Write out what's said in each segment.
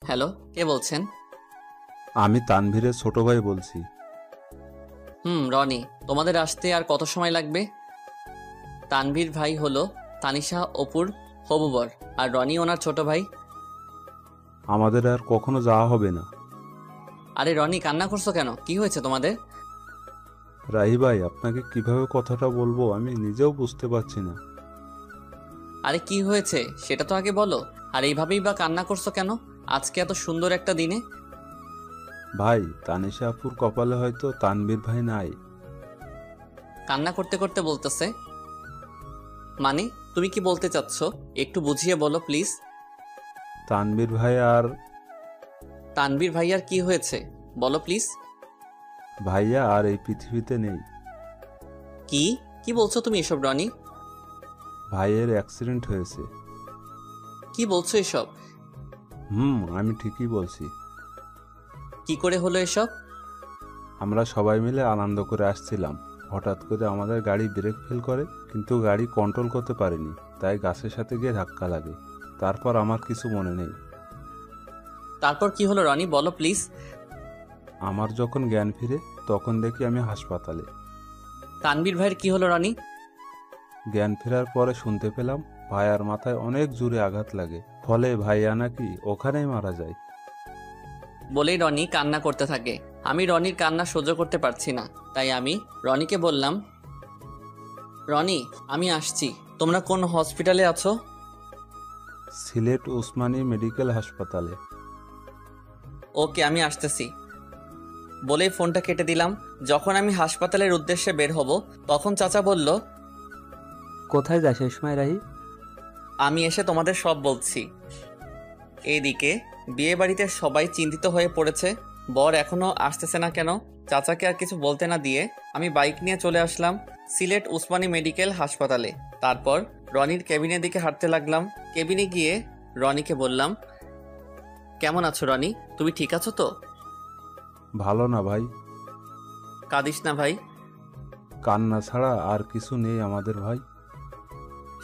Hello, কে বলছেন? আমি তানভীরের ছোট ভাই বলছি। রনি। তোমাদের আসতে আর কত সময় লাগবে? তানভীর ভাই হলো তানিশা অপুর হবু বর, আর রনি ওনার ছোট ভাই। আমাদের আর কখনো যাওয়া হবে না। আরে রনি, কান্না করছো কেন? কি হয়েছে তোমাদের? রাহি ভাই, আপনাকে কিভাবে কথাটা বলবো আমি নিজেও বুঝতে পারছি না। আরে কি হয়েছে সেটা তো আগে বলো। আর এইভাবেই বা কান্না করছো কেন আজকে এত সুন্দর একটা দিনে? ভাই, তানিশা আপুর কপালে হয়তো তানভীর ভাই নাই। কান্না করতে করতে বলতেছে মানে? তুমি কি বলতে চাচ্ছ? একটু বুঝিয়ে বলো প্লিজ। তানভীর ভাই আর তানভীর ভাইয়ার কি হয়েছে বলো প্লিজ। ভাইয়া আর এই পৃথিবীতে নেই। কি কি বলছো তুমি এসব রনি? ভাইয়ের অ্যাক্সিডেন্ট হয়েছে। কি বলছো এসব? আমি ঠিকই বলছি। কি করে হলো এসব? আমরা সবাই মিলে আনন্দ করে আসছিলাম, হঠাৎ করে আমাদের গাড়ি ব্রেক ফেল করে, কিন্তু গাড়ি কন্ট্রোল করতে পারেনি, তাই গাছের সাথে গিয়ে ধাক্কা লাগে। তারপর আমার কিছু মনে নেই। তারপর কি হলো রনি, বলো প্লিজ। আমার যখন জ্ঞান ফিরে তখন দেখি আমি হাসপাতালে। তানভীর ভাইয়ের কি হলো রনি? জ্ঞান ফেরার পরে শুনতে পেলাম ভাইয়ার মাথায় অনেক জোরে আঘাত লাগে, ফলে ভাইয়া নাকি ওখানেই মারা যায়। বলেই রনি কান্না করতে থাকে। আমি রনির কান্না সহ্য করতে পারছি না, তাই আমি রনিকে বললাম, রনি আমি আসছি। তোমরা কোন হসপিটালে আছো? সিলেট ওসমানী মেডিকেল হাসপাতালে। ওকে, আমি আসতেছি বলেই ফোনটা কেটে দিলাম। যখন আমি হাসপাতালের উদ্দেশ্যে বের হব তখন চাচা বলল, কোথায় যাস এই সময় রাহি? আমি এসে তোমাদের সব বলছি। এইদিকে বিয়ে বাড়িতে সবাই চিন্তিত হয়ে পড়েছে, বর এখনো আসতেছে না কেন। চাচাকে আর কিছু বলতে না দিয়ে আমি বাইক নিয়ে চলে আসলাম সিলেট উসমানী মেডিকেল হাসপাতালে। তারপর রনির কেবিনের দিকে হাঁটতে লাগলাম। কেবিনে গিয়ে রনিকে বললাম, কেমন আছো রনি? তুমি ঠিক আছো তো? ভালো না ভাই। কাঁদিস না ভাই। কান্না ছাড়া আর কিছু নেই আমাদের ভাই।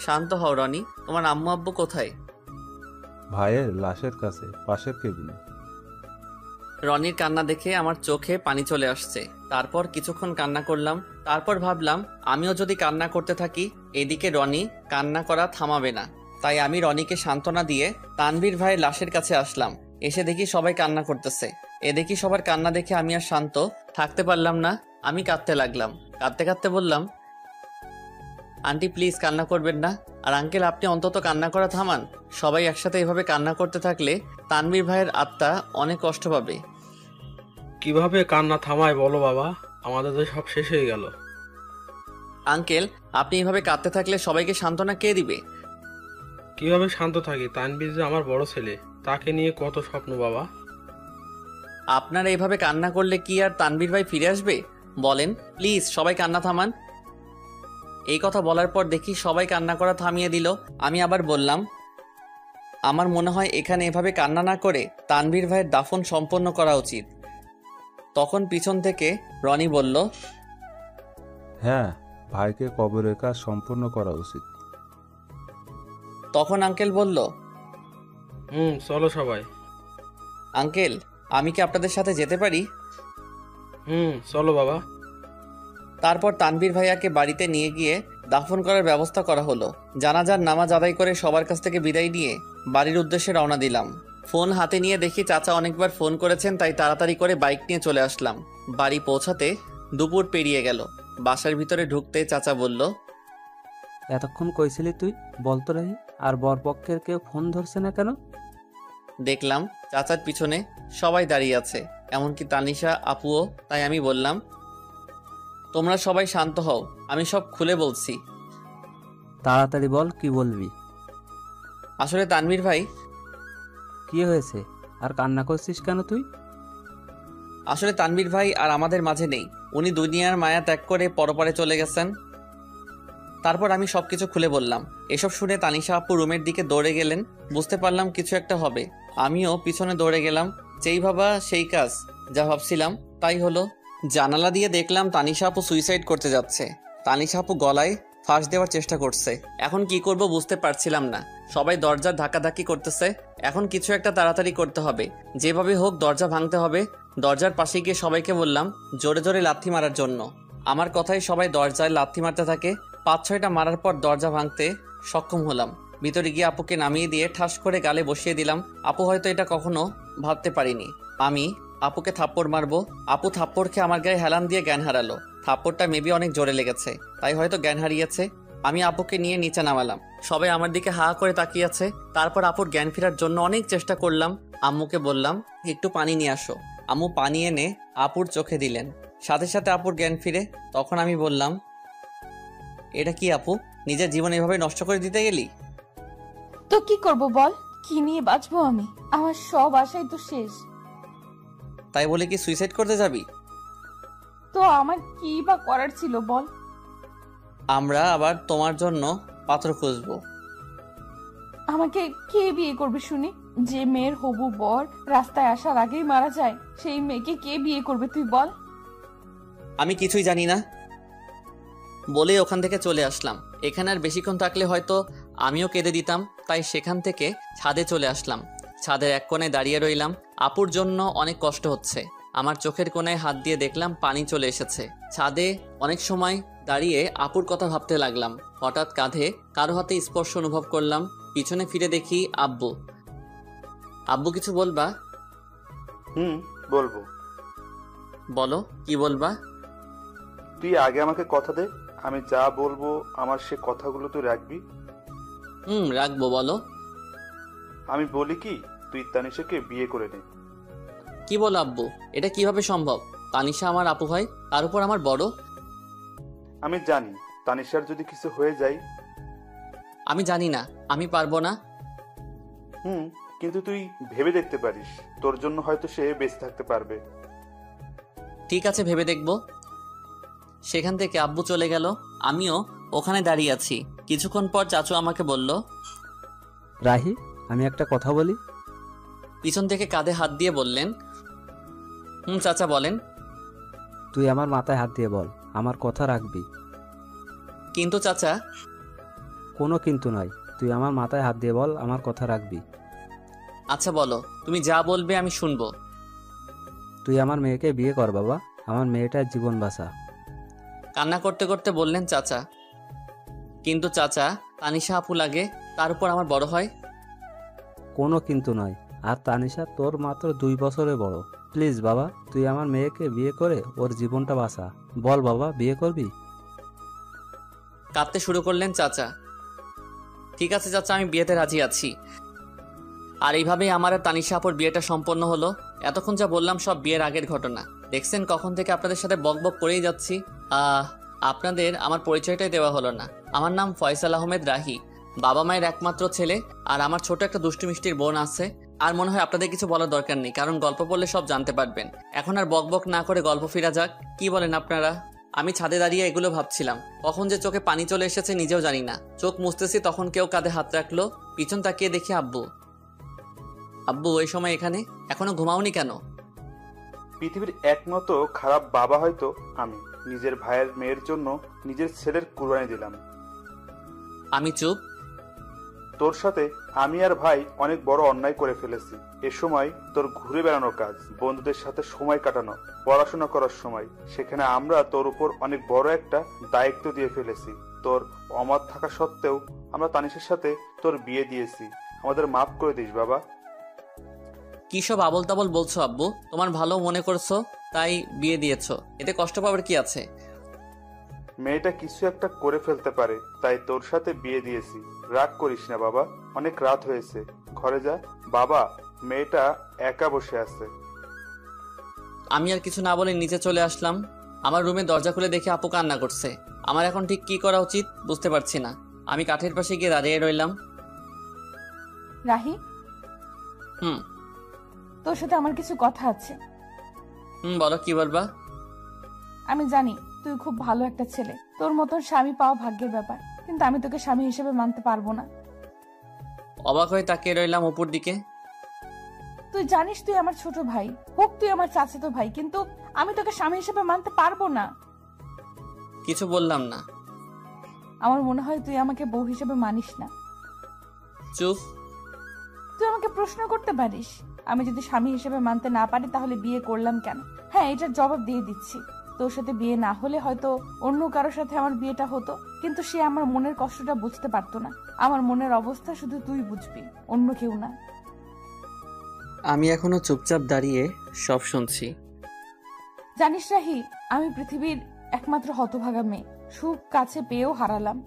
শান্ত হও রনি। তোমার আম্মু আব্বু কোথায়? ভাইয়ের লাশের কাছে, পাশের কেবিনে। রনির কান্না দেখে আমার চোখে পানি চলে আসছে। তারপর কিছুক্ষণ কান্না করলাম। তারপর ভাবলাম আমিও যদি কান্না করতে থাকি এদিকে রনি কান্না করা থামাবে না। তাই আমি রনিকে সান্ত্বনা দিয়ে তানভীর ভাইয়ের লাশের কাছে আসলাম। এসে দেখি সবাই কান্না করতেছে। এ দেখি সবার কান্না দেখে আমি আর শান্ত থাকতে পারলাম না। আমি কাঁদতে লাগলাম। কাঁদতে কাঁদতে বললাম, আন্টি প্লিজ কান্না করবেন না। আর আঙ্কেল আপনি অন্তত কান্না করা থামান। সবাই একসাথে এভাবে কান্না করতে থাকলে তানভীর ভাইয়ের আত্মা অনেক কষ্ট পাবে। কিভাবে কান্না থামায় বলো বাবা, আমাদের তো সব শেষ হয়ে গেল। আঙ্কেল আপনি এভাবে কাঁদতে থাকলে সবাইকে সান্ত্বনা কে দিবে? কিভাবে শান্ত থাকি? তানভীর যে আমার বড় ছেলে, তাকে নিয়ে কত স্বপ্ন বাবা। আপনারা এইভাবে কান্না করলে কি আর তানভীর ভাই ফিরে আসবে? বলেন প্লিজ, সবাই কান্না থামান। এই কথা বলার পর দেখি সবাই কান্না করা থামিয়ে দিল। আমি আবার বললাম, আমার মনে হয় এখানে এভাবে কান্না না করে তানভীর ভাইয়ের দাফন সম্পন্ন করা উচিত। তখন পিছন থেকে রনি বলল, হ্যাঁ, ভাইকে কবরের কাজ সম্পূর্ণ করা উচিত। তখন আঙ্কেল বলল, চলো সবাই। আঙ্কেল আমি কি আপনাদের সাথে যেতে পারি? চলো বাবা। তারপর তানভীর ভাইয়াকে বাড়িতে নিয়ে গিয়ে দাফন করার ব্যবস্থা করা হলো। জানাজার নামাজ আদায় করে সবার কাছ থেকে বিদায় নিয়ে বাড়ির উদ্দেশ্যে রওনা দিলাম। ফোন হাতে নিয়ে দেখি চাচা অনেকবার ফোন করেছেন, তাই তাড়াতাড়ি করে বাইক নিয়ে চলে আসলাম। বাড়ি পৌঁছাতে দুপুর পেরিয়ে গেল। বাসার ভিতরে ঢুকতে চাচা বলল, এতক্ষণ কইছিলি তুই? বলতো রাহি, আর বরপক্ষের কেউ ফোন ধরছে না কেন? দেখলাম চাচার পিছনে সবাই দাঁড়িয়ে আছে, এমনকি তানিশা আপুও। তাই আমি বললাম, তোমরা সবাই শান্ত হও, আমি সব খুলে বলছি। তাড়াতাড়ি বল, কি বলবি? আসলে তানভীর ভাই, কি হয়েছে? আর কান্না করছিস কেন তুই? আসলে তানভীর ভাই আর আমাদের মাঝে নেই। উনি দুনিয়ার মায়া ত্যাগ করে পরপারে চলে গেছেন। তারপর আমি সবকিছু খুলে বললাম। এসব শুনে তানিশা আপু রুমের দিকে দৌড়ে গেলেন। বুঝতে পারলাম কিছু একটা হবে। আমিও পিছনে দৌড়ে গেলাম। যেই ভাবা সেই কাজ, যা ভাবছিলাম তাই হলো। জানালা দিয়ে দেখলাম তানিশা আপু সুইসাইড করতে যাচ্ছে। তানিশা আপু গলায় ফাঁস দেওয়ার চেষ্টা করছে। এখন কি করব বুঝতে পারছিলাম না। সবাই দরজা ধাক্কাধাক্কি করতেছে। এখন কিছু একটা তাড়াতাড়ি করতে হবে, যেভাবে হোক দরজা ভাঙতে হবে। দরজার পাশে গিয়ে সবাইকে বললাম জোরে জোরে লাথি মারার জন্য। আমার কথাই সবাই দরজায় লাথি মারতে থাকে। 5-6টা মারার পর দরজা ভাঙতে সক্ষম হলাম। ভিতরে গিয়ে আপুকে নামিয়ে দিয়ে ঠাস করে গালে বসিয়ে দিলাম। আপু হয়তো এটা কখনো ভাবতে পারিনি আমি আপুকে থাপ্পড় মারবো। আপু থাপ্পড় খেয়ে আমার গায়ে হেলান দিয়ে জ্ঞান হারালো। থাপ্পড়টা মেবি অনেক জোরে লেগেছে, তাই হয়তো জ্ঞান হারিয়েছে। আমি আপুকে নিয়ে নিচে নামালাম। সবাই আমার দিকে হা করে তাকিয়ে আছে। তারপর আপুর জ্ঞান ফেরার জন্য অনেক চেষ্টা করলাম। আম্মুকে বললাম একটু পানি নিয়ে আসো। আম্মু পানি এনে আপুর চোখে দিলেন। সাথে সাথে আপুর জ্ঞান ফিরে। তখন আমি বললাম, এটা কি আপু, নিজের জীবন এভাবে নষ্ট করে দিতে গেলি? তো কি করব বল, কি নিয়ে বাঁচবো আমি? আমার সব আশাই তো শেষ। তাই বলে কি সুইসাইড করতে যাবি? তো আমার কি বা করার ছিল বল? আমরা আবার তোমার জন্য পাত্র খুঁজবো। আমাকে কে বিয়ে করবে শুনি? যে মেয়ের হবু বর রাস্তায় আসার আগেই মারা যায়, সেই মেয়েকে কে বিয়ে করবে তুই বল? আমি কিছুই জানি না বলে ওখান থেকে চলে আসলাম। এখানে আর বেশিক্ষণ থাকলে হয়তো আমিও কেঁদে দিতাম, তাই সেখান থেকে ছাদে চলে আসলাম। ছাদের এক কোণায় দাঁড়িয়ে রইলাম। আপুর জন্য অনেক কষ্ট হচ্ছে। আমার চোখের কোণায় হাত দিয়ে দেখলাম পানি চলে এসেছে। ছাদে অনেক সময় দাঁড়িয়ে আপুর কথা ভাবতে লাগলাম। হঠাৎ কাঁধে কারো হাতে স্পর্শ অনুভব করলাম। পিছনে ফিরে দেখি আব্বু। আব্বু কিছু বলবা? বলবো। বলো, কি বলবা? তুই আগে আমাকে কথা দে, আমি যা বলবো আমার সে কথাগুলো তুই রাখবি। রাখবো, বলো। আমি বলি কি, তুই তানিশাকে বিয়ে করে নে। কি বলো আব্বু, এটা কিভাবে সম্ভব? তানিশা আমার আপু হয়, তার উপর আমার বড়। আমি জানি তানিশার যদি কিছু হয়ে যায়। আমি জানি না, আমি পারবো না। কিন্তু তুই ভেবে দেখতে পারিস, তোর জন্য হয়তো সে বেঁচে থাকতে পারবে। ঠিক আছে, ভেবে দেখব। সেখান থেকে আব্বু চলে গেল। আমিও ওখানে দাঁড়িয়ে আছি। কিছুক্ষণ পর চাচু আমাকে বলল, রাহি, আমি একটা কথা বলি। পিছন থেকে কাঁধে হাত দিয়ে বললেন, চাচা বলেন। তুই আমার মাথায় হাত দিয়ে বল, আমার কথা রাখবি। কিন্তু চাচা। কোনো কিন্তু নয়, তুই আমার মাথায় হাত দিয়ে বল, আমার কথা রাখবি। আচ্ছা বলো, তুমি যা বলবে আমি শুনবো। তুই আমার মেয়েকে বিয়ে কর বাবা, আমার মেয়েটার জীবন বাঁচা। কান্না করতে করতে বললেন চাচা। কিন্তু চাচা, তানিশা আপু লাগে, তার উপর আমার বড় হয়। কোনো কিন্তু নয়, আর তানিশা তোর মাত্র 2 বছরে বড়। প্লিজ বাবা, তুই আমার মেয়েকে বিয়ে করে ওর জীবনটা বাঁচা। বল বাবা, বিয়ে করবি? কাঁদতে শুরু করলেন চাচা। ঠিক আছে চাচা, আমি বিয়েতে রাজি আছি। আর এইভাবেই আমার আর তানিশা আপুর বিয়েটা সম্পন্ন হলো। এতক্ষণ যা বললাম সব বিয়ের আগের ঘটনা। দেখছেন কখন থেকে আপনাদের সাথে বক বক করেই যাচ্ছি। আপনাদের আমার পরিচয়টাই দেওয়া হলো না। আমার নাম ফয়সাল আহমেদ রাহি। বাবা মায়ের একমাত্র ছেলে, আর আমার ছোট একটা দুষ্টু মিষ্টির বোন আছে। আর মনে হয় আপনাদের কিছু বলার দরকার নেই, কারণ গল্প বললে সব জানতে পারবেন। এখন আর বক বক না করে গল্প ফিরা যাক। কি বলেন আপনারা? আমি ছাদে দাঁড়িয়ে এগুলো ভাবছিলাম। কখন যে চোখে পানি চলে এসেছে নিজেও জানি না। চোখ মুছতেছি, তখন কেউ কাঁধে হাত রাখলো। পিছন তাকিয়ে দেখি আব্বু। আব্বু ওই সময় এখানে? এখনো ঘুমাওনি কেন? পৃথিবীর একমাত্র খারাপ বাবা হয়তো আমি। নিজের ভাইয়ের মেয়ের জন্য নিজের ছেলের কুরবানি দিলাম। আমি চুপ। তোর সাথে আমি আর ভাই অনেক বড় অন্যায় করে ফেলেছি। এ সময় তোর ঘুরে বেড়ানোর কাজ, বন্ধুদের সাথে সময় কাটানো, পড়াশোনা করার সময়, সেখানে আমরা তোর উপর অনেক বড় একটা দায়িত্ব দিয়ে ফেলেছি। তোর অমত থাকা সত্ত্বেও আমরা তানিশের সাথে তোর বিয়ে দিয়েছি। আমাদের মাফ করে দিস বাবা। কি সব আবল তাবল বলছো আব্বু? তোমার ভালো মনে করছো তাই বিয়ে দিয়েছো, এতে কষ্ট পাবার কি আছে? মেয়েটা কিছু একটা করে ফেলতে পারে, তাই তোর সাথে বিয়ে দিয়েছি। রাগ করিস না বাবা, অনেক রাত হয়েছে, ঘরে যা। বাবা, মেয়েটা একা বসে আছে। আমি আর কিছু না বলে নিচে চলে আসলাম। আমার রুমে দরজা খুলে দেখে আপু কান্না করছে। আমার এখন ঠিক কি করা উচিত বুঝতে পারছি না। আমি কাঠের পাশে গিয়ে দাঁড়িয়ে রইলাম। রাহি, হুম। তোর সাথে আমার কিছু কথা আছে। বলো, কি বলবা? আমি জানি তুই খুব ভালো একটা ছেলে, তোর মতন স্বামী পাওয়া ভাগ্যের ব্যাপার, কিন্তু আমি তোকে স্বামী হিসেবে মানতে পারবো না। অবাক হয়ে তাকিয়ে রইলাম অপুর দিকে। তুই জানিস তুই আমার ছোট ভাই, হোক তুই আমার চাচাতো ভাই, কিন্তু আমি তোকে স্বামী হিসেবে মানতে পারবো না। কিছু বললাম না। আমার মনে হয় তুই আমাকে বউ হিসেবে মানিস না। চুপ। তুই আমাকে প্রশ্ন করতে পারিস, আমি যদি স্বামী হিসেবে মানতে না পারি তাহলে বিয়ে করলাম কেন? হ্যাঁ, এটার জবাব দিয়ে দিচ্ছি। তোর সাথে বিয়ে না হলে হয়তো অন্য কারোর সাথে আমার বিয়েটা হতো, কিন্তু সে আমার মনের কষ্টটা বুঝতে পারতো না। আমার মনের অবস্থা শুধু তুই বুঝবি, অন্য কেউ না। আমি এখনো চুপচাপ দাঁড়িয়ে সব শুনছি। জানিস রাহি, আমি পৃথিবীর একমাত্র হতভাগা মেয়ে, সুখ কাছে পেয়েও হারালাম।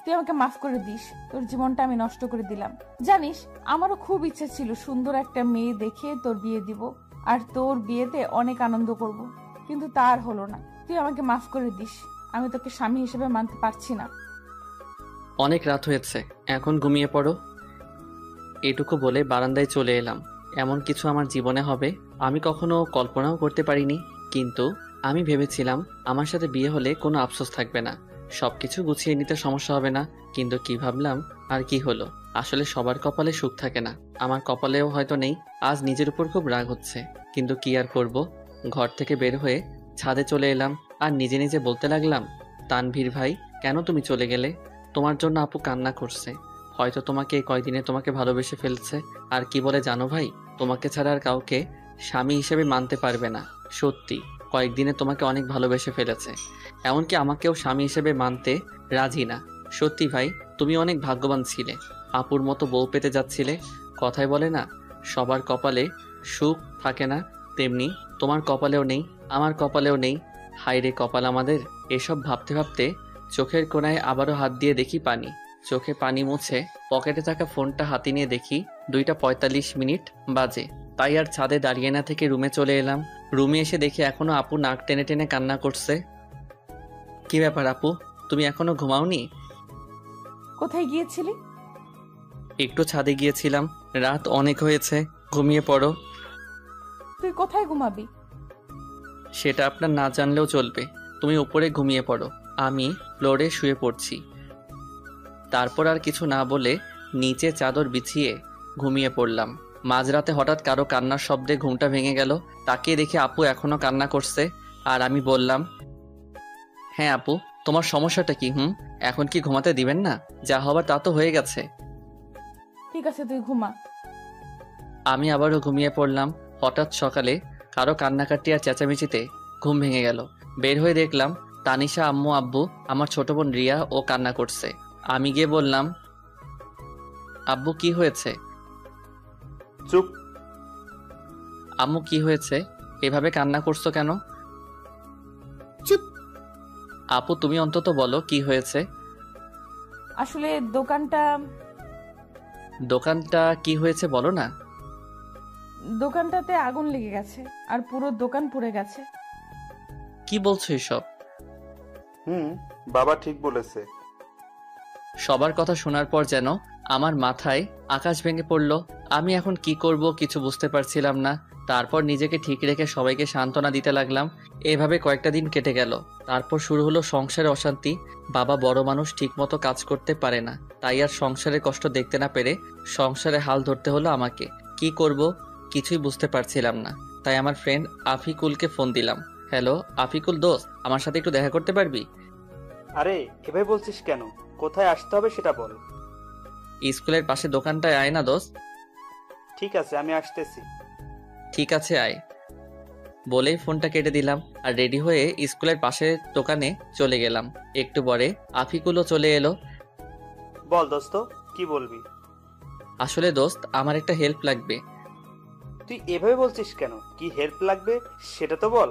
তুই আমাকে মাফ করে দিস, তোর জীবনটা আমি নষ্ট করে দিলাম। জানিস, আমারও খুব ইচ্ছা ছিল সুন্দর একটা মেয়ে দেখে তোর বিয়ে দিব, আর তোর বিয়েতে অনেক আনন্দ করব, কিন্তু তার হলো না। তুই আমাকে মাফ করে দিস, আমি তোকে স্বামী হিসেবে মানতে পারছি না। অনেক রাত হয়েছে, এখন ঘুমিয়ে পড়ো। এটুকু বলে বারান্দায় চলে এলাম। এমন কিছু আমার জীবনে হবে আমি কখনো কল্পনাও করতে পারিনি, কিন্তু আমি ভেবেছিলাম আমার সাথে বিয়ে হলে কোনো আফসোস থাকবে না, সবকিছু গুছিয়ে নিতে সমস্যা হবে না। কিন্তু কি ভাবলাম আর কি হলো। আসলে সবার কপালে সুখ থাকে না, আমার কপালেও হয়তো নেই। আজ নিজের উপর খুব রাগ হচ্ছে, কিন্তু কি আর করব। ঘর থেকে বের হয়ে ছাদে চলে এলাম আর নিজে নিজে বলতে লাগলাম, তানভীর ভাই, কেন তুমি চলে গেলে? তোমার জন্য আপু কান্না করছে, হয়তো তোমাকে এই কয়দিনে তোমাকে ভালোবেসে ফেলছে। আর কি বলে জানো ভাই, তোমাকে ছাড়া আর কাউকে স্বামী হিসেবে মানতে পারবে না। সত্যি কয়েকদিনে তোমাকে অনেক ভালোবেসে ফেলেছে, এমনকি আমাকেও স্বামী হিসেবে মানতে রাজি না। সত্যি ভাই, তুমি অনেক ভাগ্যবান ছিলে, আপুর মতো বউ পেতে যাচ্ছিলে। কথায় বলে না, সবার কপালে সুখ থাকে না, তেমনি তোমার কপালেও নেই, আমার কপালেও নেই। হায় রে কপাল আমাদের। এসব ভাবতে ভাবতে চোখের কোণায় আবারও হাত দিয়ে দেখি পানি। চোখে পানি মুছে পকেটে থাকা ফোনটা হাতে নিয়ে দেখি 2:45 বাজে। তাই আর ছাদে দাঁড়িয়ে না থেকে রুমে চলে এলাম। রুমে এসে দেখি এখনো আপু নাক টেনে টেনে কান্না করছে। কি ব্যাপার আপু, তুমি এখনো ঘুমাওনি? কোথায় গিয়েছিলি? একটু ছাদে গিয়েছিলাম, রাত অনেক হয়েছে, ঘুমিয়ে পড়ো। তুই কোথায় ঘুমাবি? সেটা আপনার না জানলেও চলবে, তুমি উপরে ঘুমিয়ে পড়ো, আমি ফ্লোরে শুয়ে পড়ছি। তারপর আর কিছু না বলে নিচে চাদর বিছিয়ে ঘুমিয়ে পড়লাম। মাঝরাতে হঠাৎ কারো কান্নার শব্দে ঘুমটা ভেঙে গেল। তাকিয়ে দেখি আপু এখনো কান্না করছে। আর আমি বললাম, হ্যাঁ আপু, তোমার সমস্যাটা কি? এখন কি ঘুমাতে দিবেন না? যা হবার তা তো হয়ে গেছে। ঠিক আছে, তুই ঘুমা। আমি আবারও ঘুমিয়ে পড়লাম। হঠাৎ সকালে কারো কান্নাকাটি আর চেঁচামেচিতে ঘুম ভেঙে গেল। বের হয়ে দেখলাম তানিশা, আম্মু, আব্বু, আমার ছোট বোন রিয়া ও কান্না করছে। আমি গিয়ে বললাম, আব্বু কি হয়েছে? চুপ। আম্মু কি হয়েছে, এভাবে কান্না করছো কেন? চুপ। আপু তুমি অন্তত বলো কি হয়েছে। আসলে দোকানটা কি হয়েছে বলো না। দোকানটাতে আগুন লেগে গেছে, আর পুরো দোকান পুড়ে গেছে। কি বলছো এসব? বাবা ঠিক বলেছে। সবার কথা শোনার পর যেন আমার মাথায় আকাশ ভেঙে পড়ল। আমি এখন কি করব কিছু বুঝতে পারছিলাম না। তারপর নিজেকে ঠিক রেখে সবাইকে সান্ত্বনা দিতে লাগলাম। এভাবে কয়েকটা দিন কেটে গেল। তারপর শুরু হলো সংসারে অশান্তি। বাবা বড় মানুষ, ঠিকমতো কাজ করতে পারে না, তাই আর সংসারের কষ্ট দেখতে না পেরে সংসারে হাল ধরতে হলো আমাকে। কি করব কিছুই বুঝতে পারছিলাম না। তাই আমার ফ্রেন্ড আফিকুলকে ফোন দিলাম। হ্যালো আফিকুল দোস্ত, আমার সাথে একটু দেখা করতে পারবি? আরে এভাবে বলছিস কেন? কোথায় আসতে হবে সেটা বল। স্কুলের পাশে দোকানটায় আয় না দোস্ত। ঠিক আছে, আমি আসতেছি। ঠিক আছে আয় বলেই ফোনটা কেটে দিলাম আর রেডি হয়ে স্কুলের পাশের দোকানে চলে গেলাম। একটু পরে আফিকুলও চলে এলো। বল দোস্ত, কি বলবি? আসলে দোস্ত, আমার একটা হেল্প লাগবে। তুই এভাবে বলছিস কেন? কি হেল্প লাগবে সেটা তো বল।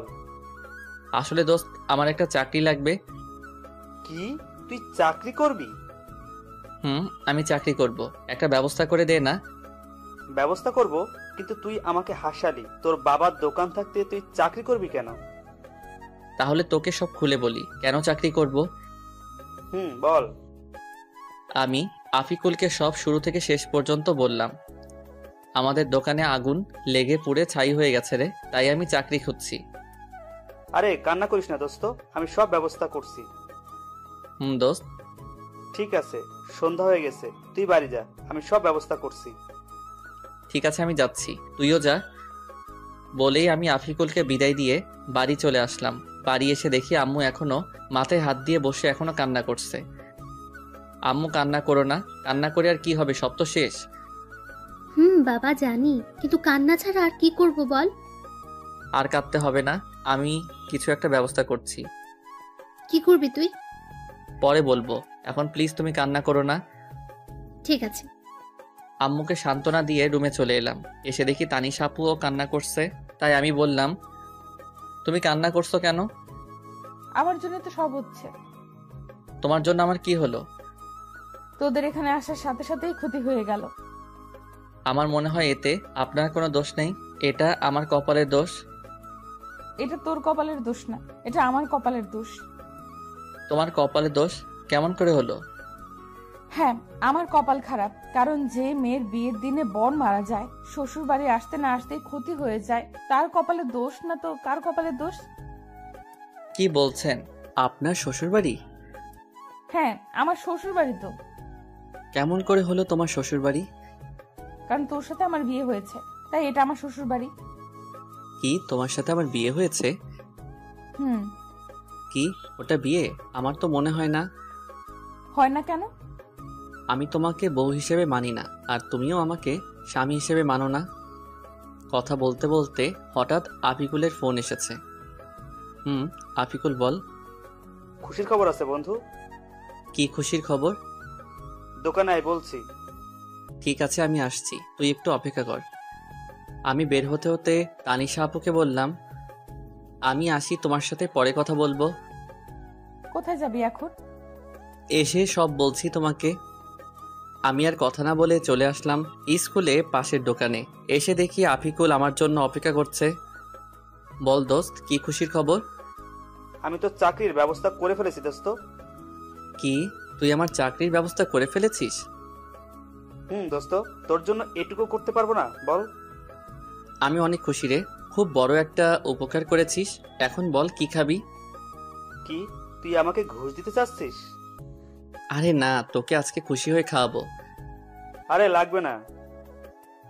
আসলে দোস্ত, আমার একটা চাকরি লাগবে। কি? তুই চাকরি করবি? আমি চাকরি করব, একটা ব্যবস্থা করে দে না। ব্যবস্থা করব, কিন্তু তুই আমাকে হাসালি। তোর বাবার দোকান থাকতে তুই চাকরি করবি কেন? তাহলে তোকে সব খুলে বলি কেন চাকরি করব। বল। আমি আফিকুলকে সব শুরু থেকে শেষ পর্যন্ত বললাম। আমাদের দোকানে আগুন লেগে পুড়ে ছাই হয়ে গেছে রে, তাই আমি চাকরি খুঁজছি। আরে কান্না করিস না দোস্ত, আমি সব ব্যবস্থা করছি। দোস্ত। ঠিক আছে, সন্ধ্যা হয়ে গেছে, তুই বাড়ি যা, আমি সব ব্যবস্থা করছি। ঠিক আছে, আমি যাচ্ছি, তুইও যা। বলেই আমি আফিকুলকে বিদায় দিয়ে বাড়ি চলে আসলাম। বাড়ি এসে দেখি আম্মু এখনো মাথায় হাত দিয়ে বসে এখনো কান্না করছে। আম্মু কান্না করো না, কান্না করে আর কি হবে, সব তো শেষ। বাবা জানি, কিন্তু কান্না ছাড়া আর কি করব বল। আর কাঁদতে হবে না, আমি কিছু একটা ব্যবস্থা করছি, কি করবি তুই? পরে বলবো, এখন প্লিজ তুমি কান্না করো না। ঠিক আছে। আম্মুকে সান্ত্বনা দিয়ে রুমে চলে এলাম। এসে দেখি তানিশা আপুও কান্না করছে। তাই আমি বললাম, তুমি কান্না করছো কেন? আমার জন্য তো সব হচ্ছে। তোমার জন্য আমার কি হলো? তোদের এখানে আসার সাথে সাথেই ক্ষতি হয়ে গেল। আমার মনে হয় এতে আপনার কোনো দোষ নেই, এটা আমার কপালের দোষ। এটা তোর কপালের দোষ না, এটা আমার কপালের দোষ। তোমার কপালের দোষ কেমন করে হলো? হ্যাঁ, আমার কপাল খারাপ, কারণ যে মেয়ের বিয়ের দিনে বর মারা যায়, শ্বশুর বাড়ি আসতে না আসতেই ক্ষতি হয়ে যায়, তার কপালে দোষ না তো কার কপালে দোষ? কি বলছেন? আপনার শ্বশুরবাড়ি? হ্যাঁ, আমার শ্বশুর বাড়ি তো। কেমন করে হলো তোমার শ্বশুরবাড়ি? কারণ তোর সাথে আমার বিয়ে হয়েছে, তাই এটা আমার শ্বশুর বাড়ি। কি, তোমার সাথে আমার বিয়ে হয়েছে? হুম। কি, ওটা বিয়ে? আমার তো মনে হয় না। হয় না কেন? আমি তোমাকে বউ হিসেবে মানি না, আর তুমিও আমাকে স্বামী হিসেবে মানো না। কথা বলতে বলতে হঠাৎ আফিকুলের ফোন এসেছে। আফিকুল বল। খুশির খবর আছে বন্ধু। কি খুশির খবর? দোকানে আয় বলছি। ঠিক আছে, আমি আসছি, তুই একটু অপেক্ষা কর। আমি বের হতে হতে তানিশা আপুকে বললাম, আমি আসি, তোমার সাথে পরে কথা বলবো। কোথায় যাবি এখন? এসে সব বলছি তোমাকে। আমি আর কথা না বলে চলে আসলাম স্কুলে পাশের দোকানে। এসে দেখি আফিকুল আমার জন্য অপেক্ষা করছে। বল দোস্ত, কি খুশির খবর? আমি তো চাকরির ব্যবস্থা করে ফেলেছি দোস্ত। কি, তুই আমার চাকরির ব্যবস্থা করে ফেলেছিস? দোস্ত, তোর জন্য এটুকু করতে পারবো না বল? আমি অনেক খুশি রে, খুব বড় একটা উপকার করেছিস। এখন বল কি খাবি? কি, তুই আমাকে ঘুষ দিতে চাচ্ছিস? আরে না, তোকে আজকে খুশি হয়ে খাওয়াবো। আরে লাগবে না।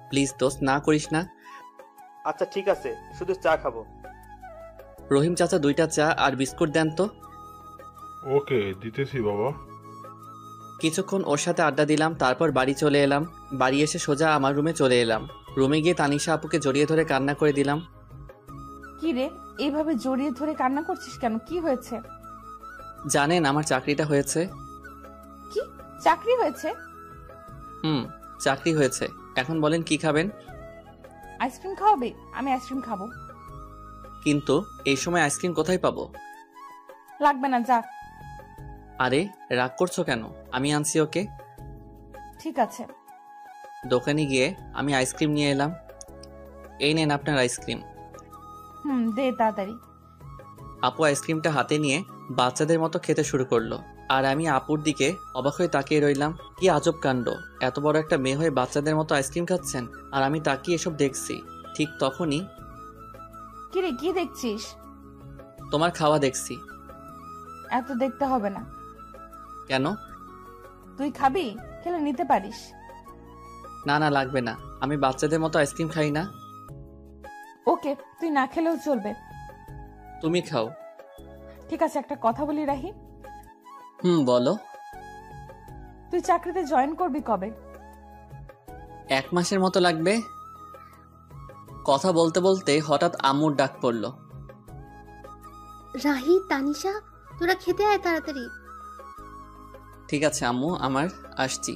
প্লিজ দোস্ত, না করিস না। আচ্ছা ঠিক আছে, শুধু চা খাবো। রহিম চাচা 2টা চা আর বিস্কুট দেন তো। ওকে, দিতেছি বাবা। কিছুক্ষণ ওর সাথে আড্ডা দিলাম, তারপর বাড়ি চলে এলাম। বাড়ি এসে সোজা আমার রুমে চলে এলাম। রুমে গিয়ে তানিশা আপুকে জড়িয়ে ধরে কান্না করে দিলাম। কি রে, এইভাবে জড়িয়ে ধরে কান্না করছিস কেন? কি হয়েছে? জানেন আমার চাকরিটা হয়েছে। কি, চাকরি হয়েছে? চাকরি হয়েছে। এখন বলেন কি খাবেন? আইসক্রিম খাওয়াবে? আমি আইসক্রিম খাবো। কিন্তু এই সময় আইসক্রিম কোথায় পাবো? লাগবে না, যা। আরে রাগ করছো কেন? আমি আনছি ওকে। ঠিক আছে। দোকানে গিয়ে আমি আইসক্রিম নিয়ে এলাম। এই নেন আপনার আইসক্রিম। দে তাড়াতাড়ি। আপু আইসক্রিমটা হাতে নিয়ে বাচ্চাদের মতো খেতে শুরু করলো, আর আমি আপুর দিকে অবাক হয়ে তাকিয়ে রইলাম। কি আজব কাণ্ড, এত বড় একটা মেয়ে হয়ে বাচ্চাদের মতো আইসক্রিম খাচ্ছেন, আর আমি তাকিয়ে এসব দেখছি। ঠিক তখনই, কি রে, কি দেখছিস? তোমার খাওয়া দেখছি। এত দেখতে হবে না। কেন? তুই খাবি? খেলে নিতে পারিস। না না, লাগবে না, আমি বাচ্চাদের মতো আইসক্রিম খাই না। ওকে, তুই না খেলেও চলবে। তুমি খাও। ঠিক আছে, একটা কথা বলি রাহি। বলো। তুই চাকরিতে জয়েন করবি কবে? 1 মাসের মতো লাগবে। কথা বলতে বলতে হঠাৎ আম্মুর ডাক পড়লো। রাহি, তানিশা, তোরা খেতে আয় তাড়াতাড়ি। ঠিক আছে আম্মু, আমার আসছি।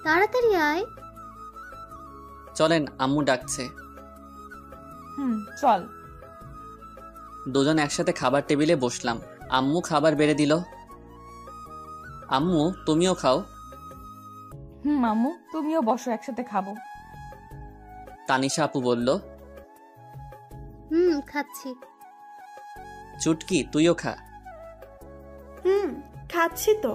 তাড়াতাড়ি আয়। চলেন, আম্মু ডাকছে। চল। দুজন একসাথে খাবার টেবিলে বসলাম। আম্মু খাবার বেড়ে দিল। আম্মু তুমিও খাও। আম্মু তুমিও বসো, একসাথে খাবো। তানিশা আপু বলল। খাচ্ছি। চুটকি তুইও খা। খাচ্ছি তো।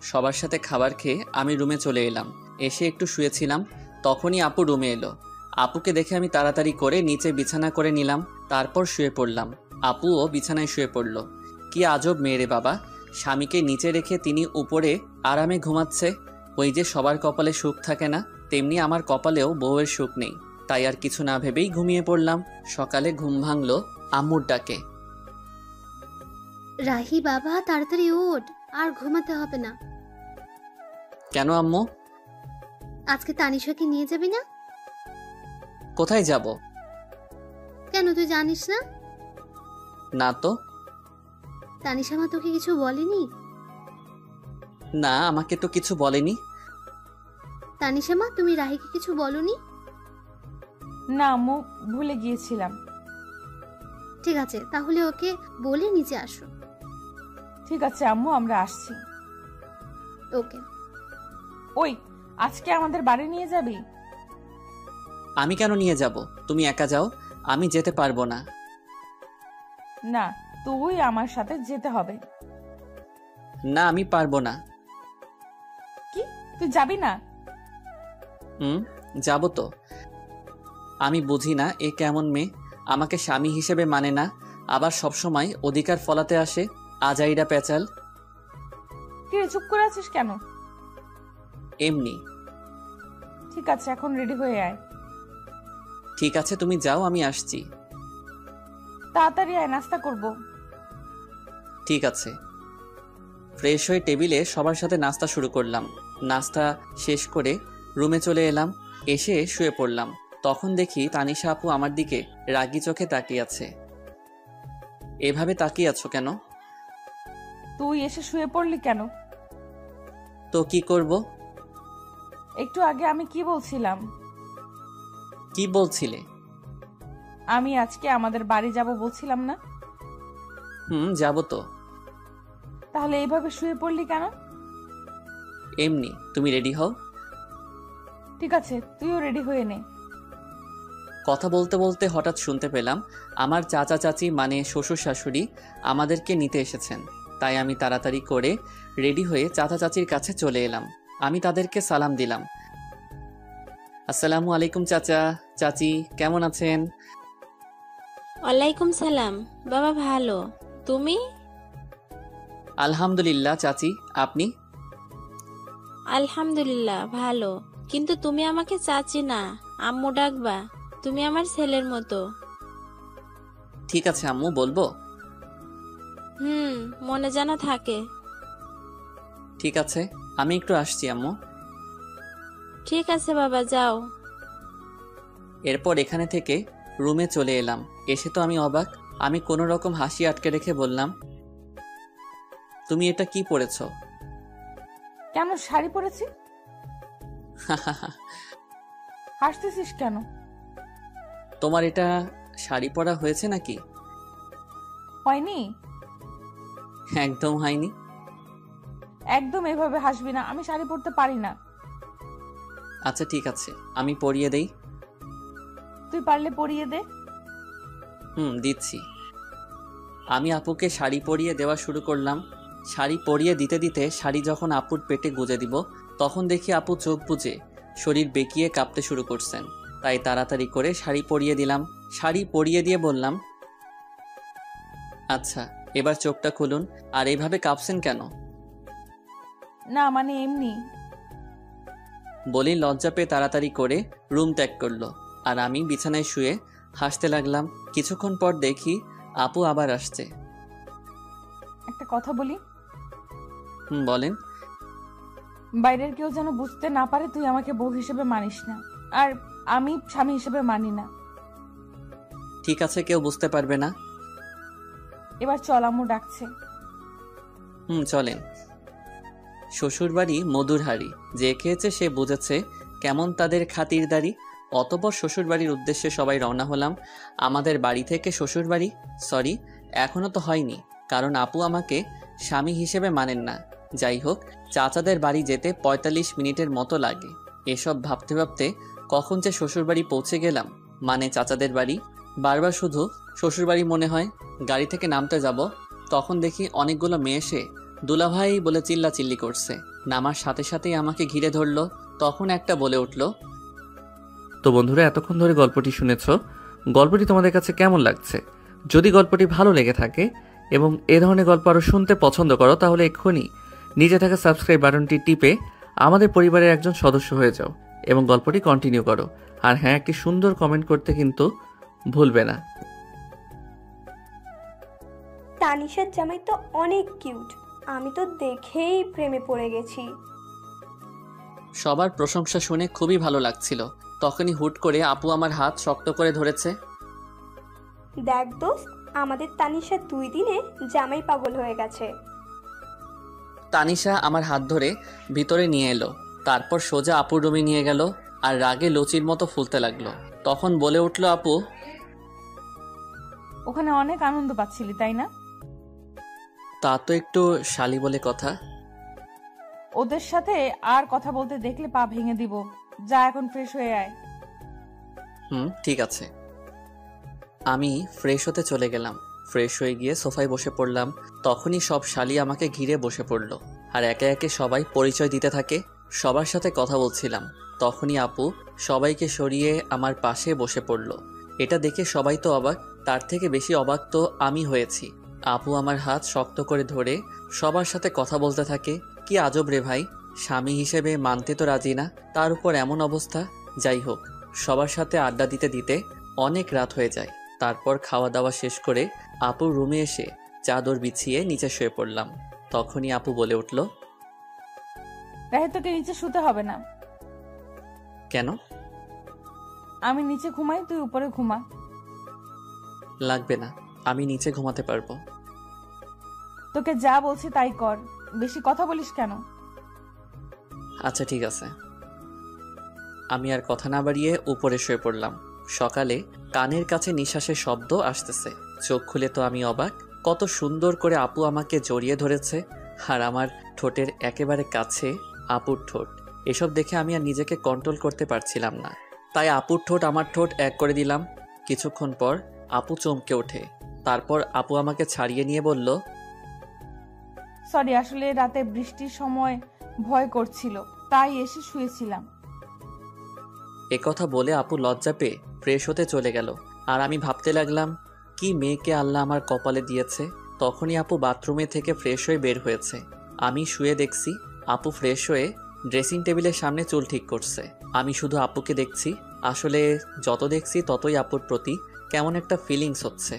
সবার সাথে খাবার খেয়ে আমি রুমে চলে এলাম। এসে একটু শুয়েছিলাম, তখনই আপু রুমে এলো। আপুকে দেখে আমি তাড়াতাড়ি করে নিচে বিছানা করে নিলাম, তারপর শুয়ে পড়লাম। আপুও বিছানায় শুয়ে পড়ল। কি আজব মেয়ে রে বাবা, স্বামীকে নিচে রেখে তিনি উপরে আরামে ঘুমাচ্ছে। ওই যে সবার কপালে সুখ থাকে না, তেমনি আমার কপালেও বউয়ের সুখ নেই। তাই আর কিছু না ভেবেই ঘুমিয়ে পড়লাম। সকালে ঘুম ভাঙলো আম্মুর ডাকে। রাহি বাবা, তাড়াতাড়ি ওঠ, আর ঘুমাতে হবে না। কেন আম্মু? আজকে তানিশাকে নিয়ে যাবি না? কোথায় যাব? কেন, তুই জানিস না? না তো। তানিশা মা তোকে কিছু বলেনি? না, আমাকে তো কিছু বলেনি। তানিশা মা, তুমি রাহিকে কিছু বলনি? না আম্মু, ভুলে গিয়েছিলাম। ঠিক আছে, তাহলে ওকে বলে নিচে আসো। ঠিক আছে আম্মু, আমরা আসছি। ওকে। ওই, আজকে আমাদের বাড়ি নিয়ে যাবি? আমি কেন নিয়ে যাব? তুমি একা যাও, আমি যেতে পারবো না। না, তুই আমার সাথে যেতে হবে। না, আমি পারবো না। কি, তুই যাবি না? যাব তো। আমি বুঝি না এ কেমন মেয়ে, আমাকে স্বামী হিসেবে মানে না, আবার সবসময় অধিকার ফলাতে আসে। আজাইরা পেঁচাল। কি রে, চুপ করে আছিস কেন? এমনি। ঠিক আছে, এখন রেডি হয়ে আয়। ঠিক আছে, তুমি যাও, আমি আসছি। তাড়াতাড়ি আয়, নাস্তা করব। ঠিক আছে। ফ্রেশ হয়ে টেবিলে সবার সাথে নাস্তা শুরু করলাম। নাস্তা শেষ করে রুমে চলে এলাম। এসে শুয়ে পড়লাম। তখন দেখি তানিশা আপু আমার দিকে রাগী চোখে তাকিয়ে আছে। এভাবে তাকিয়ে আছো কেন? তুই এসে শুয়ে পড়লি কেন? তো কি করব? একটু আগে আমি কি বলছিলাম? কি বলছিলে? আমি আজকে আমাদের বাড়ি যাব বলছিলাম না? যাব তো। তাহলে এইভাবে শুয়ে পড়লি কেন? এমনি। তুমি রেডি হও। ঠিক আছে, তুইও রেডি হয়ে নে। কথা বলতে বলতে হঠাৎ শুনতে পেলাম আমার চাচা চাচি মানে শ্বশুর শাশুড়ি আমাদেরকে নিতে এসেছেন। তাই আমি তাড়াতাড়ি করে রেডি হয়ে চাচা চাচির কাছে চলে এলাম। আমি তাদেরকে সালাম দিলাম। আসসালামু আলাইকুম চাচা চাচি, কেমন আছেন? ওয়ালাইকুম সালাম। বাবা ভালো, তুমি? আলহামদুলিল্লাহ চাচি, আপনি? আলহামদুলিল্লাহ ভালো, কিন্তু তুমি আমাকে চাচি না, আম্মু ডাকবা। তুমি আমার ছেলের মতো। ঠিক আছে আম্মু, বলবো। মনে যেন থাকে। ঠিক আছে, আমি একটু আসছি আম্মু। ঠিক আছে বাবা, যাও। এরপর এখানে থেকে রুমে চলে এলাম। এসে তো আমি অবাক। আমি কোনো রকম হাসি আটকে রেখে বললাম, তুমি এটা কি পরেছো? কেন, শাড়ি পরেছি। হাসতেছিস কেন? তোমার এটা শাড়ি পরা হয়েছে নাকি? হয়নি। একদম হয়নি। একদম এভাবে হাসবি না, আমি শাড়ি পরতে পারি না। আচ্ছা ঠিক আছে, আমি পরিয়ে দেই। তুই পারলে পরিয়ে দে। দিচ্ছি। আমি আপুকে শাড়ি পরিয়ে দেওয়া শুরু করলাম। শাড়ি পরিয়ে দিতে দিতে শাড়ি যখন আপুর পেটে গুজে দিব, তখন দেখি আপু চোখ বুজে শরীর বেঁকিয়ে কাঁপতে শুরু করছেন। তাই তাড়াতাড়ি করে শাড়ি পরিয়ে দিলাম। শাড়ি পরিয়ে দিয়ে বললাম, আচ্ছা এবার চোখটা খুলুন। আর এইভাবে কাঁপছেন কেন? না মানে এমনি। বলি লজ্জা পেয়ে তাড়াতাড়ি করে রুম ত্যাগ করলো। আর আমি বিছানায় শুয়ে হাসতে লাগলাম। কিছুক্ষণ পর দেখি আপু আবার আসছে। একটা কথা বলি। বলেন। বাইরের কেউ যেন বুঝতে না পারে তুই আমাকে বউ হিসেবে মানিস না, আর আমি স্বামী হিসেবে মানি না। ঠিক আছে, কেউ বুঝতে পারবে না। এবার চল, আম্মু ডাকছে। চলেন। শ্বশুরবাড়ি মধুর হাড়ি, যে খেয়েছে সে বুঝেছে কেমন তাদের খাতিরদারি। অতঃপর শ্বশুরবাড়ির উদ্দেশ্যে সবাই রওনা হলাম। আমাদের বাড়ি থেকে শ্বশুরবাড়ি, সরি এখনো তো হয়নি, কারণ আপু আমাকে স্বামী হিসেবে মানেন না। যাই হোক, চাচাদের বাড়ি যেতে ৪৫ মিনিটের মতো লাগে। এসব ভাবতে ভাবতে কখন যে শ্বশুরবাড়ি পৌঁছে গেলাম, মানে চাচাদের বাড়ি। বারবার শুধু শ্বশুরবাড়ি মনে হয়। গাড়ি থেকে নামতে যাব, তখন দেখি অনেকগুলো মেয়ে এসে দুলাভাই বলে চিল্লাচিল্লি করছে। নামার সাথে সাথেই আমাকে ঘিরে ধরলো। তখন একটা বলে উঠল, তো বন্ধুরা, এতক্ষণ ধরে গল্পটি শুনেছ। গল্পটি তোমাদের কাছে কেমন লাগছে? যদি গল্পটি ভালো লেগে থাকে এবং এ ধরনের গল্প আরও শুনতে পছন্দ করো, তাহলে এক্ষুনি নিচে থাকা সাবস্ক্রাইব বাটনটি টিপে আমাদের পরিবারের একজন সদস্য হয়ে যাও এবং গল্পটি কন্টিনিউ করো। আর হ্যাঁ, একটি সুন্দর কমেন্ট করতে কিন্তু ভুলবে না। তানিশার জামাই তো অনেক কিউট, আমি তো দেখেই প্রেমে পড়ে গেছি। সবার প্রশংসা শুনে খুবই ভালো লাগছিল। তখনই হুট করে আপু আমার হাত শক্ত করে ধরেছে। দেখ দোস্ত, আমাদের তানিশা 2 দিনে জামাই পাগল হয়ে গেছে। তানিশা আমার হাত ধরে ভিতরে নিয়ে এলো, তারপর সোজা আপুর রুমে নিয়ে গেল আর রাগে লুচির মতো ফুলতে লাগলো। তখন বলে উঠল, আপু ওখানে অনেক আনন্দ পাচ্ছিলি তাই না? তা তো একটু শালি বলে কথা। ওদের সাথে আর কথা বলতে দেখলে পা ভেঙে দিব। যা এখন ফ্রেশ হয়ে আয়। ঠিক আছে। আমি ফ্রেশ হতে চলে গেলাম। ফ্রেশ হয়ে গিয়ে সোফায় বসে পড়লাম। তখনই সব শালি আমাকে ঘিরে বসে পড়ল আর একে একে সবাই পরিচয় দিতে থাকে। সবার সাথে কথা বলছিলাম, তখনই আপু সবাইকে সরিয়ে আমার পাশে বসে পড়ল। এটা দেখে সবাই তো অবাক, তার থেকে বেশি অবাক তো আমি হয়েছি। আপু আমার হাত শক্ত করে ধরে সবার সাথে কথা বলতে থাকে। কি আজব রে ভাই, স্বামী হিসেবে মানতে তো রাজি না, তার উপর এমন অবস্থা। যাই হোক, সবার সাথে আড্ডা দিতে দিতে অনেক রাত হয়ে যায়। তারপর খাওয়া দাওয়া শেষ করে আপুর রুমে এসে চাদর বিছিয়ে নিচে শুয়ে পড়লাম। তখনই আপু বলে উঠল, রাহে তোকে নিচে শুতে হবে না। কেন? আমি নিচে ঘুমাই, তুই উপরে ঘুমা। লাগবে না, আমি নিচে ঘুমাতে পারবো। তোকে যা বলছি তাই কর, বেশি কথা বলিস কেন? আচ্ছা ঠিক আছে। আমি আর কথা না বাড়িয়ে উপরে শুয়ে পড়লাম। সকালে কানের কাছে নিঃশ্বাসের শব্দ আসতেছে। চোখ খুলে তো আমি অবাক, কত সুন্দর করে আপু আমাকে জড়িয়ে ধরেছে আর আমার ঠোঁটের একেবারে কাছে আপুর ঠোঁট। এসব দেখে আমি আর নিজেকে কন্ট্রোল করতে পারছিলাম না, তাই আপুর ঠোঁট আমার ঠোঁট এক করে দিলাম। কিছুক্ষণ পর আপু চমকে ওঠে। তারপর আপু আমাকে ছাড়িয়ে নিয়ে বলল, সরি, আসলে রাতে বৃষ্টির সময় ভয় করছিল, তাই এসে শুয়েছিলাম। একথা বলে আপু লজ্জা পেয়ে ফ্রেশ হতে চলে গেল। আর আমি ভাবতে লাগলাম, কি মেয়েকে আল্লাহ আমার কপালে দিয়েছে। তখনই আপু বাথরুমে থেকে ফ্রেশ হয়ে বের হয়েছে। আমি শুয়ে দেখছি আপু ফ্রেশ হয়ে ড্রেসিং টেবিলের সামনে চুল ঠিক করছে। আমি শুধু আপুকে দেখছি। আসলে যত দেখছি ততই আপুর প্রতি কেমন একটা ফিলিংস হচ্ছে।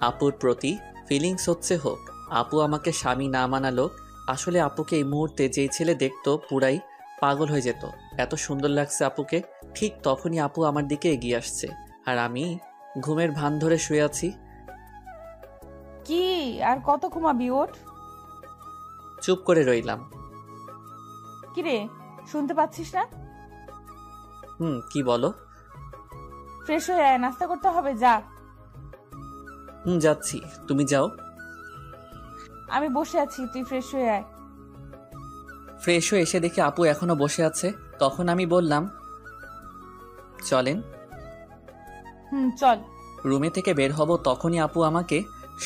আপুর প্রতি ফিলিংস হচ্ছে হোক, আপু আমাকে স্বামী না মানা লোক। আসলে আপুকে এই মুহূর্তে যেই ছেলে দেখতো পুরাই পাগল হয়ে যেত, এত সুন্দর লাগছে আপুকে। ঠিক তখনই আপু আমার দিকে এগিয়ে আসছে আর আমি ঘুমের ভান ধরে শুয়ে আছি। কি আর কত ঘুমাবি? ওঠ। চুপ করে রইলাম। কিরে, শুনতে পাচ্ছিস না? কি বলো? ফ্রেশ হয়ে আয়, নাস্তা করতে হবে, যা। যাচ্ছি, তুমি যাও। আমি বসে আছি, তুই ফ্রেশ হয়ে আয়। ফ্রেশ হয়ে এসে দেখি আপু এখনো বসে আছে। তখন আমি বললাম, চলেন। চল। রুমে থেকে বের হব, তখনই আপু আমাকে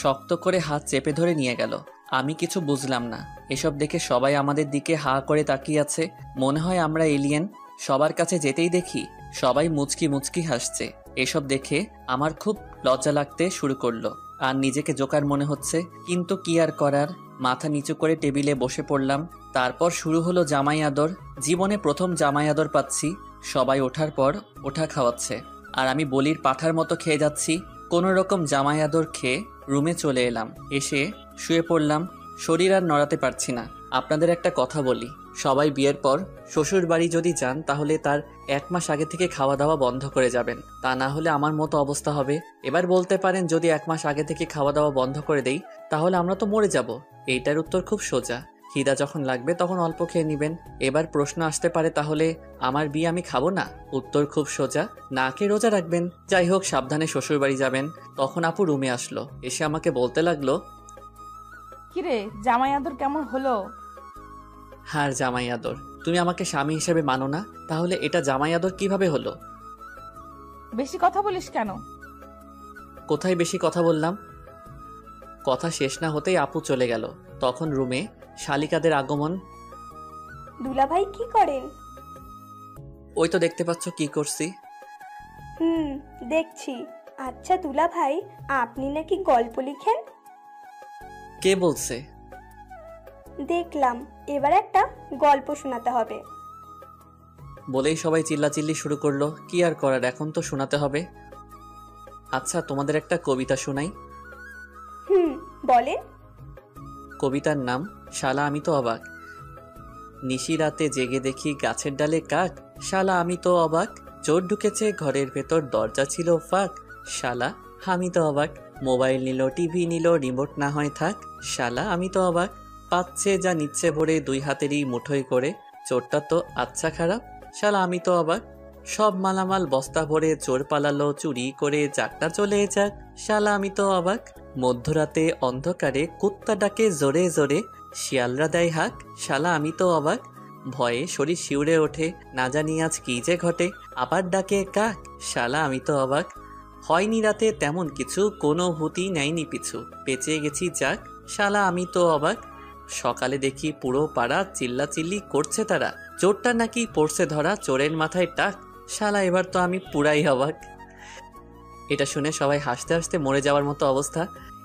শক্ত করে হাত চেপে ধরে নিয়ে গেল। আমি কিছু বুঝলাম না। এসব দেখে সবাই আমাদের দিকে হা করে তাকিয়ে আছে, মনে হয় আমরা এলিয়েন। সবার কাছে যেতেই দেখি সবাই মুচকি মুচকি হাসছে। এসব দেখে আমার খুব লজ্জা লাগতে শুরু করলো আর নিজেকে জোকার মনে হচ্ছে, কিন্তু কি আর করার। মাথা নিচু করে টেবিলে বসে পড়লাম। তারপর শুরু হলো জামাই আদর। জীবনে প্রথম জামাই আদর পাচ্ছি। সবাই ওঠার পর ওঠা খাওয়াচ্ছে আর আমি বলির পাঠার মতো খেয়ে যাচ্ছি। কোনো রকম জামাই আদর খেয়ে রুমে চলে এলাম। এসে শুয়ে পড়লাম। শরীর আর নড়াতে পারছি না। আপনাদের একটা কথা বলি, সবাই বিয়ের পর শ্বশুর বাড়ি যদি যান তাহলে তার 1 মাস আগে থেকে খাওয়া দাওয়া বন্ধ করে যাবেন, তা না হলে আমার মতো অবস্থা হবে। এবার বলতে পারেন, যদি 1 মাস আগে থেকে খাওয়া দাওয়া বন্ধ করে দেই তাহলে আমরা তো মরে যাব। এইটার উত্তর খুব সোজা, খিদা যখন লাগবে তখন অল্প খেয়ে নেবেন। এবার প্রশ্ন আসতে পারে, তাহলে আমার বিয়ে আমি খাবো না? উত্তর খুব সোজা, না খেয়ে রোজা রাখবেন। যাই হোক, সাবধানে শ্বশুর বাড়ি যাবেন। তখন আপু রুমে আসলো, এসে আমাকে বলতে লাগলো, কিরে, জামাই আদর কেমন হলো? হার জামাই আদর, তুমি আমাকে স্বামী হিসেবে মানো না, তাহলে এটা জামাই আদর কিভাবে হলো? বেশি কথা বলিস কেন? কোথায় বেশি কথা বললাম? কথা শেষ না হতেই আপু চলে গেল। তখন রুমে শালিকাদের আগমন। দুলাভাই কি করেন? ওই তো দেখতে পাচ্ছ কি করছি। দেখছি। আচ্ছা দুলাভাই, আপনি নাকি গল্প লিখেন? কে বলছে? দেখলাম, এবার একটা গল্প শোনাতে হবে। বলেই সবাই চিল্লাচিল্লি শুরু করলো। কি আর করার, এখন তো শোনাতে হবে। আচ্ছা, তোমাদের একটা কবিতা শোনাই। বলেন। কবিতার নাম শালা আমি তো অবাক। নিশি রাতে জেগে দেখি গাছের ডালে কাক, শালা আমি তো অবাক। চোর ঢুকেছে ঘরের ভেতর, দরজা ছিল ফাঁক, শালা আমি তো অবাক। মোবাইল নিল, টিভি নিল, রিমোট না হয় থাক, শালা আমি তো অবাক। পাচ্ছে যা নিচ্ছে ভরে, দুই হাতেরই মুঠোয় করে, চোরটা তো আচ্ছা খারাপ, শালা আমি তো অবাক। সব মালামাল বস্তা ভরে চোর পালালো চুরি করে, চাকটা চলে যাক, শালা আমি তো অবাক। মধ্যরাতে অন্ধকারে কুত্তা ডাকে জোরে জোরে, শিয়ালরা দেয় হাক, শালা আমি তো অবাক। ভয়ে শরীর শিউরে ওঠে, না জানি আজ কি যে ঘটে, আবার ডাকে কাক, শালা আমি তো অবাক। হয়নি রাতে তেমন কিছু, কোনো ভূতি নেয়নি পিছু, বেঁচে গেছি যাক, শালা আমি তো অবাক। সকালে দেখি পুরো পাড়া চিল্লাচিল্লি করছে তারা, চোরটা নাকি পড়ছে ধরা, চোরের মাথায় টাক, শালা এবার তো আমি পুরাই অবাক। এটা শুনে সবাই হাসতে হাসতে মরে যাওয়ার মতো অবস্থা।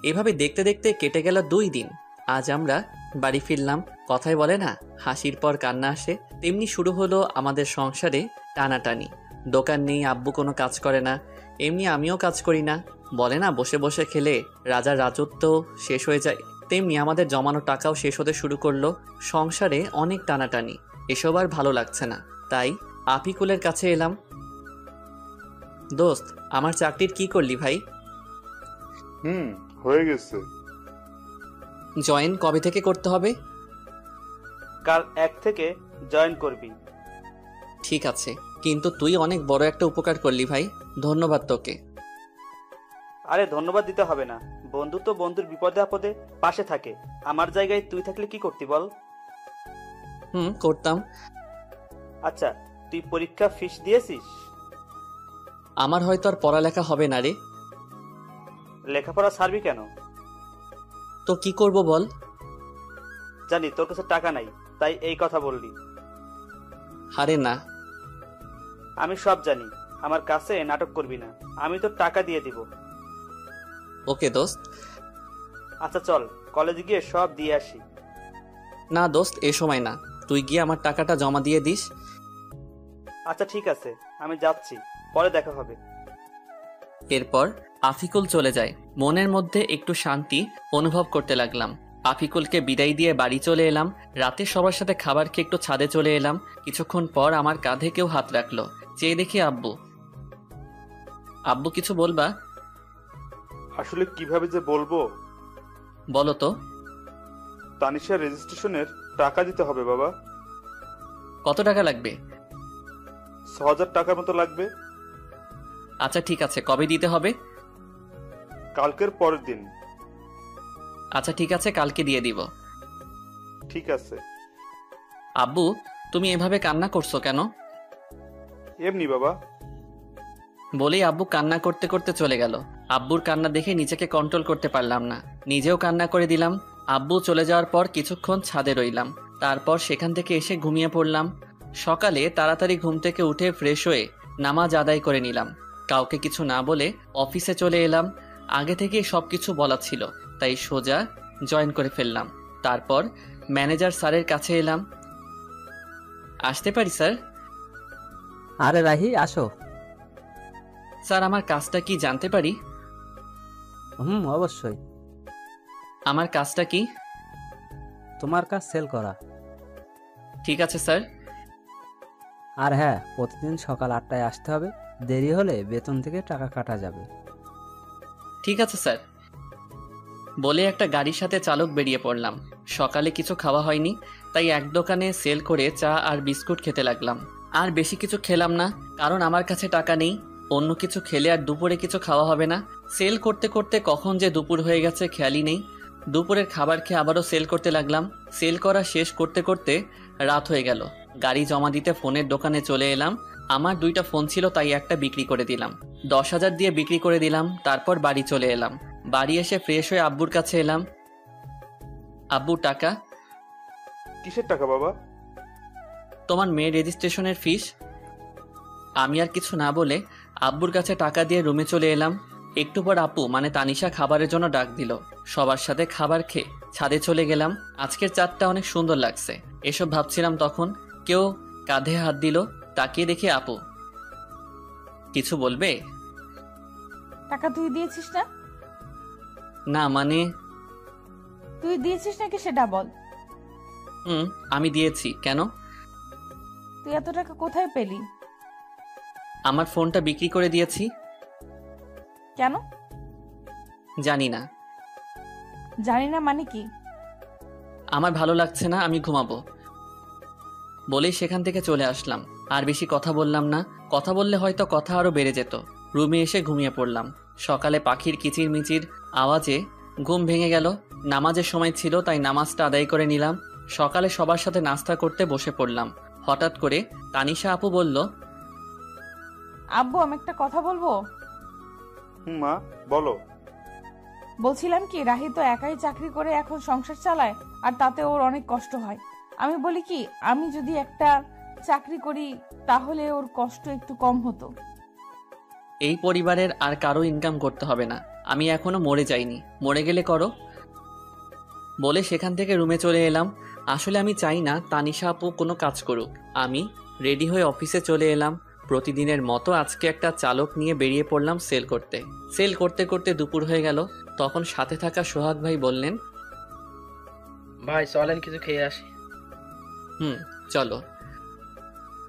এভাবে দেখতে দেখতে কেটে গেল 2 দিন। আজ আমরা বাড়ি ফিরলাম। কথায় বলে না, হাসির পর কান্না আসে, তেমনি শুরু হলো আমাদের সংসারে টানাটানি। দোকান নেই, আব্বু কোনো কাজ করে না, এমনি আমিও কাজ করি না। বলে না, বসে বসে খেলে রাজার রাজত্ব শেষ হয়ে যায়, তেমনি আমাদের জমানো টাকাও শেষ হতে শুরু করলো। সংসারে অনেক টানাটানি, এসব আর ভালো লাগছে না। তাই আফিকুলের কাছে এলাম। দোস্ত, আমার চাকরির কি করলি ভাই? হয়ে গেছে। জয়েন কবে থেকে করতে হবে? কাল 1 থেকে জয়েন করবি। ঠিক আছে, কিন্তু তুই অনেক বড় একটা উপকার করলি ভাই, ধন্যবাদ তোকে। আরে ধন্যবাদ দিতে হবে না, বন্ধু তো বন্ধুর বিপদে আপদে পাশে থাকে। আমার জায়গায় তুই থাকলে কি করতি বল? করতাম। আচ্ছা, তুই পরীক্ষা ফিস দিয়েছিস? আমার হয়তো আর পড়ালেখা হবে না রে। লেখাপড়া ছাড়বি কেন? তো কি করব বল? জানি তোর কাছে টাকা নাই, তাই এই কথা বললি। আরে না। আমি সব জানি, আমার কাছে নাটক করবি না, আমি তোর টাকা দিয়ে দিব। ওকে দোস্ত। আচ্ছা চল, কলেজে গিয়ে সব দিয়ে আসি। না দোস্ত, এ সময় না, তুই গিয়ে আমার টাকাটা জমা দিয়ে দিস। আচ্ছা ঠিক আছে, আমি যাচ্ছি, পরে দেখা হবে। এরপর আফিকুল চলে যায়। মনের মধ্যে একটু শান্তি অনুভব করতে লাগলাম। আফিকুলকে বিদায় দিয়ে বাড়ি চলে এলাম। রাতে সবার সাথে খাবার খেয়ে একটু ছাদে চলে এলাম। কিছুক্ষণ পর আমার কাঁধে কেউ হাত রাখলো, চেয়ে দেখি আব্বু। আব্বু কিছু বলবা? আসলে কিভাবে যে বলবো। বলো তো। তানিশার রেজিস্ট্রেশনের টাকা দিতে হবে বাবা। কত টাকা লাগবে? ৬,০০০ টাকার মতো লাগবে। আচ্ছা ঠিক আছে, কবে দিতে হবে? কালকের পরের দিন। আচ্ছা ঠিক আছে, কালকে দিয়ে দিব। ঠিক আছে। আব্বু, তুমি এভাবে কান্না করছো কেন? এমনি বাবা। বলেই আব্বু কান্না করতে করতে চলে গেল। আব্বুর কান্না দেখে নিজেকে কন্ট্রোল করতে পারলাম না, নিজেও কান্না করে দিলাম। আব্বু চলে যাওয়ার পর কিছুক্ষণ ছাদে রইলাম, তারপর সেখান থেকে এসে ঘুমিয়ে পড়লাম। সকালে তাড়াতাড়ি ঘুম থেকে উঠে ফ্রেশ হয়ে নামাজ আদায় করে নিলাম। কাউকে কিছু না বলে অফিসে চলে এলাম। আগে থেকেই সবকিছু বলা ছিল, তাই সোজা জয়েন করে ফেললাম। তারপর ম্যানেজার স্যারের কাছে এলাম। আসতে পারি স্যার? আরে রাহি, আসো। স্যার, আমার কাজটা কি জানতে পারি? অবশ্যই। আমার কাজটা কি? তোমার কাজ সেল করা। ঠিক আছে স্যার। আর হ্যাঁ, প্রতিদিন সকাল 8টায় আসতে হবে, দেরি হলে বেতন থেকে টাকা কাটা যাবে। ঠিক আছে স্যার। বলে একটা গাড়ির সাথে চালক বেরিয়ে পড়লাম। সকালে কিছু খাওয়া হয়নি, তাই এক দোকানে সেল করে চা আর বিস্কুট খেতে লাগলাম। আর বেশি কিছু খেলাম না, কারণ আমার কাছে টাকা নেই। অন্য কিছু খেলে আর দুপুরে কিছু খাওয়া হবে না। সেল করতে করতে কখন যে দুপুর হয়ে গেছে খেয়ালই নেই। দুপুরের খাবার খেয়ে আবারও সেল করতে লাগলাম। সেল করা শেষ করতে করতে রাত হয়ে গেল। গাড়ি জমা দিতে ফোনের দোকানে চলে এলাম। আমার 2টা ফোন ছিল, তাই একটা বিক্রি করে দিলাম। 10,000 দিয়ে বিক্রি করে দিলাম। তারপর বাড়ি চলে এলাম। বাড়ি এসে ফ্রেশ হয়ে আব্বুর কাছে এলাম। আব্বু, টাকা। কিসের টাকা বাবা? তোমার মেয়ের রেজিস্ট্রেশনের ফিস। আমি আর কিছু না বলে আব্বুর কাছে টাকা দিয়ে রুমে চলে এলাম। একটু পর আপু মানে তানিশা খাবারের জন্য ডাক দিল। সবার সাথে খাবার খেয়ে ছাদে চলে গেলাম। আজকের চাঁদটা অনেক সুন্দর লাগছে, এসব ভাবছিলাম তখন কেউ কাঁধে হাত দিল। তাকিয়ে দেখি আপু। কিছু বলবে? টাকা তুই দিয়েছিস না? না মানে। তুই দিয়েছিস নাকি সেটা বল। আমি দিয়েছি। কেন? তুই এত টাকা কোথায় পেলি? আমার ফোনটা বিক্রি করে দিয়েছি। কেন? জানি না। জানি না মানে কি? আমার ভালো লাগছে না, আমি ঘুমাবো বলেই সেখান থেকে চলে আসলাম। আর বেশি কথা বললাম না, কথা বললে হয়তো কথা আরো বেড়ে যেত। রুমে এসে ঘুমিয়ে পড়লাম। সকালে পাখির কিচিরমিচির আওয়াজে ঘুম ভেঙে গেল। নামাজের সময় ছিল, তাই নামাজটা আদায় করে নিলাম। সকালে সবার সাথে নাস্তা করতে বসে পড়লাম। হঠাৎ করে তানিশা আপু বলল, আব্বু আমি একটা কথা বলবো। মা বলো। বলছিলাম কি, রাহি তো একাই চাকরি করে এখন সংসার চালায়, আর তাতে ওর অনেক কষ্ট হয়। আমি বলি কি, আমি যদি একটা চাকরি করি তাহলে ওর কষ্ট একটু কম হতো। এই পরিবারের আর কারো ইনকাম করতে হবে না, আমি এখনো মরে যাইনি, মরে গেলে করো বলে সেখান থেকে রুমে চলে এলাম। আসলে আমি চাই না তানিশা আপু কোনো কাজ করুক। আমি রেডি হয়ে অফিসে চলে এলাম। প্রতিদিনের মতো আজকে একটা চালক নিয়ে বেরিয়ে পড়লাম সেল করতে। সেল করতে করতে দুপুর হয়ে গেল। তখন সাথে থাকা সোহাগ ভাই বললেন, ভাই চলেন কিছু খেয়ে আসি। চলো।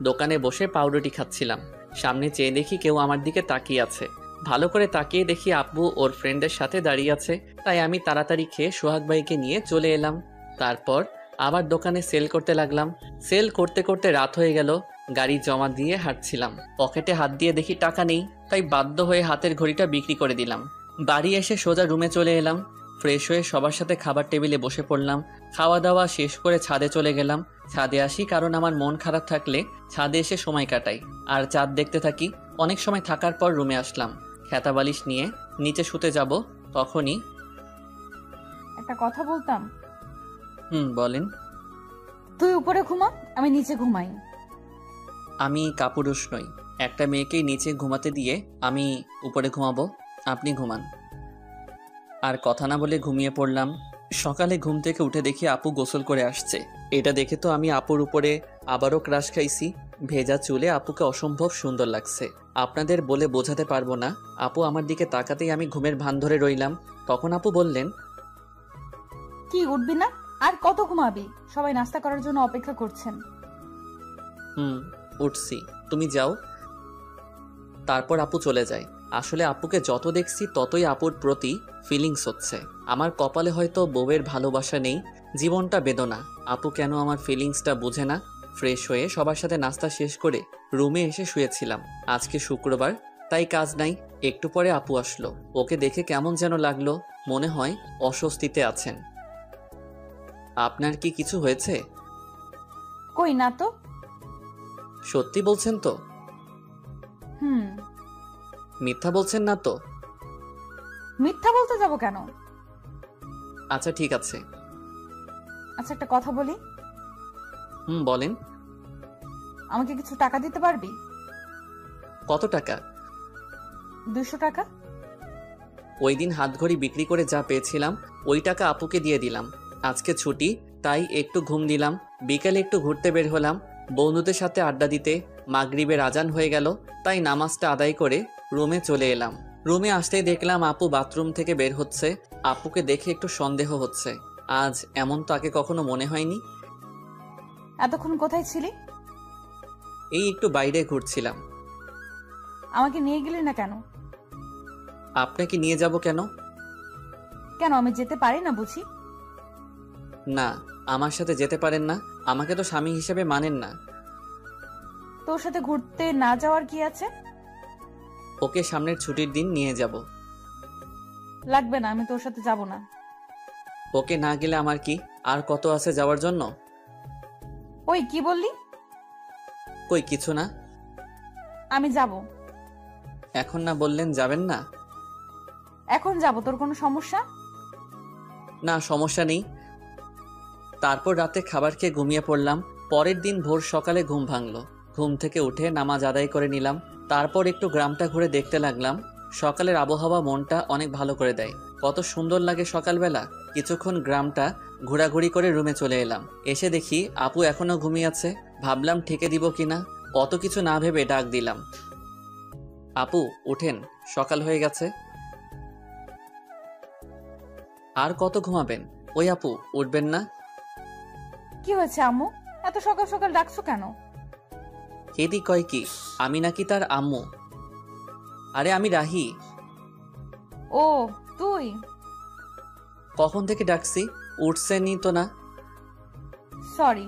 দোকানে বসে পাউরুটি খাচ্ছিলাম। সামনে চেয়ে দেখি কেউ আমার দিকে তাকিয়ে আছে। ভালো করে তাকিয়ে দেখি আব্বু ওর ফ্রেন্ডের সাথে দাঁড়িয়ে আছে। তাই আমি তাড়াতাড়ি খেয়ে সোহাগ ভাইকে নিয়ে চলে এলাম। তারপর আবার দোকানে সেল করতে লাগলাম। সেল করতে করতে রাত হয়ে গেল। গাড়ি জমা দিয়ে হাঁটছিলাম। পকেটে হাত দিয়ে দেখি টাকা নেই, তাই বাধ্য হয়ে হাতের ঘড়িটা বিক্রি করে দিলাম। বাড়ি এসে সোজা রুমে চলে এলাম। ফ্রেশ হয়ে সবার সাথে খাবার টেবিলে বসে পড়লাম। খাওয়া দাওয়া শেষ করে ছাদে চলে গেলাম। ছাদে আসি কারণ আমার মন খারাপ থাকলে ছাদে এসে সময় কাটাই আর চাঁদ দেখতে থাকি। অনেক সময় থাকার পর রুমে আসলাম। খেতা বালিশ নিয়ে নিচে শুতে যাব, তখনই একটা কথা বলতাম। বলেন। তুই উপরে ঘুমা, আমি নিচে ঘুমাই। আমি কাপুরুষ নই। একটা মেয়েকেই নিচে ঘুমাতে দিয়ে আমি উপরে ঘুমাবো, আপনি ঘুমান। আর কথা না বলে ঘুমিয়ে পড়লাম। সকালে ঘুম থেকে উঠে দেখি আপু গোসল করে আসছে। এটা দেখে তো আমি আপুর উপরে আবারও ক্রাশ খাইছি। ভেজা চুলে আপুকে অসম্ভব সুন্দর লাগছে। আপনাদের বলে বোঝাতে পারবো না। আপু আমার দিকে তাকাতেই আমি ঘুমের ভান ধরে রইলাম। তখন আপু বললেন, কি উঠবি না? আর কত ঘুমাবি? সবাই নাস্তা করার জন্য অপেক্ষা করছেন। উঠছি, তুমি যাও। তারপর আপু চলে যায়। আসলে আপুকে যত দেখছি ততই আপুর প্রতি ফিলিংস হচ্ছে। আমার কপালে হয়তো বউয়ের ভালোবাসা নেই, জীবনটা বেদনা। আপু কেন আমার ফিলিংসটা বুঝে না। ফ্রেশ হয়ে সবার সাথে নাস্তা শেষ করে রুমে এসে শুয়েছিলাম। আজকে শুক্রবার, তাই কাজ নাই। একটু পরে আপু আসলো। ওকে দেখে কেমন যেন লাগলো, মনে হয় অস্বস্তিতে আছেন। আপনার কি কিছু হয়েছে? কই না তো। সত্যি বলছেন তো? মিথ্যা বলছেন না তো? মিথ্যা বলতে যাব কেন? আচ্ছা ঠিক আছে। আচ্ছা একটা কথা বলি। বলেন। আমাকে কিছু টাকা দিতে পারবি? কত টাকা? 200 টাকা। ওই দিন হাতঘড়ি বিক্রি করে যা পেয়েছিলাম ওই টাকা আপুকে দিয়ে দিলাম। আজকে ছুটি, তাই একটু ঘুম দিলাম। বিকেলে একটু ঘুরতে বের হলাম বন্ধুদের সাথে আড্ডা দিতে। মাগরিবের আজান হয়ে গেল, তাই নামাজটা আদায় করে রুমে চলে এলাম। রুমে আসতেই দেখলাম আপু বাথরুম থেকে বের হচ্ছে। আপুকে দেখে একটু সন্দেহ হচ্ছে। আজ এমন তো আগে কখনো মনে হয়নি। এতক্ষণ কোথায় ছিলি? এই একটু বাইরে ঘুরছিলাম। আমাকে নিয়ে গেলি না কেন? আপনাকে নিয়ে যাব কেন? কেন আমি যেতে পারি না বুঝি? না, আমার সাথে যেতে পারেন না। আমাকে তো স্বামী হিসেবে মানেন না। তোর সাথে ঘুরতে না যাওয়ার কি আছে? ওকে সামনের ছুটির দিন নিয়ে যাব। লাগবে না, আমি তোর সাথে যাব না। ওকে না গেলে আমার কি, আর কত আছে যাওয়ার জন্য। ওই কি বললি? কই কিছু না। আমি যাব। এখন না বললেন যাবেন না? এখন যাব। তোর কোনো সমস্যা? না, সমস্যা নেই। তারপর রাতে খাবার খেয়ে ঘুমিয়ে পড়লাম। পরের দিন ভোর সকালে ঘুম ভাঙলো। ঘুম থেকে উঠে নামাজ আদায় করে নিলাম। তারপর একটু গ্রামটা ঘুরে দেখতে লাগলাম। সকালের আবহাওয়া মনটা অনেক ভালো করে দেয়। কত সুন্দর লাগে সকালবেলা। কিছুক্ষণ গ্রামটা ঘোরাঘুরি করে রুমে চলে এলাম। এসে দেখি আপু এখনো ঘুমিয়ে আছে। ভাবলাম ঠেকে দিব কিনা, অত কিছু না ভেবে ডাক দিলাম, আপু উঠেন, সকাল হয়ে গেছে। আর কত ঘুমাবেন? ওই আপু উঠবেন না? কি হয়েছে আম্মু? এত সকাল সকাল ডাকছো কেন? কেদি কয় কি আমি নাকি তার আম্মু? আরে আমি রাহি। ও তুই? কখন থেকে ডাকছি, উঠছেনই তো না। সরি।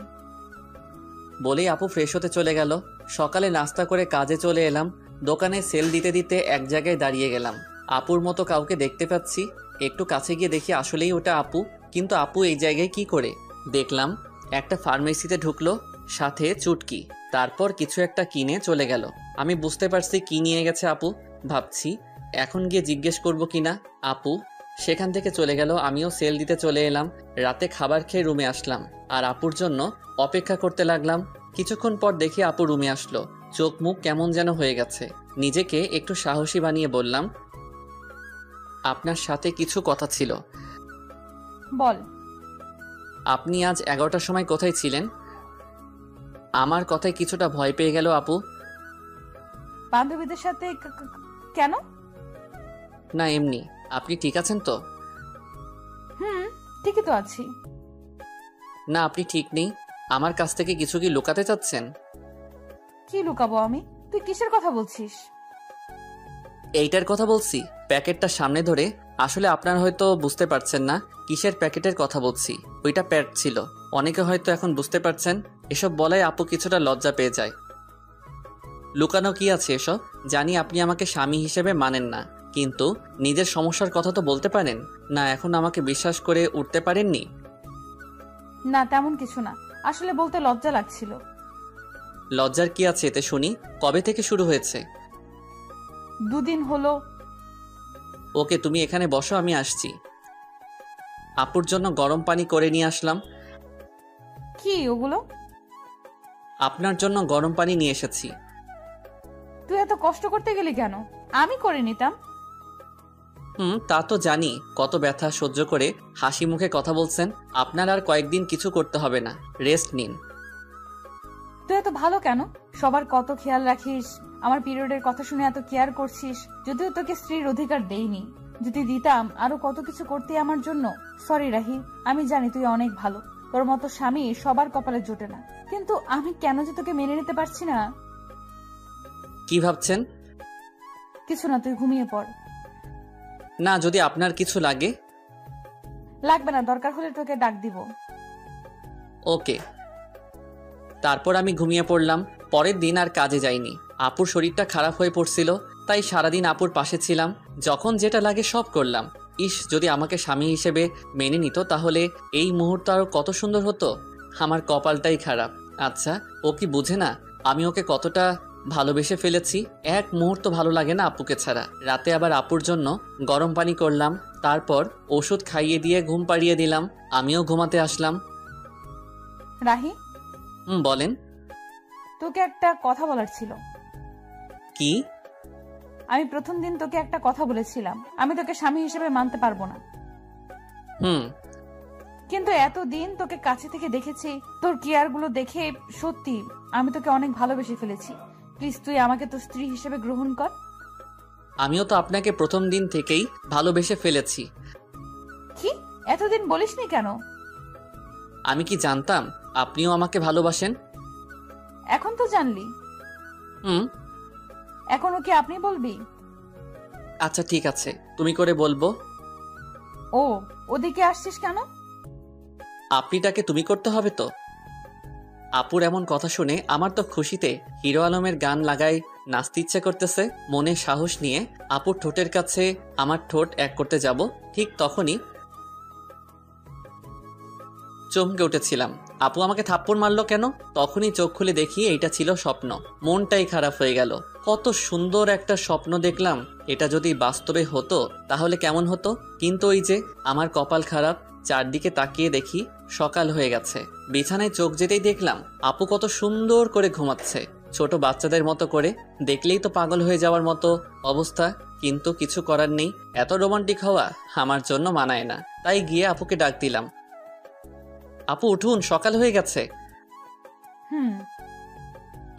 বলেই আপু ফ্রেশ হতে চলে গেল। সকালে নাস্তা করে কাজে চলে এলাম। দোকানে সেল দিতে দিতে এক জায়গায় দাঁড়িয়ে গেলাম। আপুর মতো কাউকে দেখতে পাচ্ছি। একটু কাছে গিয়ে দেখি আসলেই ওটা আপু। কিন্তু আপু এই জায়গায় কি করে? দেখলাম একটা ফার্মেসিতে ঢুকলো, সাথে চুটকি। তারপর কিছু একটা কিনে চলে গেল। আমি বুঝতে পারছি কি নিয়ে গেছে আপু। ভাবছি এখন গিয়ে জিজ্ঞেস করব কিনা। আপু সেখান থেকে চলে গেল। আমিও সেল দিতে চলে এলাম। রাতে খাবার খেয়ে রুমে আসলাম আর আপুর জন্য অপেক্ষা করতে লাগলাম। কিছুক্ষণ পর দেখি আপু রুমে আসলো। চোখ মুখ কেমন যেন হয়ে গেছে। নিজেকে একটু সাহসী বানিয়ে বললাম, আপনার সাথে কিছু কথা ছিল। বল। আপনি আজ 11টার সময় কোথায় ছিলেন? আমার কথায় কিছুটা ভয় পেয়ে গেল আপু। বান্ধবীদের সাথে কেন? না এমনি। আপনি ঠিক আছেন তো? ঠিকই তো আছি। না আপনি ঠিক নেই। আমার কাছ থেকে কিছু কি লুকাতে চাচ্ছেন? কি লুকাবো আমি? তুই কিসের কথা বলছিস? এইটার কথা বলছি, প্যাকেটটা সামনে ধরে। আসলে আপনারা হয়তো বুঝতে পারছেন না কিসের প্যাকেটের কথা বলছি। ওইটা প্যাড ছিল। অনেকে হয়তো এখন বুঝতে পারছেন। এসব বলায় আপু কিছুটা লজ্জা পেয়ে যায়। লুকানো কি আছে এসব? জানি আপনি আমাকে স্বামী হিসেবে মানেন না, কিন্তু নিজের সমস্যার কথা তো বলতে পারেন না। এখন আমাকে বিশ্বাস করে উঠতে পারেননি? না তেমন কিছু না, আসলে বলতে লজ্জা লাগছিল। লজ্জার কি আছে এতে শুনি? কবে থেকে শুরু হয়েছে? 2 দিন হলো। ওকে তুমি এখানে বসো, আমি আসছি। আপুর জন্য গরম পানি করে নিয়ে আসলাম। কি ওগুলো? আপনার জন্য গরম পানি নিয়ে এসেছি। তুই এত কষ্ট করতে গেলি কেন? আমি করে নিতাম। তা তো জানি। কত ব্যথা সহ্য করে হাসি মুখে কথা বলছেন। আপনার আর কয়েকদিন কিছু করতে হবে না, রেস্ট নিন। তুই এত ভালো কেন? সবার কত খেয়াল রাখিস, আমার পিরিয়ডের কথা শুনে এত কেয়ার করছিস। যদিও তোকে স্ত্রীর অধিকার দেইনি, যদি দিতাম আরো কত কিছু করতে আমার জন্য। সরি রাহি, আমি জানি তুই অনেক ভালো। তোর মতো স্বামী সবার কপালে জোটে না, কিন্তু আমি কেন যে তোকে মেনে নিতে পারছি না। কি ভাবছেন? কিছু না, তুই ঘুমিয়ে পড়। না যদি আপনার কিছু লাগে। লাগবে না, দরকার হলে তোকে ডাক দিব। ওকে। তারপর আমি ঘুমিয়ে পড়লাম। পরের দিন আর কাজে যাইনি। আপুর শরীরটা খারাপ হয়ে পড়ছিল, তাই সারাদিন আপুর পাশে ছিলাম। যখন যেটা লাগে সব করলাম। ইস, যদি আমাকে স্বামী হিসেবে মেনে নিত তাহলে এই মুহূর্ত আরো কত সুন্দর হতো। আমার কপালটাই খারাপ। আচ্ছা, ও কি বুঝে না আমি ওকে কতটা ভালোবেসে ফেলেছি? এক মুহূর্ত ভালো লাগে না আপুকে ছাড়া। রাতে আবার আপুর জন্য গরম পানি করলাম, তারপর ওষুধ খাইয়ে দিয়ে ঘুম পাড়িয়ে দিলাম। আমিও ঘুমাতে আসলাম। রাহি, বলেন। তোকে একটা কথা বলার ছিল। কি? আমি প্রথম দিন তোকে একটা কথা বলেছিলাম, আমি তোকে স্বামী হিসেবে মানতে পারবো না। কিন্তু এতদিন তোকে কাছে থেকে দেখেছি, তোর কেয়ার গুলো দেখে সত্যি আমি তোকে অনেক ভালোবেসে ফেলেছি। প্লিজ তুই আমাকে তোর স্ত্রী হিসেবে গ্রহণ কর। আমিও তো আপনাকে প্রথম দিন থেকেই ভালোবেসে ফেলেছি। কি এতদিন বলিসনি কেন? আমি কি জানতাম আপনিও আমাকে ভালোবাসেন? এখন তো জানলি। এখনো কি আপনি বলবি? আচ্ছা ঠিক আছে, তুমি করে বলবো। ও, ওদিকে আসছিস কেন? আপনিটাকে তুমি করতে হবে তো। আপুর এমন কথা শুনে আমার তো খুশিতে হিরো আলমের গান লাগাই নাচতে ইচ্ছে করতেছে। মনে সাহস নিয়ে আপুর ঠোঁটের কাছে আমার ঠোঁট এক করতে যাব, ঠিক তখনই চমকে উঠেছিলাম। আপু আমাকে থাপ্পড় মারলো কেন? তখনই চোখ খুলে দেখি এইটা ছিল স্বপ্ন। মনটাই খারাপ হয়ে গেল। কত সুন্দর একটা স্বপ্ন দেখলাম। এটা যদি বাস্তবে হতো তাহলে কেমন হতো? কিন্তু ওই যে আমার কপাল খারাপ। চারদিকে তাকিয়ে দেখি সকাল হয়ে গেছে। বিছানায় চোখ যেতেই দেখলাম আপু কত সুন্দর করে ঘুমাচ্ছে, ছোট বাচ্চাদের মতো করে। দেখলেই তো পাগল হয়ে যাওয়ার মতো অবস্থা, কিন্তু কিছু করার নেই। এত রোমান্টিক হওয়া আমার জন্য মানায় না। তাই গিয়ে আপুকে ডাক দিলাম, আপু উঠুন, সকাল হয়ে গেছে।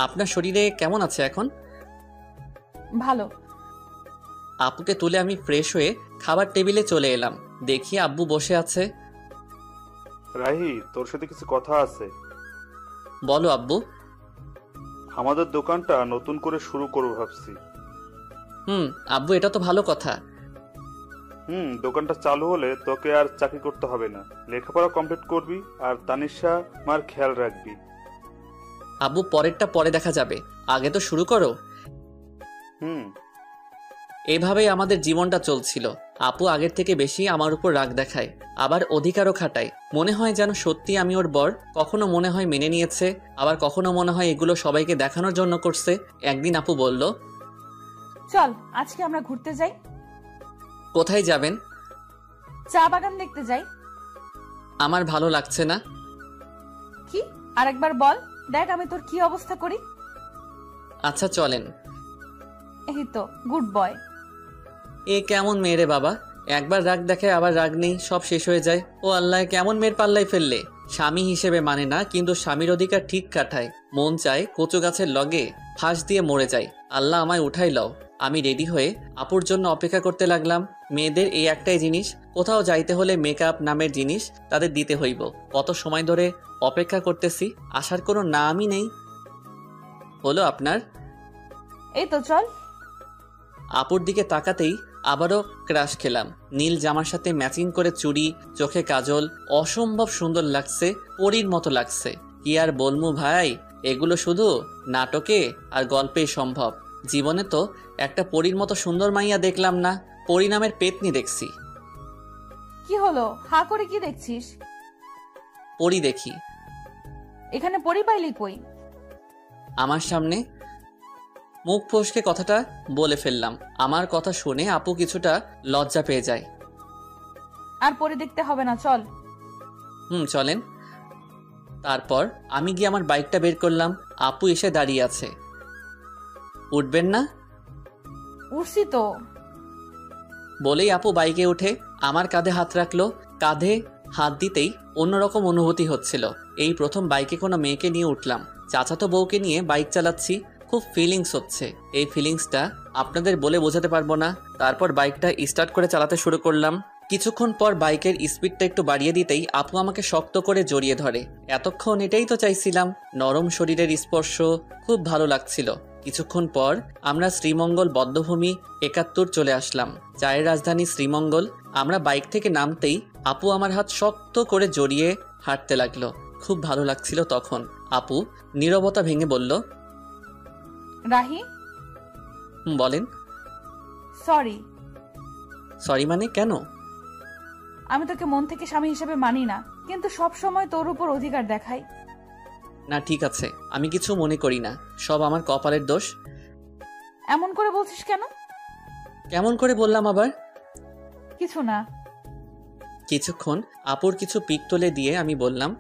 আপনার শরীরে কেমন আছে এখন? ভালো। আপুকে তুলে আমি ফ্রেশ হয়ে খাবার টেবিলে চলে এলাম। দেখি আব্বু বসে আছে। রাহি, তোর সাথে কিছু কথা আছে। বলো আব্বু। আমাদের দোকানটা নতুন করে শুরু করবো ভাবছি। আব্বু, এটা তো ভালো কথা। দোকানটা চালু হলে তোকে আর চাকরি করতে হবে না, লেখাপড়া কমপ্লিট করবি আর তানিশা মার খেয়াল রাখবি। আব্বু, পরেরটা পরে দেখা যাবে, আগে তো শুরু করো। এভাবেই আমাদের জীবনটা চলছিল। আপু আগের থেকে বেশি আমার উপর রাগ দেখায়, আবার অধিকারও খাটায়। মনে হয় যেন সত্যি আমি ওর বর। কখনো মনে হয় মেনে নিয়েছে, আবার কখনো মনে হয় এগুলো সবাইকে দেখানোর জন্য করছে। একদিন আপু বলল, চল আজকে আমরা ঘুরতে যাই। কোথায় যাবেন? চা বাগান দেখতে যাই। আমার ভালো লাগছে না। কি? আরেকবার বল, দেখ আমি তোর কি অবস্থা করি। আচ্ছা চলেন। এই তো গুড বয়। এ কেমন মেয়ে রে বাবা, একবার রাগ দেখে আবার রাগ নেই, সব শেষ হয়ে যায়। ও আল্লাহ, কেমন মেয়ের পাল্লাই ফেললে। স্বামী হিসেবে মানে না, কিন্তু স্বামীর অধিকার ঠিক কাটায়। মন চায় কচু গাছের লগে ফাঁস দিয়ে মরে যায়। আল্লাহ আমায় উঠাই লও। আমি রেডি হয়ে আপুর জন্য অপেক্ষা করতে লাগলাম। মেয়েদের এই একটাই জিনিস, কোথাও যাইতে হলে মেকআপ নামের জিনিস তাদের দিতে হইব। কত সময় ধরে অপেক্ষা করতেছি, আসার কোনো নামই নেই। হলো আপনার? এই তো চল। আপুর দিকে তাকাতেই আবারও ক্রাশ খেলাম। নীল জামার সাথে ম্যাচিং করে চুড়ি, চোখে কাজল, অসম্ভব সুন্দর লাগছে, পরীর মতো লাগছে। কি আর বলমু ভাই, এগুলো শুধু নাটকে আর গল্পেই সম্ভব। জীবনে তো একটা পরীর মতো সুন্দর মাইয়া দেখলাম না, পরী নামের পেতনি দেখছি। কি হলো, হা করে কি দেখছিস? পরী দেখি। এখানে পরী পাইলি কই? আমার সামনে। মুখ ফসকে কথাটা বলে ফেললাম। আমার কথা শুনে আপু কিছুটা লজ্জা পেয়ে যায়। আর পরী দেখতে হবে না, চল। চলেন। তারপর আমি গিয়ে আমার বাইকটা বের করলাম। আপু এসে দাঁড়িয়ে আছে। উঠবেন না? উঠছি তো। বলেই আপু বাইকে উঠে আমার কাঁধে হাত রাখলো। কাঁধে হাত দিতেই অন্যরকম অনুভূতি হচ্ছিল। এই প্রথম বাইকে কোনো মেয়েকে নিয়ে উঠলাম। চাচাতো বউকে নিয়ে বাইক চালাচ্ছি, খুব ফিলিংস হচ্ছে। এই ফিলিংসটা আপনাদের বলে বোঝাতে পারবো না। তারপর বাইকটা স্টার্ট করে চালাতে শুরু করলাম। কিছুক্ষণ পর বাইকের স্পিডটা একটু বাড়িয়ে দিতেই আপু আমাকে শক্ত করে জড়িয়ে ধরে। এতক্ষণ এটাই তো চাইছিলাম, নরম শরীরের স্পর্শ, খুব ভালো লাগছিল। কিছুক্ষণ পর আমরা শ্রীমঙ্গল বদ্ধভূমি 71 চলে আসলাম, চায়ের রাজধানী শ্রীমঙ্গল। আমরা বাইক থেকে নামতেই আপু আমার হাত শক্ত করে জড়িয়ে হাঁটতে লাগলো। খুব ভালো লাগছিল তখন। আপু নীরবতা ভেঙে বলল, রাহি। বলেন। সরি। সরি মানে? কেন? আমি তোকে মন থেকে স্বামী হিসেবে মানি না, কিন্তু সব সময় তোর উপর অধিকার দেখাই। না ঠিক আছে, আমি কিছু মনে করি না, সব আমার কপালের দোষ। এমন করে বলছিস কেন? কেমন করে বললাম আবার? কিছু না। কিছুক্ষণ আপুর কিছু পিক তুলে দিয়ে আমি বললাম,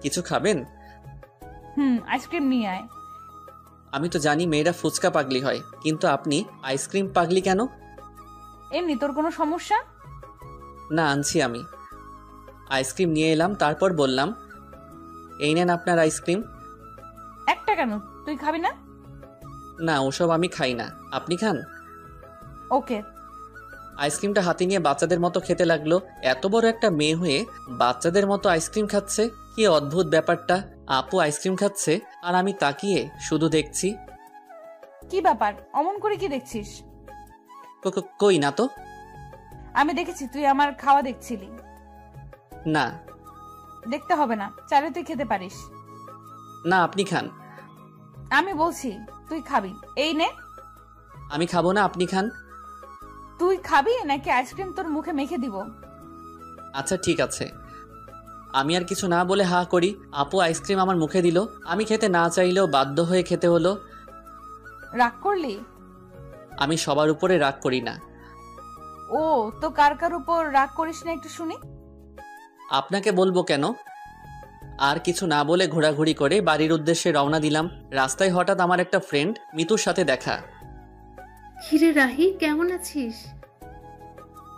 কিছু খাবেন? আইসক্রিম নিয়ে আয়। আমি তো জানি মেয়েরা ফুচকা পাগলি হয়, কিন্তু আপনি আইসক্রিম পাগলি কেন? এমনি। তোর কোনো সমস্যা? না, আনছি আমি। আইসক্রিম নিয়ে এলাম, তারপর বললাম, এই নেন আপনার আইসক্রিম। একটা কেন, তুই খাবি না? না, ওসব আমি খাই না, আপনি খান। ওকে। আইসক্রিমটা হাতে নিয়ে বাচ্চাদের মতো খেতে লাগলো। এত বড় একটা মেয়ে হয়ে বাচ্চাদের মতো আইসক্রিম খাচ্ছে, কি অদ্ভুত ব্যাপারটা। আপু আইসক্রিম খাচ্ছে আর আমি তাকিয়ে শুধু দেখছি। কি ব্যাপার, অমন করে কি দেখছিস? কই না তো। আমি দেখেছি তুই আমার খাওয়া দেখছিলি। না, দেখতে হবে না, চাইলে তুই খেতে পারিস। না, আপনি খান। আমি বলছি তুই খাবি, এই নে। আমি খাবো না, আপনি খান। তুই খাবি নাকি আইসক্রিম তোর মুখে মেখে দিব? আচ্ছা ঠিক আছে। আমি আর কিছু না বলে হা করি। আপু আইসক্রিম আমার মুখে দিল। আমি খেতে না চাইলেও বাধ্য হয়ে খেতে হলো। রাগ করলি? আমি সবার উপরে রাগ করি না। ও তো কার কার উপর রাগ করিস না একটু শুনি। আপনাকে বলবো কেন? আর কিছু না বলে ঘোরাঘুরি করে বাড়ির উদ্দেশ্যে রওনা দিলাম। রাস্তায় হঠাৎ আমার একটা ফ্রেন্ড মিতুর সাথে দেখা। কিরে রাহি, কেমন আছিস?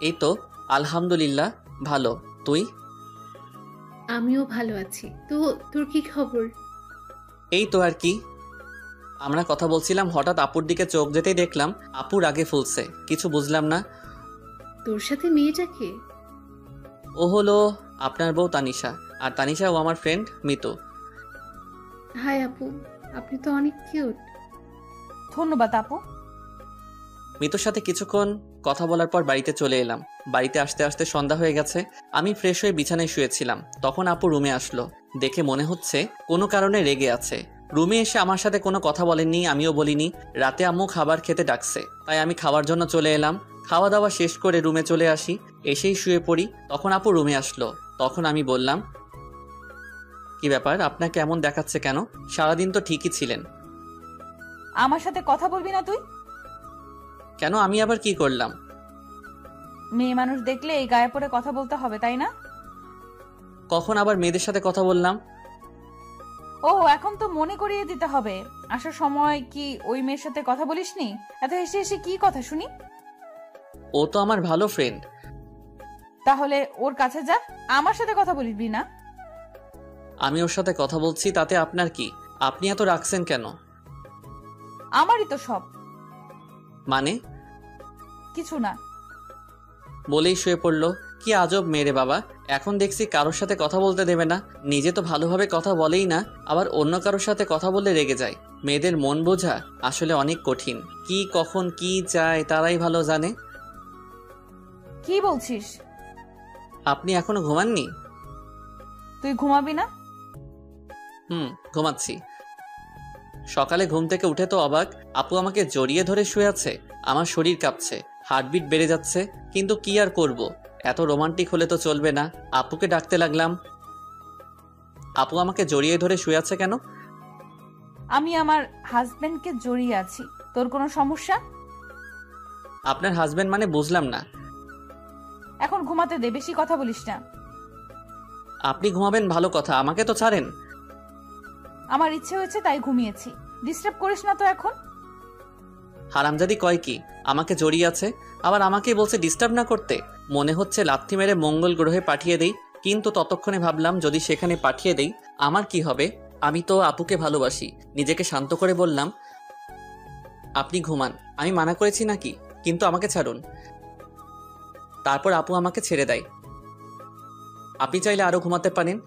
এই তো আলহামদুলিল্লাহ ভালো, তুই? আমিও ভালো আছি। তো তোর কি খবর? এই তো আর কি। আমরা কথা বলছিলাম, হঠাৎ আপুর দিকে চোখ যেতেই দেখলাম আপুর আগে ফুলছে। কিছু বুঝলাম না। তোর সাথে মেয়েটাকে? ও হলো আপনার বউ তানিশা, আর তানিশা ও আমার ফ্রেন্ড মিতু। হাই আপু, আপনি তো অনেক কিউট। ধন্যবাদ আপু। মিতুর সাথে কিছুক্ষণ কথা বলার পর বাড়িতে চলে এলাম। বাড়িতে আসতে আসতে সন্ধ্যা হয়ে গেছে। আমি ফ্রেশ হয়ে বিছানায় শুয়েছিলাম, তখন আপু রুমে আসলো। দেখে মনে হচ্ছে কোনো কারণে রেগে আছে। রুমে এসে আমার সাথে কোনো কথা বলেননি, আমিও বলিনি। রাতে আম্মু খাবার খেতে ডাকছে, তাই আমি খাওয়ার জন্য চলে এলাম। খাওয়া দাওয়া শেষ করে রুমে চলে আসি, এসেই শুয়ে পড়ি। তখন আপু রুমে আসলো। তখন আমি বললাম, কি ব্যাপার, আপনাকে এমন দেখাচ্ছে কেন? সারাদিন তো ঠিকই ছিলেন। আমার সাথে কথা বলবি না তুই? কেন, আমি আবার কি করলাম? মেয়ে মানুষ দেখলে এই গায়ে পড়ে কথা বলতে হবে, তাই না? কখন আবার মেয়েদের সাথে কথা বললাম? ও, এখন তো মনে করিয়ে দিতে হবে। আসার সময় কি ওই মেয়ের সাথে কথা বলিসনি? এত হেসে হেসে কি কথা শুনি? ও তো আমার ভালো ফ্রেন্ড। তাহলে ওর কাছে যা, আমার সাথে কথা বলবি না? আমি ওর সাথে কথা বলছি, তাতে আপনার কি? আপনি এত রাখছেন কেন? আমারই তো সব। মানে? কিছু না। বলেই শুয়ে পড়লো। কি আজব মেয়ে বাবা, এখন দেখছি কারোর সাথে কথা বলতে দেবে না। নিজে তো ভালোভাবে কথা বলেই না, আবার অন্য কারোর সাথে কথা বললে রেগে যায়। মেয়েদের মন বোঝা আসলে অনেক কঠিন। কি কখন কি চায় তারাই ভালো জানে। কি বলছিস? আপনি এখনো ঘুমাননি? তুই ঘুমাবি না? ঘুমাচ্ছি। সকালে ঘুম থেকে উঠে তো অবাক, আপু আমাকে জড়িয়ে ধরে শুয়ে আছে। আমার শরীর কাঁপছে, হার্টবিট বেড়ে যাচ্ছে, কিন্তু কি আর করব, এত রোমান্টিক হলে তো চলবে না। আপুকে ডাকতে লাগলাম, আপু আমাকে জড়িয়ে ধরে শুয়ে আছে কেন? আমি আমার হাজবেন্ডকে জড়িয়ে আছি। তোর কোনো সমস্যা? আপনার হাজবেন্ড মানে বুঝলাম না। এখন ঘুমাতে দে, বেশি কথা বলিস না। আপনি ঘুমাবেন ভালো কথা, আমাকে তো ছাড়েন। আমার ইচ্ছে হয়েছে তাই ঘুমিয়েছি, ডিস্টার্ব করিস না তো এখন। হারামজাদি কয় কি, আমাকে জড়িয়ে আছে, আবার আমাকেই বলছে ডিস্টার্ব না করতে। মনে হচ্ছে লাথি মেরে মঙ্গল গ্রহে পাঠিয়ে দেই, কিন্তু ততক্ষণে ভাবলাম যদি সেখানে পাঠিয়ে দেই আমার কি হবে? আমি তো আপুকে ভালোবাসি। নিজেকে শান্ত করে বললাম, আপনি ঘুমান, আমি মানা করেছি নাকি? কিন্তু আমাকে ছাড়ুন। তারপর আপু আমাকে ছেড়ে দেয়। আপনি চাইলে আরো ঘুমাতে পারেন।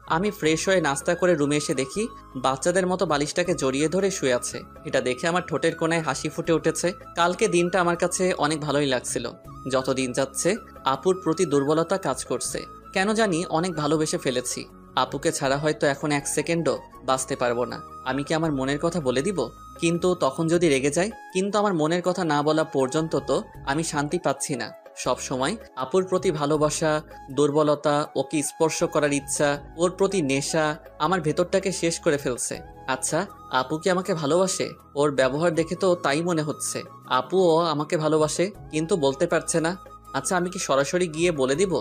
আমি ফ্রেশ হয়ে নাস্তা করে রুমে এসে দেখি বাচ্চাদের মতো বালিশটাকে জড়িয়ে ধরে শুয়ে আছে। এটা দেখে আমার ঠোঁটের কোণায় হাসি ফুটে উঠেছে। কালকে দিনটা আমার কাছে অনেক ভালোই লাগছিল। যত দিন যাচ্ছে আপুর প্রতি দুর্বলতা কাজ করছে। কেন জানি অনেক ভালোবেসে ফেলেছি। আপুকে ছাড়া হয়তো এখন 1 সেকেন্ডও বাঁচতে পারবো না। আমি কি আমার মনের কথা বলে দিব? কিন্তু তখন যদি রেগে যায়? কিন্তু আমার মনের কথা না বলা পর্যন্ত তো আমি শান্তি পাচ্ছি না। সব সময় আপুর প্রতি ভালোবাসা, দুর্বলতা, ওকে স্পর্শ করার ইচ্ছা, ওর প্রতি নেশা আমার ভেতরটাকে শেষ করে ফেলছে। আচ্ছা, আপু কি আমাকে ভালোবাসে? ওর ব্যবহার দেখে তো তাই মনে হচ্ছে। আপুও আমাকে ভালোবাসে, কিন্তু বলতে পারছে না। আচ্ছা, আমি কি সরাসরি গিয়ে বলে দিব?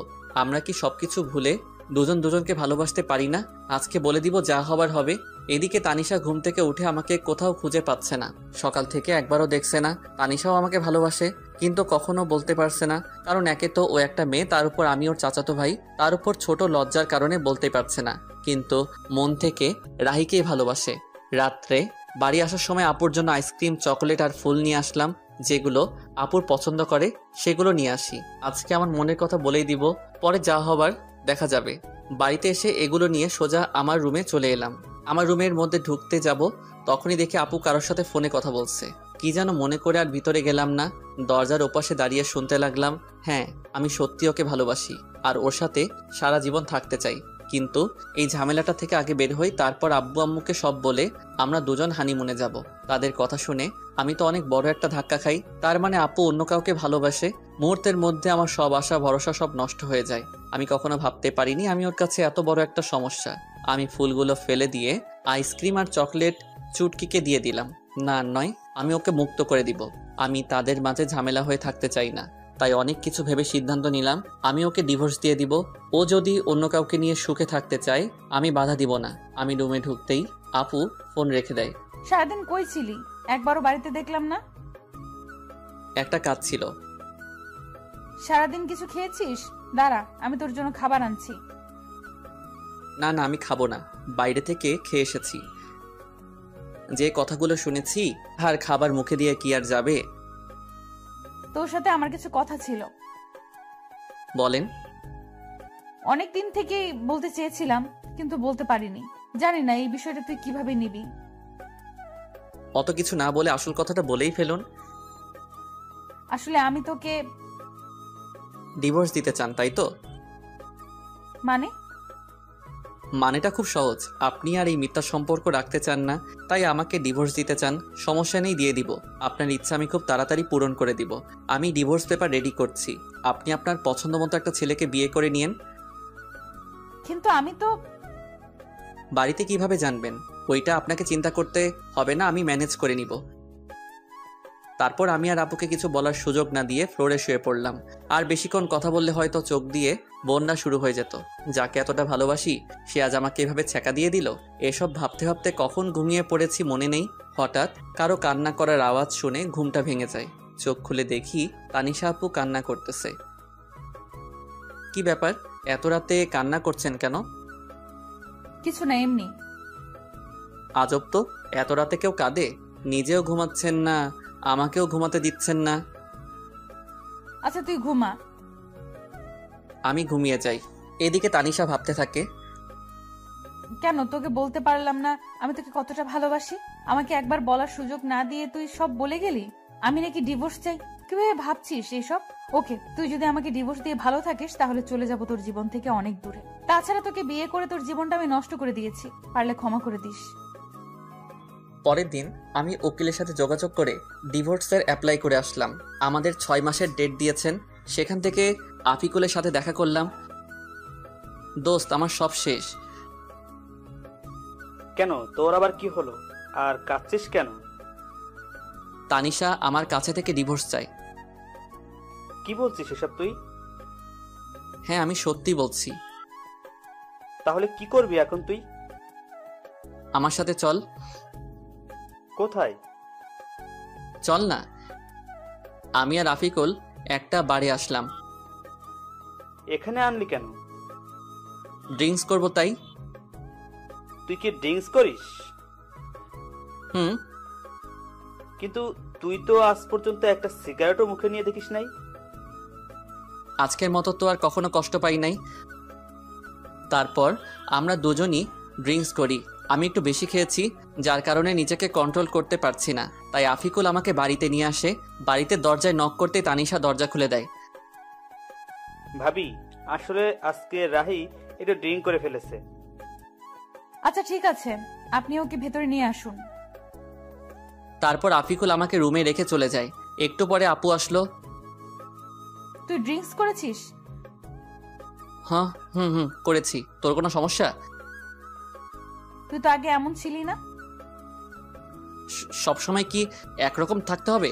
আমরা কি সবকিছু ভুলে দুজন দুজনকে ভালোবাসতে পারি না? আজকে বলে দিব, যা হবার হবে। এদিকে তানিশা ঘুম থেকে উঠে আমাকে কোথাও খুঁজে পাচ্ছে না। সকাল থেকে একবারও দেখছে না। তানিশাও আমাকে ভালোবাসে, কিন্তু কখনো বলতে পারছে না। কারণ একে তো ও একটা মেয়ে, তার উপর আমি ওর চাচাতো ভাই, তার উপর ছোট লজ্জার কারণে বলতে পারছে না। কিন্তু মন থেকে রাহিকেই ভালোবাসে। রাত্রে বাড়ি আসার সময় আপুর জন্য আইসক্রিম, চকোলেট আর ফুল নিয়ে আসলাম। যেগুলো আপুর পছন্দ করে সেগুলো নিয়ে আসি। আজকে আমার মনের কথা বলেই দিব, পরে যা হবার দেখা যাবে। বাড়িতে এসে এগুলো নিয়ে সোজা আমার রুমে চলে এলাম। আমার রুমের মধ্যে ঢুকতে যাব, তখনই দেখি আপু কারোর সাথে ফোনে কথা বলছে। কি যেন মনে করে আর ভিতরে গেলাম না। দরজার ওপাশে দাঁড়িয়ে শুনতে লাগলাম, হ্যাঁ, আমি সত্যি ওকে ভালোবাসি আর ওর সাথে সারা জীবন থাকতে চাই। কিন্তু এই ঝামেলাটা থেকে আগে বের হই, তারপর আব্বু আম্মুকে সব বলে আমরা দুজন হানিমুনে যাব। তাদের কথা শুনে আমি তো অনেক বড় একটা ধাক্কা খাই। তার মানে আপু অন্য কাউকে ভালোবাসে। মুহূর্তের মধ্যে আমার সব আশা ভরসা সব নষ্ট হয়ে যায়। আমি কখনো ভাবতে পারিনি আমি ওর কাছে এত বড় একটা সমস্যা। আমি ফুলগুলো ফেলে দিয়ে আইসক্রিম আর চকলেট চুটকিকে দিয়ে দিলাম। না নয়, আমি ওকে মুক্ত করে দিব। আমি তাদের মাঝে ঝামেলা হয়ে থাকতে চাই না। তাই অনেক কিছু ভেবে সিদ্ধান্ত নিলাম, আমি ওকে ডিভোর্স দিয়ে দিব। ও যদি অন্য কাউকে নিয়ে সুখে থাকতে চায় আমি বাধা দিব না। আমি রুমে ঢুকতেই আপু ফোন রেখে দেয়। সারাদিন কই ছিলি? একবারও বাড়িতে দেখলাম না। একটা কাজ ছিল। সারাদিন কিছু খেয়েছিস? দাঁড়া, আমি তোর জন্য খাবার আনছি। না না, আমি খাবো না, বাইরে থেকে খেয়ে এসেছি। যে কথাগুলো শুনেছি আর খাবার মুখে দিয়ে কি আর যাবে? তোর সাথে আমার কিছু কথা ছিল। বলেন। অনেক দিন থেকেই বলতে চেয়েছিলাম, কিন্তু বলতে পারিনি। জানি না এই বিষয়টা তুই কিভাবে নিবি। অত কিছু না বলে আসল কথাটা বলেই ফেলুন। আসলে আমি তোকে ডিভোর্স দিতে চান, তাই তো? মানে মানেটা খুব সহজ। আপনি আর এই মিথ্যা সম্পর্ক রাখতে চান না, তাই আমাকে ডিভোর্স দিতে চান। সমস্যা নেই, দিয়ে দিব। আপনার ইচ্ছা আমি খুব তাড়াতাড়ি পূরণ করে দিব। আমি ডিভোর্স পেপার রেডি করছি। আপনি আপনার পছন্দ মতো একটা ছেলেকে বিয়ে করে নিয়েন। কিন্তু আমি তো বাড়িতে কিভাবে জানবেন? ওইটা আপনাকে চিন্তা করতে হবে না, আমি ম্যানেজ করে নিব। তারপর আমি আর আপুকে কিছু বলার সুযোগ না দিয়ে ফ্লোরে শুয়ে পড়লাম। আর বেশিক্ষণ কথা বললে হয়তো চোখ দিয়ে বন্যা শুরু হয়ে যেত। যাকে এতটা ভালোবাসি সে আজ আমাকে এভাবে ছ্যাঁকা দিয়ে দিল। এসব ভাবতে ভাবতে কখন ঘুমিয়ে পড়েছি মনে নেই। হঠাৎ কারো কান্না করার আওয়াজ শুনে ঘুমটা ভেঙে যায়। চোখ খুলে দেখি তানিশা আপু কান্না করতেছে। কি ব্যাপার, এত রাতে কান্না করছেন কেন? কিছু না, এমনি। আজব তো, এত রাতে কেউ কাঁদে? নিজেও ঘুমাচ্ছেন না, আমাকেও ঘুমাতে দিচ্ছেন না। আচ্ছা তুই ঘুমা। আমি ঘুমিয়ে যাই। এদিকে তানিশা ভাবতে থাকে, কেন তোকে বলতে পারলাম না আমি তোকে কতটা ভালোবাসি? আমাকে একবার বলার সুযোগ না দিয়ে তুই সব বলে গেলি। আমি নাকি ডিভোর্স চাই? কিভাবে ভাবছিস এইসব? ওকে, তুই যদি আমাকে ডিভোর্স দিয়ে ভালো থাকিস তাহলে চলে যাব তোর জীবন থেকে অনেক দূরে। তাছাড়া তোকে বিয়ে করে তোর জীবনটা আমি নষ্ট করে দিয়েছি, পারলে ক্ষমা করে দিস। পরের দিন আমি উকিলের সাথে যোগাযোগ করে ডিভোর্সের অ্যাপ্লাই করে আসলাম। আমাদের 6 মাসের ডেট দিয়েছেন। সেখান থেকে আফিকুলের সাথে দেখা করলাম। দোস্ত, আমার সব শেষ। কেন, তোর আবার কি হলো? আর কাঁদছিস কেন? তানিশা আমার কাছে থেকে ডিভোর্স চাই। কি বলছিস এসব তুই? হ্যাঁ, আমি সত্যি বলছি। তাহলে কি করবি এখন তুই? আমার সাথে চল। কোথায়? চল না। আমি আর আফিকুল একটা বাড়ি আসলাম। এখানে আনলি কেন? ড্রিঙ্কস করব তাই। তুই কি ড্রিঙ্কস করিস? হুম। কিন্তু তুই তো আজ পর্যন্ত একটা সিগারেটও মুখে নিয়ে দেখিস নাই। আজকের মতো তো আর কখনো কষ্ট পাই নাই। তারপর আমরা দুজনই ড্রিঙ্কস করি। আমি একটু বেশি খেয়েছি, যার কারণে নিজেকে কন্ট্রোল করতে পারছি না। তাই আফিকুল আমাকে বাড়িতে নিয়ে আসে। বাড়িতে দরজায় নক করতে তানিশা দরজা খুলে দেয়। ভাবি, আসলে আজকে রাহি একটু ড্রিঙ্ক করে ফেলেছে। আচ্ছা ঠিক আছে, আপনি ওকে ভেতরে নিয়ে আসুন। তারপর আফিকুল আমাকে রুমে রেখে চলে যায়। একটু পরে আপু আসলো। তুই ড্রিঙ্কস করেছিস? হ্যাঁ, হুম করেছি। তোর কোনো সমস্যা? তুই তো আগে এমন ছিলি না। সবসময় কি একরকম থাকতে হবে?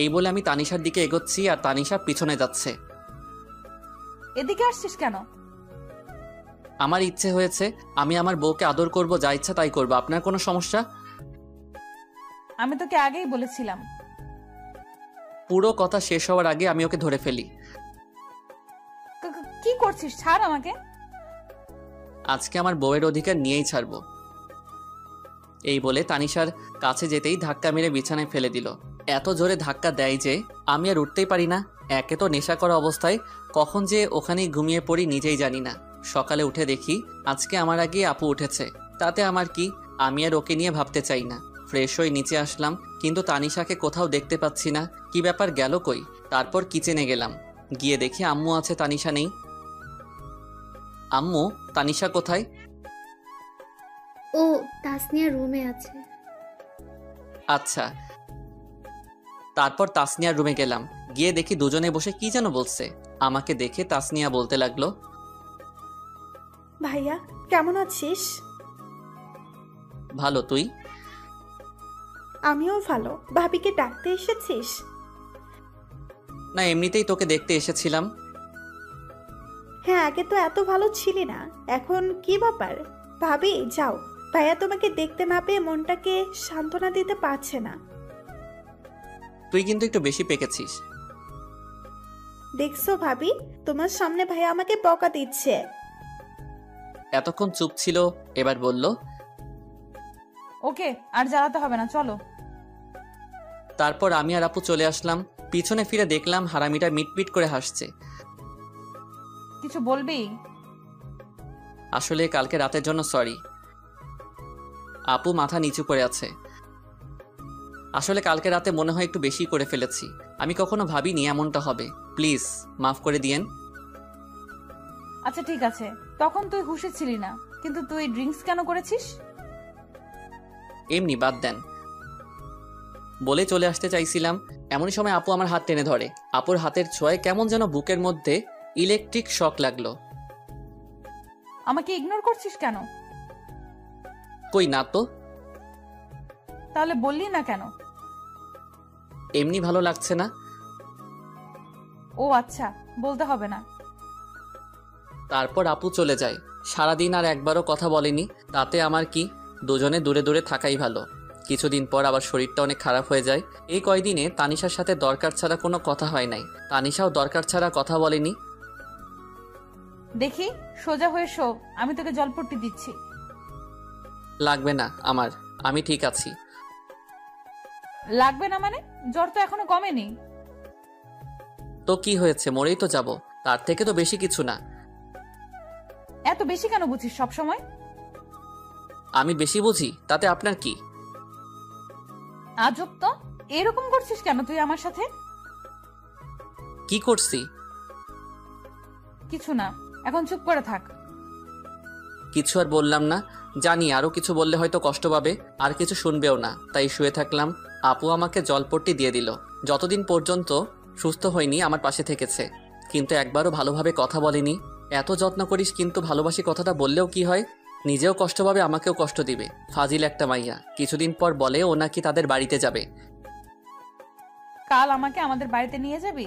এই বলে আমি তানিশার দিকে এগোচ্ছি আর তানিশা পিছনে যাচ্ছে। এদিকে আসছিস কেন? আমার ইচ্ছে হয়েছে, আমি আমার বউকে আদর করব, যা ইচ্ছা তাই করবো। আপনার কোনো সমস্যা? আমি তোকে আগেই বলেছিলাম। পুরো কথা শেষ হওয়ার আগে আমি ওকে ধরে ফেলি। কি করছিস? ছাড় আমাকে। আজকে আমার বউয়ের অধিকার নিয়েই ছাড়বো। এই বলে তানিশার কাছে যেতেই ধাক্কা মেরে বিছানায় ফেলে দিল। এত জোরে ধাক্কা দেয় যে আমি আর উঠতেই পারি না। একে তো নেশা করা অবস্থায় কখন যে ওখানেই ঘুমিয়ে পড়ি নিজেই জানি না। সকালে উঠে দেখি আজকে আমার আগে আপু উঠেছে। তাতে আমার কি, আমি আর ওকে নিয়ে ভাবতে চাই না। ফ্রেশ হয়ে নিচে আসলাম, কিন্তু তানিশাকে কোথাও দেখতে পাচ্ছি না। কি ব্যাপার, গেল কই? তারপর কিচেনে গেলাম। গিয়ে দেখি আম্মু আছে, তানিশা নেই। আম্মু, তানিশা কোথায়? ও তাসনিয়া রুমে আছে। আচ্ছা। তারপর তাসনিয়ার রুমে গেলাম। গিয়ে দেখি দুজনে বসে কি যেন বলছে। আমাকে দেখে তাসনিয়া বলতে লাগলো, ভাইয়া কেমন আছিস? ভালো, তুই? আমিও ভালো। ভাবিকে ডাকতে এসেছিস? না, এমনিতেই তোকে দেখতে এসেছিলাম। হ্যাঁ, আগে তো এত ভালো ছিলি না, এখন কি ব্যাপার? ভাবি যাও, ভাইয়া তোমাকে দেখতে না পেয়ে মনটাকে সান্ত্বনা দিতে পারছে না। তুই কিন্তু একটু বেশি পেকেছিস। দেখছো ভাবি, তোমার সামনে ভাইয়া আমাকে বকা দিচ্ছে। এতক্ষণ চুপ ছিল, এবার বলল, ওকে আর জ্বালাতে হবে না, চলো। তারপর আমি আর আপু চলে আসলাম। পিছনে ফিরে দেখলাম হারামিটা মিটমিট করে হাসছে। কিছু বলবি? আসলে কালকে রাতের জন্য সরি। আপু মাথা নিচু করে আছে। আসলে কালকে রাতে মনে হয় একটু বেশি করে ফেলেছি। আমি কখনো ভাবিনি এমনটা হবে। প্লিজ মাফ করে দিয়েন। আচ্ছা ঠিক আছে, তখন তুই হুঁশে ছিলি না, কিন্তু তুই ড্রিঙ্কস কেন করেছিস? এমনি বাদ দেন বলে চলে আসতে চাইছিলাম, এমনই সময় আপু আমার হাত টেনে ধরে। আপুর হাতের ছোঁয়ায় কেমন যেন বুকের মধ্যে ইলেকট্রিক শক লাগলো। আমাকে ইগনোর করছিস কেন? কই না তো। তাহলে বললি না কেন? এমনি ভালো লাগছে না। ও আচ্ছা, বলতে হবে না। তারপর আপু চলে যায়। সারাদিন আর একবারও কথা বলেনি। তাতে আমার কি, দুজনে দূরে দূরে থাকাই ভালো। কিছুদিন পর আবার শরীরটা অনেক খারাপ হয়ে যায়। এই কয়দিনে তানিশার সাথে দরকার ছাড়া কোনো কথা হয় নাই। তানিশাও দরকার ছাড়া কথা বলেনি। দেখি সোজা হয়ে শো, আমি তোকে জলপট্টি দিচ্ছি। লাগবে না আমার, আমি ঠিক আছি। লাগবে না মানে? জ্বর তো এখনো কমেনি। তো কি হয়েছে, মরেই তো যাব, তার থেকে তো বেশি কিছু না। এত বেশি কেন বুঝিস সব সময়? আমি বেশি বুঝি তাতে আপনার কি? আজব তো, এরকম করছিস কেন তুই আমার সাথে? কি করছি? কিছু না, এখন চুপ করে থাক। কিছু আর বললাম না। জানি আরো কিছু বললে হয়তো কষ্ট পাবে, আর কিছু শুনবেও না, তাই শুয়ে থাকলাম। আপু আমাকে জলপট্টি দিয়ে দিল। যতদিন পর্যন্ত সুস্থ হয়নি আমার পাশে থেকেছে, কিন্তু একবারও ভালোভাবে কথা বলেনি। এত যত্ন করিস কিন্তু ভালোবাসি কথাটা বললেও কি হয়? নিজেও কষ্ট পাবে, আমাকেও কষ্ট দিবে। ফাজিল একটা মাইয়া। কিছুদিন পর বলে ও নাকি তাদের বাড়িতে যাবে। কাল আমাকে আমাদের বাড়িতে নিয়ে যাবি?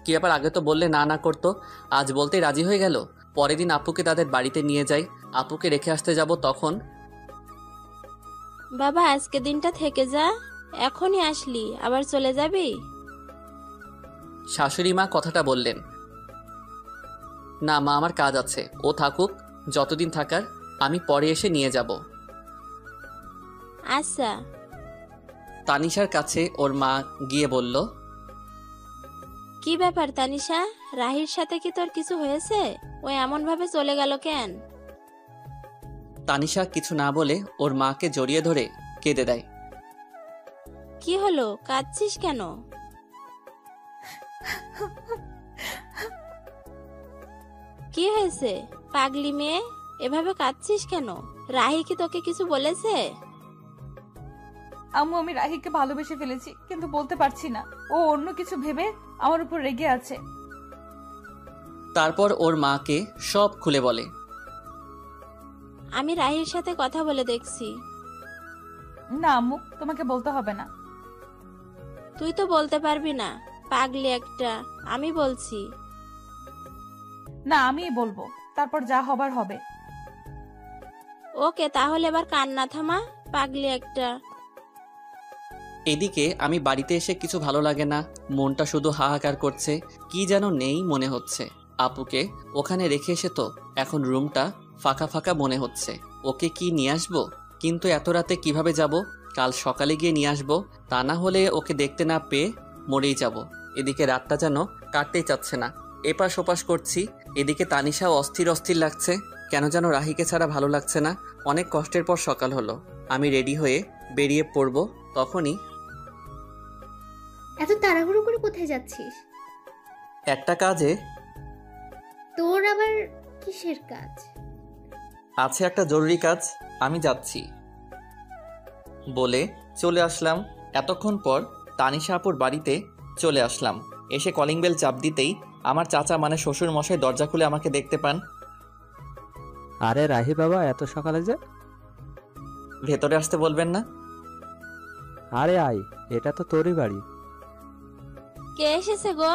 কি ব্যাপার, আগে তো বললে না না করতো, আজ বলতেই রাজি হয়ে গেল। পরের দিন আপুকে তাদের বাড়িতে নিয়ে যাই। আপুকে রেখে আসতে যাব তখন। বাবা আজকে দিনটা থেকে যা, এখনই আসলি আবার চলে যাবি? শাশুড়ি মা কথাটা বললেন। না মা, আমার কাজ আছে, ও থাকুক যতদিন থাকার, আমি পরে এসে নিয়ে যাব। আচ্ছা। তানিশার কাছে ওর মা গিয়ে বলল, কি ব্যাপার তানিশা, রাহির সাথে কি তোর কিছু হয়েছে? ও এমন ভাবে চলে গেল কেন? তানিশা কিছু না বলে ওর মাকে জড়িয়ে ধরে কেঁদে দেয়। কি হলো, কাঁদছিস কেন? কি হয়েছে পাগলি মেয়ে, এভাবে কাঁদছিস কেন? রাহি কি তোকে কিছু বলেছে? আম্মু, আমি রাহিকে ভালোবেসে ফেলেছি, কিন্তু বলতে পারছি না। ও অন্য কিছু ভেবে আমার উপর রেগে আছে। তারপর ওর মাকে সব খুলে বলে। আমি রাহির সাথে কথা বলে দেখছি। না আম্মু, তোমাকে বলতে হবে না। তুই তো বলতে পারবি না, পাগলি একটা। আমি বলছি। না, আমিই বলবো, তারপর যা হবার হবে। ওকে, তাহলে এবার কান্না থামা, পাগলি একটা। এদিকে আমি বাড়িতে এসে কিছু ভালো লাগে না, মনটা শুধু হাহাকার করছে। কি যেন নেই মনে হচ্ছে। আপুকে ওখানে রেখে এসে তো এখন রুমটা ফাঁকা ফাঁকা মনে হচ্ছে। ওকে কি নিয়ে আসবো? কিন্তু এত রাতে কিভাবে যাব? কাল সকালে গিয়ে নিয়ে আসবো, তা না হলে ওকে দেখতে না পেয়ে মরেই যাব। এদিকে রাতটা যেন কাটতেই চাচ্ছে না, এপাশ ওপাশ করছি। এদিকে তানিশাও অস্থির অস্থির লাগছে, কেন যেন রাহিকে ছাড়া ভালো লাগছে না। অনেক কষ্টের পর সকাল হলো, আমি রেডি হয়ে বেরিয়ে পড়ব। তখনই এত তাড়াহুড়ো করে কোথায় যাচ্ছিস? একটা কাজে। তোর আবার কিসের কাজ? আছে একটা জরুরি কাজ, আমি যাচ্ছি বলে চলে আসলাম। এতক্ষণ পর তানিশা আপুর বাড়িতে চলে আসলাম। এসে কলিং বেল চাপ দিতেই আমার চাচা মানে শ্বশুর মশাই দরজা খুলে আমাকে দেখতে পান। আরে রাহি বাবা, এত সকালে যে? ভেতরে আসতে বলবেন না? আরে আয়, এটা তো তোরই বাড়ি। কে এসেছে গো?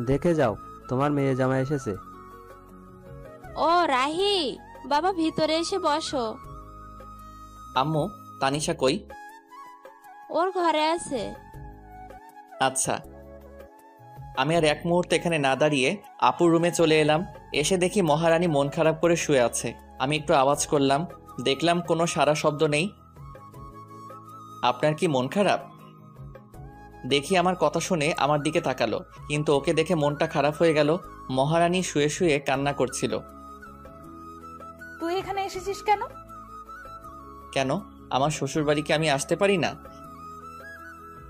দেখে যাও, তোমার মেয়ে জামাই এসেছে। ও রাহি, বাবা ভিতরে এসে বসো। আম্মু, তানিশা কই? ওর ঘরে আছে। আচ্ছা। আমি আর এক মুহূর্তে এখানে না দাঁড়িয়ে আপুর রুমে চলে এলাম। এসে দেখি মহারানী মন খারাপ করে শুয়ে আছে। আমি একটু আওয়াজ করলাম, দেখলাম কোনো সারা শব্দ নেই। আপনার কি মন খারাপ? দেখি আমার কথা শুনে আমার দিকে তাকালো, কিন্তু ওকে দেখে মনটা খারাপ হয়ে গেল। মহারানী শুয়ে শুয়ে কান্না করছিল। তুই এখানে এসেছিস কেন? কেন, আমার শ্বশুর বাড়িকে আমি আসতে পারি না?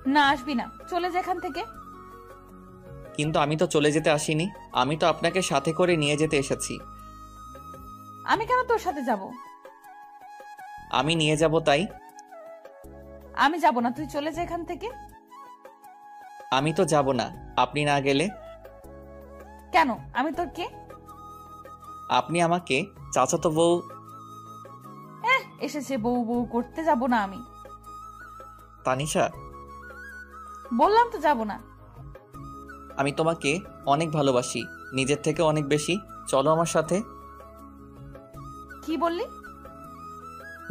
না, আসবি না, চলে যা এখান থেকে। কিন্তু আমি তো চলে যেতে আসিনি, আমি তো আপনাকে সাথে করে নিয়ে যেতে এসেছি। আমি কেন তোর সাথে যাব? আমি নিয়ে যাব তাই। আমি যাব না, তুই চলে যা এখান থেকে। আমি তো যাব না আপনি না গেলে। কেন, আমি তোর কে? আপনি আমাকে চাচাতো বউ। এসেছে বউ বউ করতে, যাব না আমি। তানিশা, বললাম তো যাব না। আমি তোমাকে অনেক ভালোবাসি, নিজের থেকে অনেক বেশি। চলো আমার সাথে। কি বললি?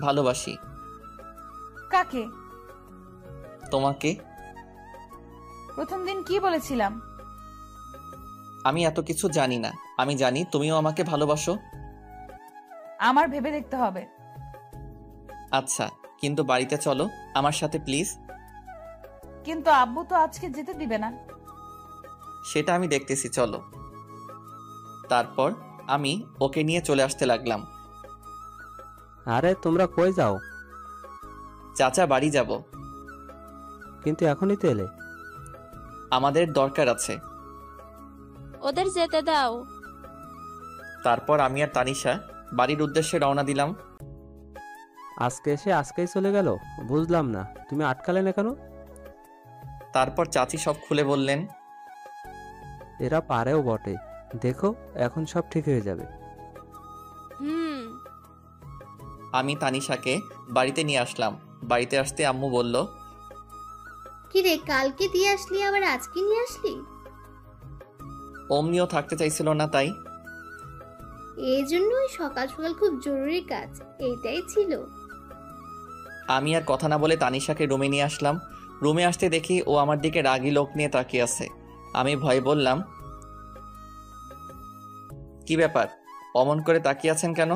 ভালোবাসি। কাকে? তোমাকে। প্রথম দিন কি বলেছিলাম? আমি এত কিছু জানি না, আমি জানি তুমিও আমাকে ভালোবাসো। আমার ভেবে দেখতে হবে। আচ্ছা, কিন্তু বাড়িতে চলো আমার সাথে প্লিজ। কিন্তু আব্বু তো আজকে যেতে দিবে না। সেটা আমি দেখতেছি, চলো। তারপর আমি ওকে নিয়ে চলে আসতে লাগলাম। আরে তোমরা কই যাও? চাচা বাড়ি যাব। কিন্তু এখনই তো এলে। আমাদের দরকার আছে। ওদের যেতে দাও। তারপর আমি আর তানিশা বাড়ির উদ্দেশ্যে রওনা দিলাম। আজকে এসে আজকেই চলে গেল, বুঝলাম না তুমি আটকালে না কেন? তারপর চাচি সব খুলে বললেন। এরা পারেও বটে, দেখো এখন সব ঠিক হয়ে যাবে। আমি তানিশাকে বাড়িতে নিয়ে আসলাম। বাড়িতে আসতে আম্মু বলল, কি রে, কালকে দিয়ে আসলি আবার আজকে নিয়ে আসলি? অমনিও থাকতে চাইছিল না তাই। এই জন্যই সকাল সকাল খুব জরুরি কাজ, এইটাই ছিল। আমি আর কথা না বলে তানিশাকে রুমে নিয়ে আসলাম। রুমে আসতে দেখি ও আমার দিকে রাগী লোক নিয়ে তাকিয়ে আছে। আমি ভয়ে বললাম, কি ব্যাপার, অমন করে তাকিয়ে আছেন কেন?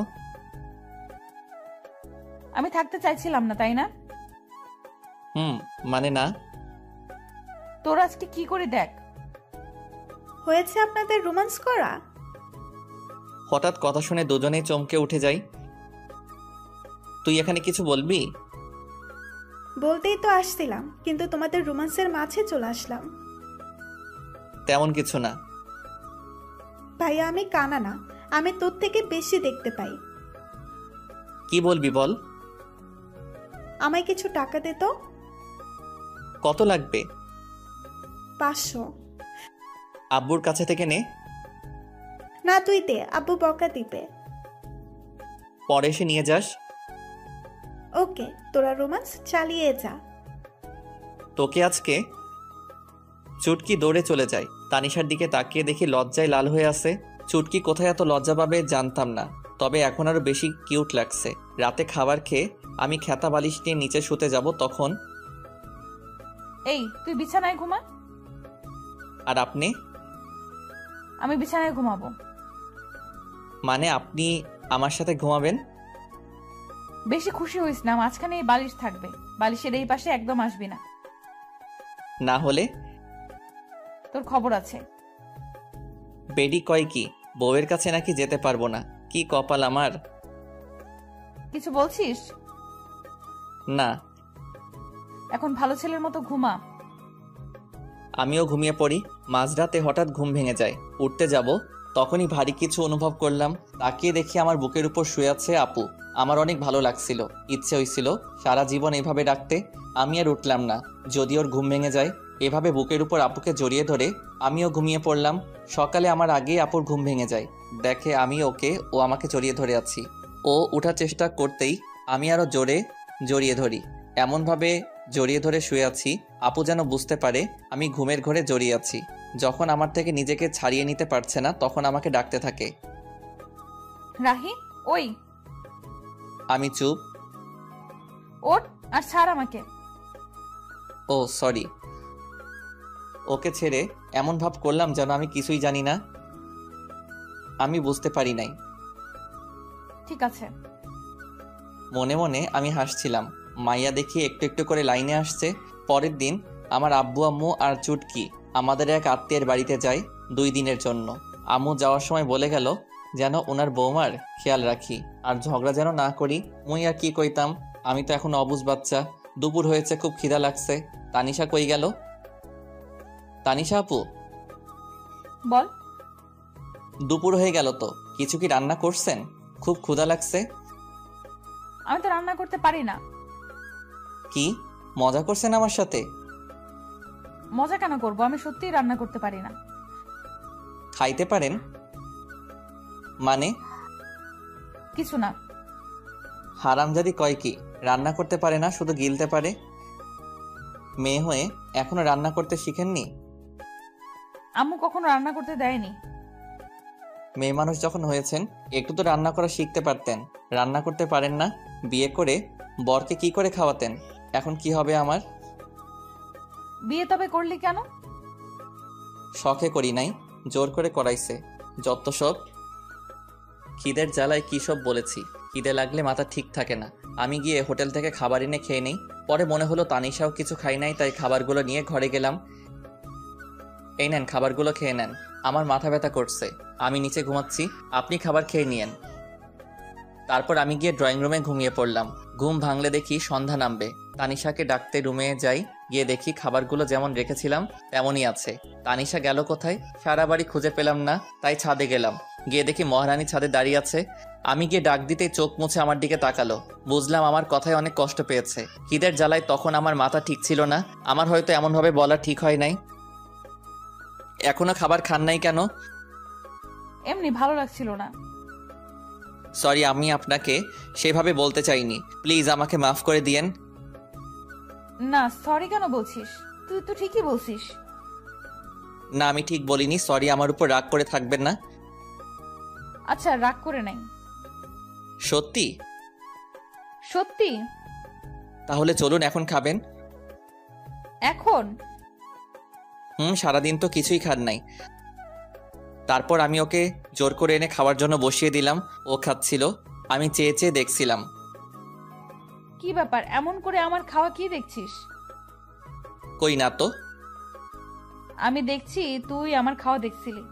আমি থাকতে চাইছিলাম না, তাই না? মানে না। তোর আজকে কি করে দেখ। হয়েছে আপনাদের রোমান্স করা? হঠাৎ কথা শুনে দুজনেই চমকে উঠে যাই। তুই এখানে কিছু বলবি? বলতেই তো আসছিলাম, কিন্তু তোমাদের রোমান্সের মাঝে চলে আসলাম। তেমন কিছু না। ভাইয়া, আমি কানা না, আমি তোর থেকে বেশি দেখতে পাই। কি বলবি বল। আমায় কিছু টাকা দে তো। কত লাগবে? 500। আব্বুর কাছে থেকে নে। না, তুই দে, আব্বু বকা দিবে। পরে এসে নিয়ে যাস। ওকে, তোরা রোমান্স চালিয়ে যা। তোকে আজকে। চুটকি দৌড়ে চলে যায়। তানিশার দিকে তাকিয়ে দেখি লজ্জায় লাল হয়ে আছে। চুটকি কোথায় এত লজ্জা পাবে জানতাম না, তবে এখন আরো বেশি কিউট লাগছে। রাতে খাবার খেয়ে আমি খেতা বালিশ নিয়ে নিচে শুতে যাব, তখন এই তুই বিছানায় ঘুমা। আর আপনি? আমি বিছানায় ঘুমাবো। মানে আপনি আমার সাথে ঘুমাবেন? বেশি খুশি হইস না, মাঝখানে এই বালিশ থাকবে, বালিশের এই পাশে একদম আসবি না। না হলে? তোর খবর আছে। বেডি কয় কি, বউয়ের কাছে নাকি যেতে পারবো না? কি কপাল আমার। কিছু বলছিস? না। এখন ভালো ছেলের মতো ঘুমা। আমিও ঘুমিয়ে পড়ি। মাঝরাতে হঠাৎ ঘুম ভেঙে যায়। উঠতে যাব, তখনই ভারী কিছু অনুভব করলাম। তাকিয়ে দেখি আমার বুকের উপর শুয়ে আছে আপু। আমার অনেক ভালো লাগছিল, ইচ্ছে হয়েছিল সারা জীবন এভাবে ডাকতে। আমি আর উঠলাম না, যদি ওর ঘুম ভেঙে যায়। এভাবে বুকের উপর আপুকে জড়িয়ে ধরে আমিও ঘুমিয়ে পড়লাম। সকালে আমার আগেই আপুর ঘুম ভেঙে যায়, দেখে আমি ওকে, ও আমাকে জড়িয়ে ধরে আছি। ও উঠার চেষ্টা করতেই আমি আরো জোরে জড়িয়ে ধরি। এমনভাবে জড়িয়ে ধরে শুয়ে আছি আপু যেন বুঝতে পারে আমি ঘুমের ঘোরে জড়িয়ে আছি। যখন আমার থেকে নিজেকে ছাড়িয়ে নিতে পারছে না, তখন আমাকে ডাকতে থাকে, রাহি ওই। আমি চুপ। ওঠ আর ছাড় আমাকে। ও সরি। ওকে ছেড়ে এমন ভাব করলাম যেন আমি কিছুই জানি না। আমি বুঝতে পারি নাই। ঠিক আছে। মনে মনে আমি হাসছিলাম। মাইয়া দেখি একটু একটু করে লাইনে আসছে। পরের দিন আমার আব্বু আম্মু আর চুটকি আমাদের এক আত্মীয়ের বাড়িতে যায় 2 দিনের জন্য। আম্মু যাওয়ার সময় বলে গেল যেন ওনার বৌমার খেয়াল রাখি আর ঝগড়া যেন না করি। মুই আর কি কইতাম, আমি তো এখন অবুঝ বাচ্চা। দুপুর হয়েছে, খুব খিদা লাগছে। তানিশা কই গেল? তানিশা আপু, বল। দুপুর হয়ে গেল তো, কিছু কি রান্না করছেন? খুব ক্ষুধা লাগছে। আমি তো রান্না করতে পারি না। কি মজা করছেন আমার সাথে? মজা কেন করব, আমি সত্যিই রান্না করতে পারি না। খাইতে পারেন মানে? কিছু না। হারামজাদি কয় কি রান্না করতে পারে না, শুধু গিলতে পারে? মেয়ে হয়ে এখনো রান্না করতে শিখেননি? আম্মু কখনো রান্না করতে দেয়নি। মেয়ে মানুষ যখন হয়েছেন একটু তো রান্না করা শিখতে পারতেন। রান্না করতে পারেন না? বিয়ে করে বরকে কি করে খাওয়াতেন? এখন কি হবে আমার? বিয়ে তবে করলি কেন? শখে করি নাই, জোর করে করাইছে। যত সব। খিদের জ্বালায় কি সব বলেছি। খিদে লাগলে মাথা ঠিক থাকে না। আমি গিয়ে হোটেল থেকে খাবার এনে খেয়ে নেই। পরে মনে হলো তানিশাও কিছু খাই নাই, তাই খাবারগুলো নিয়ে ঘরে গেলাম। এই নেন, খাবারগুলো খেয়ে নেন। আমার মাথা ব্যথা করছে, আমি নিচে ঘুমাচ্ছি, আপনি খাবার খেয়ে নিয়েন। তারপর আমি গিয়ে ড্রয়িং রুমে ঘুমিয়ে পড়লাম। ঘুম ভাঙলে দেখি সন্ধ্যা নামবে। তানিশাকে ডাকতে রুমে যাই, গিয়ে দেখি খাবারগুলো যেমন রেখেছিলাম তেমনই আছে। তানিশা গেল কোথায়? সারা বাড়ি খুঁজে পেলাম না, তাই ছাদে গেলাম। গিয়ে দেখি মহারানী ছাদে দাঁড়িয়ে আছে। আমি গিয়ে ডাক দিতেই চোখ মুছে আমার দিকে তাকালো। বুঝলাম আমার কথায় অনেক কষ্ট পেয়েছে। খিদের জ্বালায় তখন আমার মাথা ঠিক ছিল না। আমার হয়তো এমনভাবে বলা ঠিক হয় নাই। এখনো খাবার খান নাই কেন? এমনি ভালো লাগছিল না। সরি, আমি আপনাকে সেভাবে বলতে চাইনি। প্লিজ আমাকে মাফ করে দিয়েন। না, সরি কেন বলছিস? তুই তো ঠিকই বলছিস। না, আমি ঠিক বলিনি। সরি, আমার উপর রাগ করে থাকবেন না। আচ্ছা, রাগ করে নাই। সত্যি? সত্যি। তাহলে চলুন, এখন খাবেন। এখন? সারাদিন তো কিছুই খান নাই। তারপর আমি ওকে জোর করে এনে খাওয়ার জন্য বসিয়ে দিলাম। ও খাচ্ছিল, আমি চেয়ে চেয়ে দেখছিলাম। কি ব্যাপার, এমন করে আমার খাওয়া কি দেখছিস? কই না তো। আমি দেখছি তুই আমার খাওয়া দেখছিলি।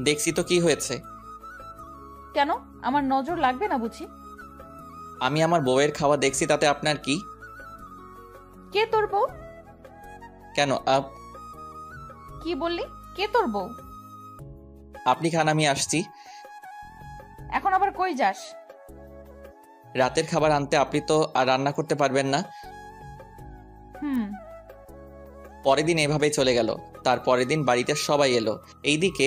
দেখছি তো, কি হয়েছে? কেন, আমার নজর লাগবে না বুঝি? আমি আমার বউয়ের খাওয়া দেখছি, তাতে আপনার কি? কে তোর বউ? কেন কি বললি? কে তোর বউ? আপনি খান, আমি আসছি। এখন আবার কই যাস? রাতের খাবার আনতে। আপনি তো আর রান্না করতে পারবেন না। পরের দিন এভাবেই চলে গেল। তার পরের দিন বাড়িতে সবাই এলো। এইদিকে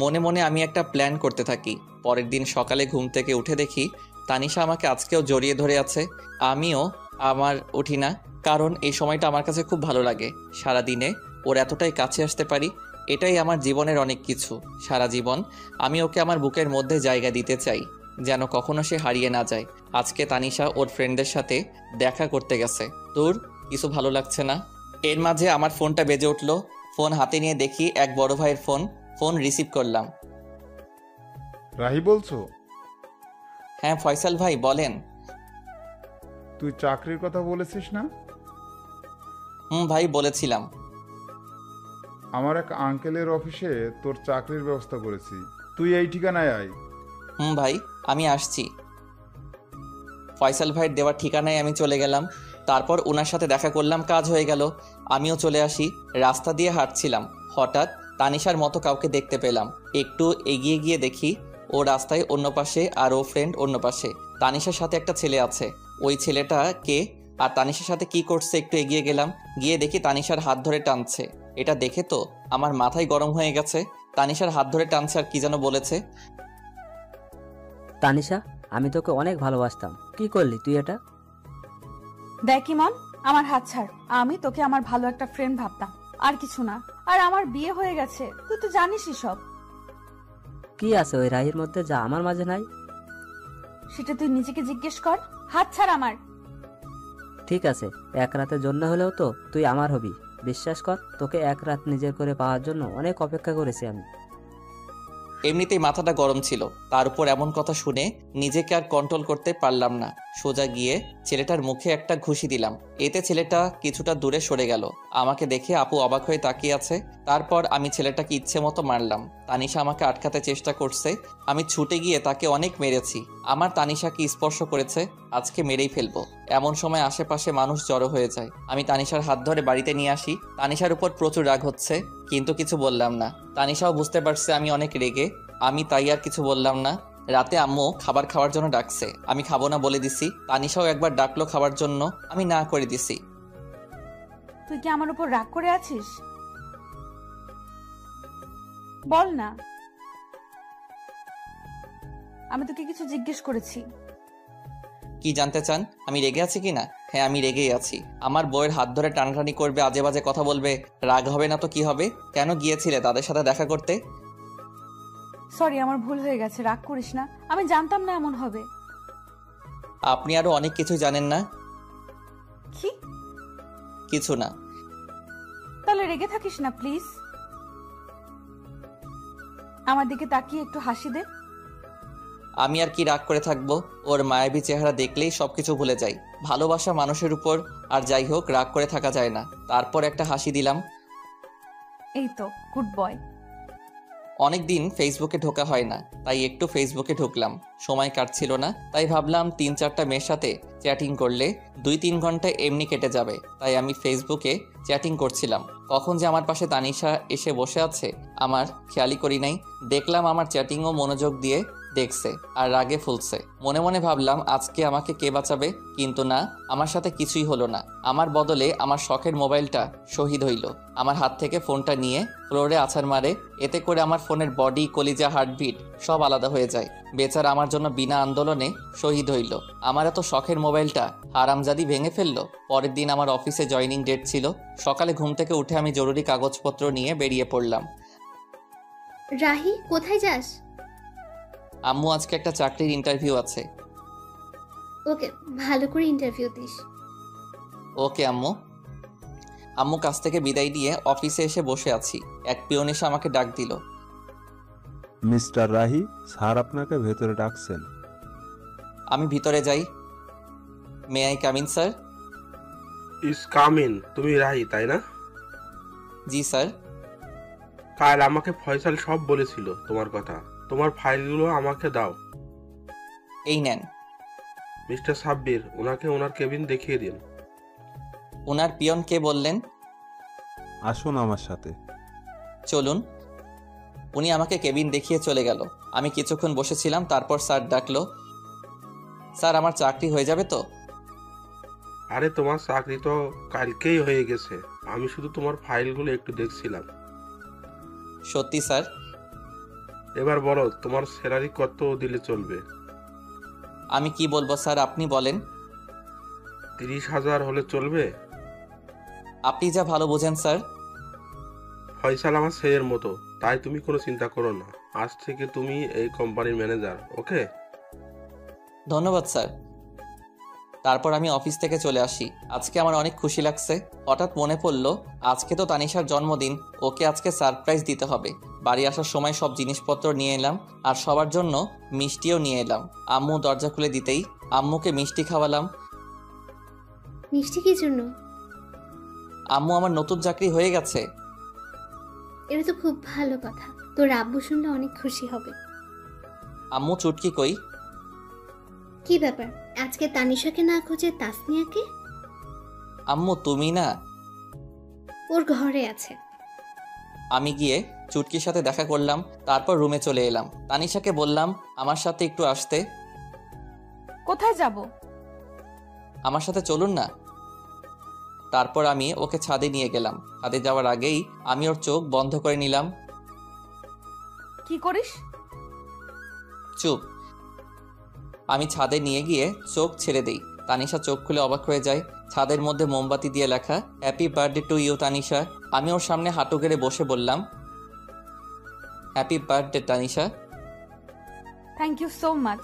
মনে মনে আমি একটা প্ল্যান করতে থাকি। পরের দিন সকালে ঘুম থেকে উঠে দেখি তানিশা আমাকে আজকেও জড়িয়ে ধরে আছে। আমিও উঠি না, কারণ এই সময়টা আমার কাছে খুব ভালো লাগে। সারা দিনে ওর এতটাই কাছে আসতে পারি, এটাই আমার জীবনের অনেক কিছু। সারা জীবন আমি ওকে আমার বুকের মধ্যে জায়গা দিতে চাই, যেন কখনো সে হারিয়ে না যায়। আজকে তানিশা ওর ফ্রেন্ডদের সাথে দেখা করতে গেছে। তোর কিছু ভালো লাগছে না। এর মাঝে আমার ফোনটা বেজে উঠলো। ফোন হাতে নিয়ে দেখি এক বড় ভাইয়ের ফোন। ফোন রিসিভ করলাম। রাহি বলছো? হ্যাঁ ফয়সাল ভাই, বলেন। তুই চাকরির কথা বলেছিস না? ভাই, বলেছিলাম। আমার এক আঙ্কেলের অফিসে তোর চাকরির ব্যবস্থা করেছি, তুই এই ঠিকানায় আয়। ভাই, আমি আসছি। ফয়সাল ভাইয়ের দেওয়ার ঠিকানায় আমি চলে গেলাম। তারপর ওনার সাথে দেখা করলাম, কাজ হয়ে গেল। আমিও চলে আসি। রাস্তা দিয়ে হাঁটছিলাম, হঠাৎ তানিশার মতো কাউকে দেখতে পেলাম। একটু এগিয়ে গিয়ে দেখি ও রাস্তায় অন্য পাশে আর ও ফ্রেন্ড অন্য পাশে। তানিশার সাথে একটা ছেলে আছে। ওই ছেলেটা কে আর তানিশার সাথে কি করছে একটু এগিয়ে গেলাম। গিয়ে দেখি তানিশার হাত ধরে টানছে। এটা দেখে তো আমার মাথায় গরম হয়ে গেছে। তানিশার হাত ধরে টানছে আর কি যেন বলেছে। তানিশা, আমি তোকে অনেক ভালোবাসতাম, কি করলি তুই এটা? দেখ ইমন, আমার হাত ছাড়। আমি তোকে আমার ভালো একটা ফ্রেন্ড ভাবতাম, আর কিছু না। আর আমার বিয়ে হয়ে গেছে, তুই তো জানিসই সব। কি আছে ওই রাহির মধ্যে যা আমার মাঝে নাই? সেটা তুই নিজেকে জিজ্ঞেস কর। হাত ছাড় আমার। ঠিক আছে, এক রাতের জন্য হলেও তো তুই আমার হবি। বিশ্বাস কর, তোকে এক রাত নিজের করে পাওয়ার জন্য অনেক অপেক্ষা করেছি আমি। এমনিতেই মাথাটা গরম ছিল, তার উপর এমন কথা শুনে নিজেকে আর কন্ট্রোল করতে পারলাম না। সোজা গিয়ে ছেলেটার মুখে একটা ঘুষি দিলাম। এতে ছেলেটা কিছুটা দূরে সরে গেল। আমাকে দেখে আপু অবাক হয়ে তাকিয়ে আছে। তারপর আমি ছেলেটাকে ইচ্ছে মতো মারলাম। তানিশা আমাকে আটকাতে চেষ্টা করছে। আমি ছুটে গিয়ে তাকে অনেক মেরেছি। আমার তানিশাকে স্পর্শ করেছে, আজকে মেরেই ফেলবো। এমন সময় আশেপাশে মানুষ জড়ো হয়ে যায়। আমি তানিশার হাত ধরে বাড়িতে নিয়ে আসি। তানিশার উপর প্রচুর রাগ হচ্ছে, কিন্তু কিছু বললাম না। তানিশাও বুঝতে পারছে আমি অনেক রেগে, আমি তাই আর কিছু বললাম না। রাতে আম্মু খাবার খাওয়ার জন্য ডাকছে, আমি খাবো না বলে দিছি। তানিশাও একবার ডাকলো খাবার জন্য, আমি না করে দিছি। তুই কি আমার উপর রাগ করে আছিস? বল না। আমি তোকে কিছু জিজ্ঞেস করেছি। কি জানতে চান? আমি রেগে আছি কিনা? হ্যাঁ, আমি রেগেই আছি। আমার বউয়ের হাত ধরে টানাটানি করবে, আজে বাজে কথা বলবে, রাগ হবে না তো কি হবে? কেন গিয়েছিলে তাদের সাথে দেখা করতে? সরি, আমার ভুল হয়ে গেছে, রাগ করিস না। আমি জানতাম না এমন হবে। আপনি আরো অনেক কিছু জানেন না। কি? কিছু না। তাহলে রেগে থাকিস না প্লিজ। আমার দিকে তাকিয়ে একটু হাসি দে। আমি আর কি রাগ করে থাকবো? ওর মায়াবী চেহারা দেখলেই সবকিছু ভুলে যাই। ভালোবাসা মানুষের উপর, আর যাই হোক রাগ করে থাকা যায় না। তারপর একটা হাসি দিলাম। এই তো গুড বয়। অনেকদিন ফেসবুকে ঢোকা হয় না, তাই একটু ফেসবুকে ঢুকলাম। সময় কাটছিল না, তাই ভাবলাম 3-4টা মেয়ের সাথে চ্যাটিং করলে 2-3 ঘন্টা এমনি কেটে যাবে। তাই আমি ফেসবুকে চ্যাটিং করছিলাম। কখন যে আমার পাশে তানিশা এসে বসে আছে আমার খেয়ালই করি নাই। দেখলাম আমার চ্যাটিংও মনোযোগ দিয়ে দেখছে আর রাগে ফুলছে। মনে মনে ভাবলাম আজকে আমাকে কে বাঁচাবে, কিন্তু না, আমার সাথে কিছুই হলো না। আমার বদলে আমার শখের মোবাইলটা শহীদ হইল। আমার হাত থেকে ফোনটা নিয়ে ফ্লোরে আছাড় মারে। এতে করে আমার ফোনের বডি, কলিজা, হার্টবিট সব আলাদা হয়ে যায়। বেচারা আমার জন্য বিনা আন্দোলনে শহীদ হইল। আমার এত শখের মোবাইলটা হারামজাদি ভেঙে ফেললো। পরের দিন আমার অফিসে জয়নিং ডেট ছিল। সকালে ঘুম থেকে উঠে আমি জরুরি কাগজপত্র নিয়ে বেরিয়ে পড়লাম। রাহি, কোথায় যাস? আম্মু আজকে একটা চাকরির ইন্টারভিউ আছে। ওকে, ভালো করে ইন্টারভিউ দিস। ওকে আম্মু। আম্মু কাছ থেকে বিদায় দিয়ে অফিসে এসে বসে আছি। এক পিয়ন এসে আমাকে ডাক দিল। মিস্টার রাহি, স্যার আপনাকে ভেতরে ডাকছেন। আমি ভিতরে যাই। May I come in sir? Yes come in. তুমি রাহি তাই না? জি স্যার। কাল আমাকে ফয়সাল সব বলেছিল তোমার কথা। তোমার ফাইলগুলো আমাকে দাও। এই নেন। মিস্টার সাব্বির, ওনাকে ওনার কেবিন দেখিয়ে দিন। ওনার পিয়ন কে বললেন? আসুন আমার সাথে। চলুন। উনি আমাকে কেবিন দেখিয়ে চলে গেল। আমি কিছুক্ষণ বসেছিলাম, তারপর স্যার ডাকলো। স্যার, আমার চাকরি হয়ে যাবে তো? আরে তোমার চাকরি তো কালকেই হয়ে গেছে। আমি শুধু তোমার ফাইলগুলো একটু দেখছিলাম। সত্যি স্যার? এবার বলো, তোমার স্যালারি কত দিলে চলবে? আমি কি বলবো স্যার, আপনি বলেন। 30,000 হলে চলবে? আপনি যা ভালো বোঝেন স্যার। ফয়সাল আমার ছেলের মতো, তাই তুমি কোনো চিন্তা করো না। আজ থেকে তুমি এই কোম্পানির ম্যানেজার। ওকে? ধন্যবাদ স্যার। তারপর আমি অফিস থেকে চলে আসি। আজকে আমার অনেক খুশি লাগছে। হঠাৎ মনে পড়ল আজকে তো তানিশার জন্মদিন, ওকে আজকে সারপ্রাইজ দিতে হবে। বাড়ি আসার সময় সব জিনিসপত্র নিয়ে এলাম, আর সবার জন্য মিষ্টিও নিয়ে এলাম। আম্মু দরজা খুলে দিতেই আম্মুকে মিষ্টি খাওয়ালাম। মিষ্টি কি জন্য? আম্মু, আমার নতুন চাকরি হয়ে গেছে। এটা তো খুব ভালো কথা। তোর আব্বু শুনলে অনেক খুশি হবে। আম্মু, চুটকি কই? কি ব্যাপার, আজকে তানিশাকে না খুঁজে তাসনিয়াকে? আম্মু, তুমি না? ওর ঘরে আছে। আমি গিয়ে চুটকির সাথে দেখা করলাম, তারপর রুমে চলে এলাম। তানিশাকে বললাম আমার সাথে একটু আসতে। কোথায় যাব? আমার সাথে চলুন না। তারপর আমি ওকে ছাদে নিয়ে গেলাম। ছাদে যাওয়ার আগেই আমি ওর চোখ বন্ধ করে নিলাম। কি করিস? চুপ। আমি ছাদে নিয়ে গিয়ে চোখ ছেড়ে দেই। তানিশা চোখ খুলে অবাক হয়ে যায়। ছাদের মধ্যে মোমবাতি দিয়ে লেখা happy birthday to you Tanisha. আমি ওর সামনে হাঁটু গেড়ে বসে বললাম, happy birthday Tanisha. Thank you so much.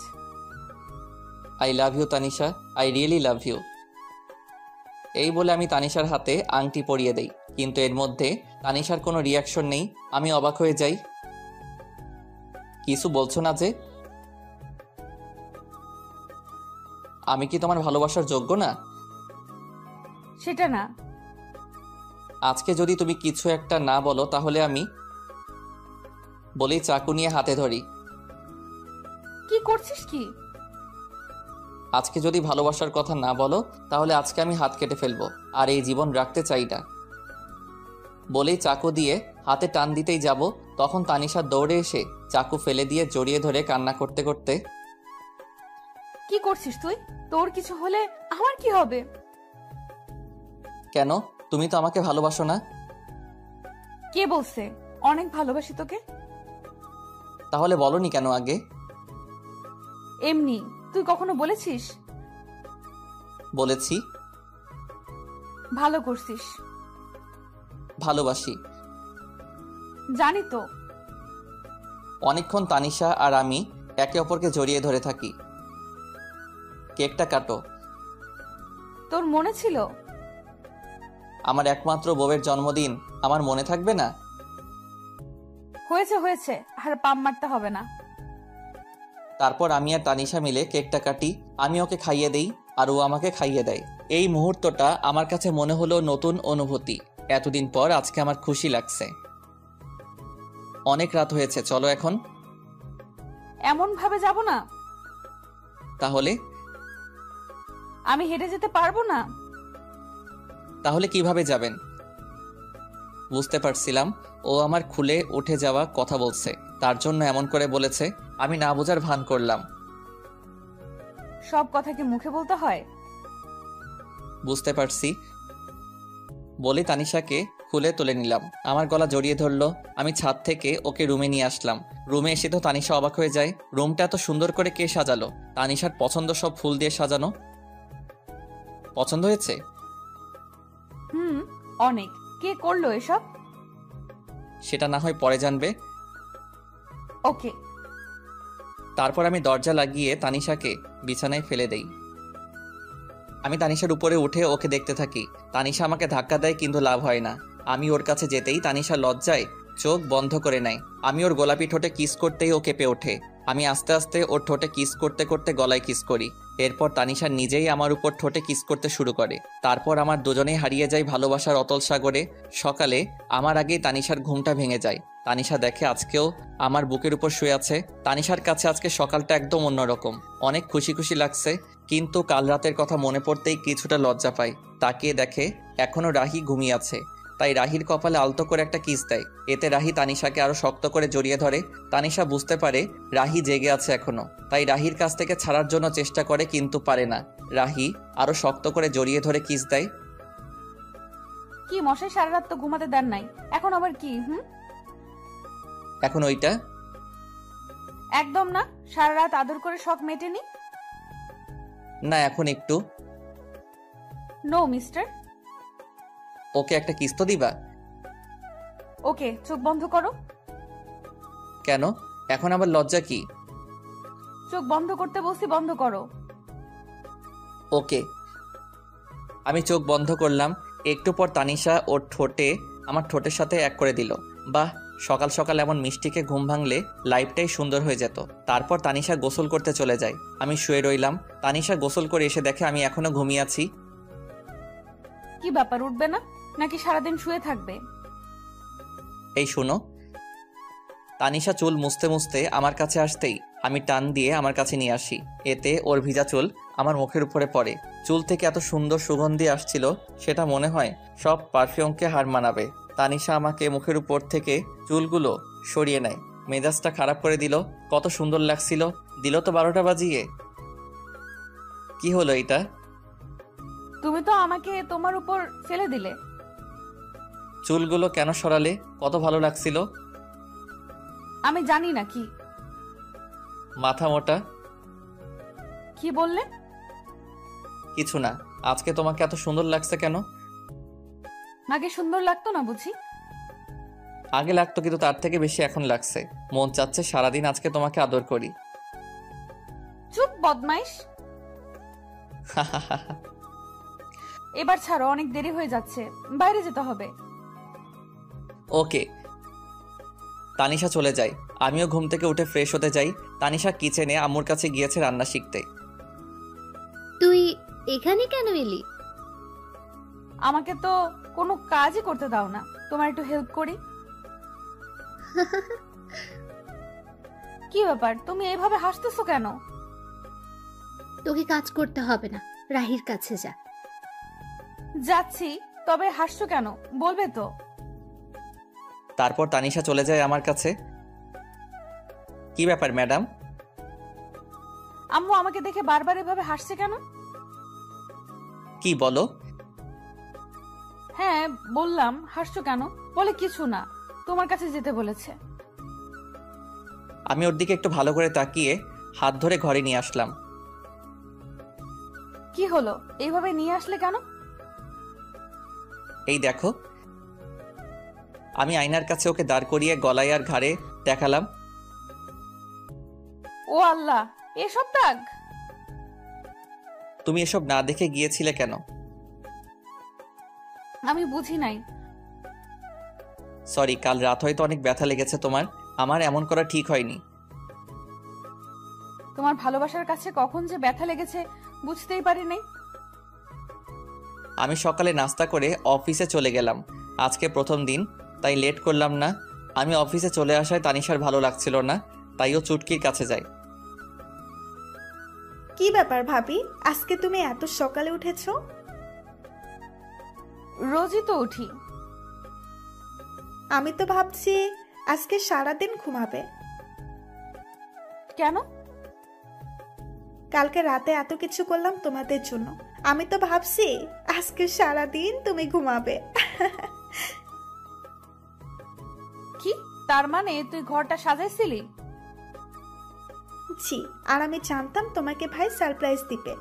I love you Tanisha, I really love you. এই বলে আমি তানিশার হাতে আংটি পরিয়ে দেই, কিন্তু এর মধ্যে তানিশার কোনো রিয়াকশন নেই। আমি অবাক হয়ে যাই। কিছু বলছো না যে? আমি কি তোমার ভালোবাসার যোগ্য না? সেটা না। আজকে যদি তুমি কিছু একটা না বলো তাহলে আমি বলেই চাকু নিয়ে হাতে ধরি। কি করছিস কি? আজকে যদি ভালোবাসার কথা না বলো তাহলে আজকে আমি হাত কেটে ফেলবো, আর এই জীবন রাখতে চাই না। বলেই চাকু দিয়ে হাতে টান দিতেই যাব, তখন তানিশা দৌড়ে এসে চাকু ফেলে দিয়ে জড়িয়ে ধরে কান্না করতে করতে, কি করছিস তুই? তোর কিছু হলে আমার কি হবে? কেন, তুমি তো আমাকে ভালোবাসো না? কে বলছে? অনেক ভালোবাসি তোকে। তাহলে বলনি কেন আগে? এমনি। তুই কখনো বলেছিস? বলেছি। ভালো করছিস। ভালোবাসি। জানি তো। অনেকক্ষণ তানিশা আর আমি একে অপরকে জড়িয়ে ধরে থাকি। কেকটা কাটো। তোর মনে ছিল? আমার একমাত্র বউয়ের জন্মদিন আমার মনে থাকবে না? হয়েছে হয়েছে, আর পাম মারতে হবে না। তারপর আমি আর তানিশা মিলে কেকটা কাটি। আমি ওকে খাইয়ে দেই আর ও আমাকে খাইয়ে দেয়। এই মুহূর্তটা আমার কাছে মনে হলো নতুন অনুভূতি। এতদিন পর আজকে আমার খুশি লাগছে। অনেক রাত হয়েছে, চলো এখন। এমন ভাবে যাব না। তাহলে? আমি হেঁটে যেতে পারবো না। তাহলে কিভাবে যাবেন? বুঝতে পারছিলাম ও আমার খুলে উঠে যাওয়া কথা বলছে, তার জন্য এমন করে বলেছে। আমি না বোঝার ভান করলাম। সব কথা কি মুখে বলতে হয়? বুঝতে পারছি। বলে তানিশাকে খুলে তুলে নিলাম, আমার গলা জড়িয়ে ধরলো। আমি ছাদ থেকে ওকে রুমে নিয়ে আসলাম। রুমে এসে তো তানিশা অবাক হয়ে যায়। রুমটা এত সুন্দর করে কে সাজালো? তানিশার পছন্দ সব ফুল দিয়ে সাজানো। পছন্দ হয়েছে? অনেক। কে করলো এসব? সেটা না হয় পরে জানবে। ওকে। তারপর আমি দরজা লাগিয়ে তানিশাকে বিছানায় ফেলে দেই। আমি তানিশার উপরে উঠে ওকে দেখতে থাকি। তানিশা আমাকে ধাক্কা দেয়, কিন্তু লাভ হয় না। আমি ওর কাছে যেতেই তানিশা লজ্জায় চোখ বন্ধ করে নেয়। আমি ওর গোলাপি ঠোঁটে কিস করতেই ও কেঁপে ওঠে। আমি আস্তে আস্তে ওর ঠোঁটে কিস করতে করতে গলায় কিস করি। এরপর তানিশা নিজেই আমার উপর ঠোঁটে কিস করতে শুরু করে। তারপর আমার দুজনেই হারিয়ে যাই ভালোবাসার অতল সাগরে। সকালে আমার আগেই তানিশার ঘুমটা ভেঙে যায়। তানিশা দেখে আজকেও আমার বুকের উপর শুয়ে আছে। তানিশার কাছে আজকে সকালটা একদম অন্যরকম। অনেক খুশি খুশি লাগছে, কিন্তু কাল রাতের কথা মনে পড়তেই কিছুটা লজ্জা পাই। তাকিয়ে দেখে এখনো রাহি ঘুমিয়ে আছে। তাই রাহির কপালে আলতো করে একটা কিস দেয়। এতে রাহি তানিশাকে আরো শক্ত করে জড়িয়ে ধরে। তানিশা বুঝতে পারে রাহি জেগে আছে এখনো, তাই রাহির কাছ থেকে ছাড়ার জন্য চেষ্টা করে, কিন্তু পারে না। রাহি আরো শক্ত করে জড়িয়ে ধরে কিস দেয়। কি মশাই, সারা রাত তো ঘুমাতে দেন নাই, এখন আবার কি? এখন ওইটা? একদম না, সারা রাত আদর করে শখ মেটেনি। না, এখন একটু। No mister. ওকে একটা কিস তো দিবা? ওকে, চোখ বন্ধ করো। কেন? এখন আবার লজ্জা কি? চোখ বন্ধ করতে বলছি, বন্ধ করো। ওকে। আমি চোখ বন্ধ করলাম। একটু পর তানিশা ওর ঠোঁটে আমার ঠোঁটের সাথে এক করে দিল। বাহ, সকাল সকাল এমন মিষ্টিকে ঘুম ভাঙলে লাইফটাই সুন্দর হয়ে যেত। তারপর তানিশা গোসল করতে চলে যায়। আমি শুয়ে রইলাম। তানিশা গোসল করে এসে দেখে আমি এখনো ঘুমিয়ে আছি। কি ব্যাপার, উঠবে না নাকি সারাদিন শুয়ে থাকবে? এই শোনো। তানিশা চুল মুছতে মুছতে আমার কাছে আসতেই আমি টান দিয়ে আমার কাছে নিয়ে আসি। এতে ওর ভিজা চুল আমার মুখের উপরে পড়ে। চুল থেকে এত সুন্দর সুগন্ধি আসছিল, সেটা মনে হয় সব পারফিউমকে হার মানাবে। তানিশা আমাকে মুখের উপর থেকে চুলগুলো সরিয়ে নেয়, মেজাজটা খারাপ করে দিল। কত সুন্দর লাগছিল, দিল তো 12টা বাজিয়ে। কি হলো এটা? তুমি তো আমাকে তোমার উপর ফেলে দিলে। চুলগুলো কেন সরালে? কত ভালো লাগছিল। আমি জানি না কি। মাথা মোটা। কি বললে? কিছু না। আজকে তোমাকে এত সুন্দর লাগছে কেন? আগে সুন্দর লাগতো না বুঝি? আগে লাগতো, কিন্তু তার থেকে বেশি এখন লাগছে। মন চাচ্ছে সারাদিন আজকে তোমাকে আদর করি। চুপ বদমাইশ। এবার ছাড়ো, অনেক দেরি হয়ে যাচ্ছে, বাইরে যেতে হবে। ওকে। তানিশা চলে যায়। আমিও ঘুম থেকে উঠে ফ্রেশ হতে যাই। তানিশা কিচেনে আম্মুর কাছে গিয়েছে রান্না শিখতে। এখানে কেন এলি? আমাকে তো কোনো কাজই করতে দাও না, তোমার একটু হেল্প করি। কি ব্যাপার, তুমি এইভাবে হাসতেছো কেন? তোকে কাজ করতে হবে না, রাহির কাছে যা। যাচ্ছি, তবে হাসছো কেন বলবে তো? তারপর তানিশা চলে যায় আমার কাছে। কি ব্যাপার ম্যাডাম? আম্মু আমাকে দেখে বারবার এভাবে হাসছে কেন? কি বলো? হ্যাঁ বললাম, হাসছো কেন? বলে কিছু না, তোমার কাছে যেতে বলেছে। আমি ওর দিকে একটু ভালো করে তাকিয়ে হাত ধরে ঘরে নিয়ে আসলাম। কি হলো, এইভাবে নিয়ে আসলে কেন? এই দেখো। আমি আয়নার কাছে ওকে দাঁড় করিয়ে গলায় আর ঘাড়ে দেখালাম। ও আল্লাহ, এসব দাগ! তুমি এসব না দেখে গিয়েছিলে কেন? আমি বুঝি নাই। সরি, কাল রাত হয়তো অনেক ব্যথা লেগেছে তোমার। আমার এমন করা ঠিক হয়নি। তোমার ভালোবাসার কাছে কখন যে ব্যথা লেগেছে বুঝতেই পারি নাই। আমি সকালে নাস্তা করে অফিসে চলে গেলাম। আজকে প্রথম দিন, তাই লেট করলাম না। আমি অফিসে চলে আসায় তানিশার ভালো লাগছিল না, তাই ও চুটকির কাছে যায়। কি ব্যাপার ভাবি, আজকে তুমি এত সকালে উঠেছো? রোজই তো উঠি। আমি তো ভাবছি আজকে সারাদিন ঘুমাবে। কেন? কালকে রাতে এত কিছু করলাম তোমাদের জন্য, আমি তো ভাবছি আজকে সারাদিন তুমি ঘুমাবে। কি তার মানে তুই ঘরটা সাজাইছিলি? জি, আর আমি জানতাম তোমাকে ভাই সারপ্রাইজ দিবে।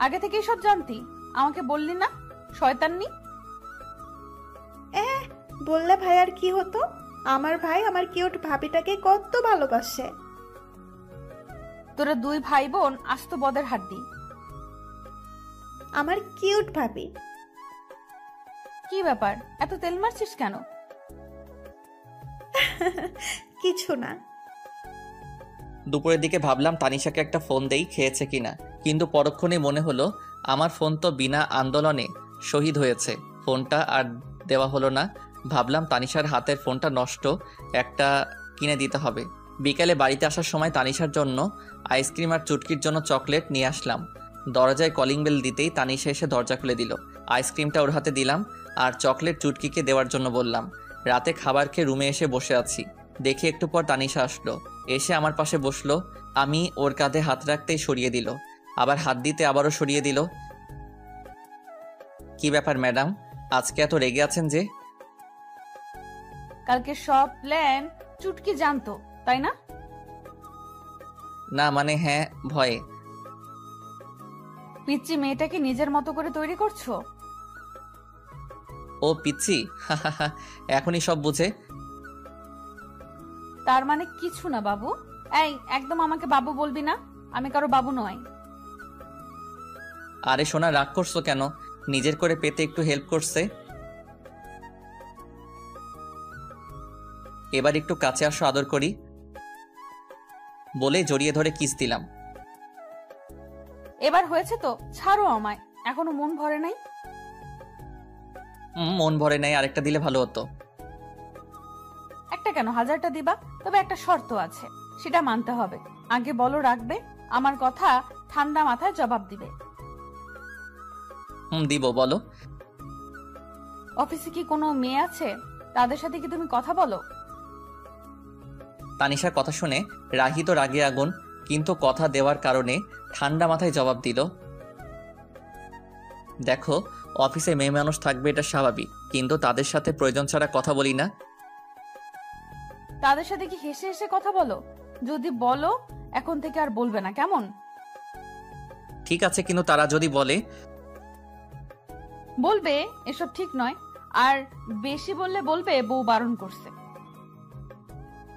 আগে থেকেই সব জানতি, আমাকে বললি না? শয়তাননি। বললে ভাই আর কি হতো, আমার ভাই আমার কিউট ভাবিটাকে কত ভালোবাসে। তোরা দুই ভাই বোন আস্ত বদের হাড্ডি। আমার কিউট ভাবি। কি ব্যাপার, এত তেল মারছিস কেন? কিছু না। দুপুরের দিকে ভাবলাম তানিশাকে একটা ফোন দেই, খেয়েছে কিনা, কিন্তু পরক্ষণে মনে হলো আমার ফোন তো বিনা আন্দোলনে শহীদ হয়েছে। ফোনটা আর দেওয়া হলো না। ভাবলাম তানিশার হাতের ফোনটা নষ্ট, একটা কিনে দিতে হবে। বিকালে বাড়িতে আসার সময় তানিশার জন্য আইসক্রিম আর চুটকির জন্য চকলেট নিয়ে আসলাম। দরজায় কলিং বেল দিতেই তানিশা এসে দরজা খুলে দিল। আইসক্রিমটা ওর হাতে দিলাম আর চকলেট চুটকিকে দেওয়ার জন্য বললাম। রাতে খাবার খেয়ে রুমে এসে বসে আছি, দেখি একটু পর তানিশা আসলো, এসে আমার পাশে বসলো। আমি ওর কাঁধে হাত রাখতেই সরিয়ে দিল, আবার হাত দিতে আবারও সরিয়ে দিল। কি ব্যাপার ম্যাডাম, আজকে এত রেগে আছেন যে? কালকে সব প্ল্যান চুটকি জানতো, তাই না? না মানে হ্যাঁ, ভয়ে। পিচ্চি মেয়েটাকে নিজের মতো করে তৈরি করছো? ও পিচ্ছি, এখনই সব বুঝে। তার মানে কিছু না বাবু। এই একদম আমাকে বাবু বলবি না, আমি কারো বাবু নই। আরে সোনা, রাগ করছো কেন? নিজের করে পেতে একটু হেল্প করছে। এবার একটু কাছে আসো, আদর করি বলে জড়িয়ে ধরে কিস দিলাম। এবার হয়েছে তো, ছাড়ো আমায়, এখনো মন ভরে নাই। মন ভরে নাই, আরেকটা দিলে ভালো হতো। একটা কেন, 1000টা দিবা, তবে একটা শর্ত আছে, সেটা মানতে হবে। আগে বলো রাখবে, আমার কথা ঠান্ডা মাথায় জবাব দিবে। দিব, বলো। অফিসে কি কোনো মেয়ে আছে? তাদের সাথে কি তুমি কথা বলো? তানিশার কথা শুনে রাহি তো রাগে আগুন, কিন্তু কথা দেওয়ার কারণে ঠান্ডা মাথায় জবাব দিল। দেখো, অফিসে মেয়ে মানুষ থাকবে, এটা স্বাভাবিক, কিন্তু তাদের সাথে প্রয়োজন ছাড়া কথা বলি না। তাদের সাথে কি হেসে হেসে কথা বলো? যদি বলো এখন থেকে আর বলবে না, কেমন? ঠিক আছে, কিন্তু তারা যদি বলে? বলবে এসব ঠিক নয়, আর বেশি বললে বলবে বউ বারণ করছে।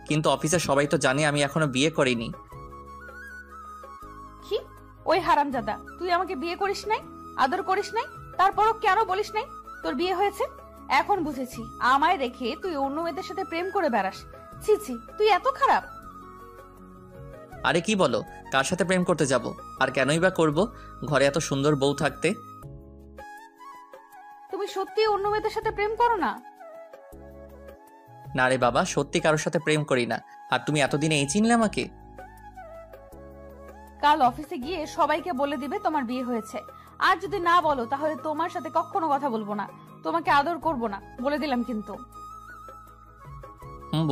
কিন্তু অফিসে সবাই তো জানে আমি এখনো বিয়ে করিনি। কি? ওই হারামজাদা, তুই আমাকে বিয়ে করিস নাই, আদর করিস নাই, তারপরও কেন বলিস নাই তোর বিয়ে হয়েছে? এখন বুঝেছি, আমায় রেখে তুই অন্য মেয়েদের সাথে প্রেম করে বেড়াস। ছি ছি, তুই এত খারাপ। আরে কি বলো, কার সাথে প্রেম করতে যাব? আর কেনই বা করব, ঘরে এত সুন্দর বউ থাকতে। তুমি সত্যি অন্য মেয়েদের সাথে প্রেম করো না? না রে বাবা, সত্যি কারোর সাথে প্রেম করি না। আর তুমি এতদিনে এই চিনলে আমাকে? কাল অফিসে গিয়ে সবাইকে বলে দিবে তোমার বিয়ে হয়েছে। আর যদি না বলো তাহলে তোমার সাথে কখনো কথা বলবো না, তোমাকে আদর করব না, বলে দিলাম কিন্তু।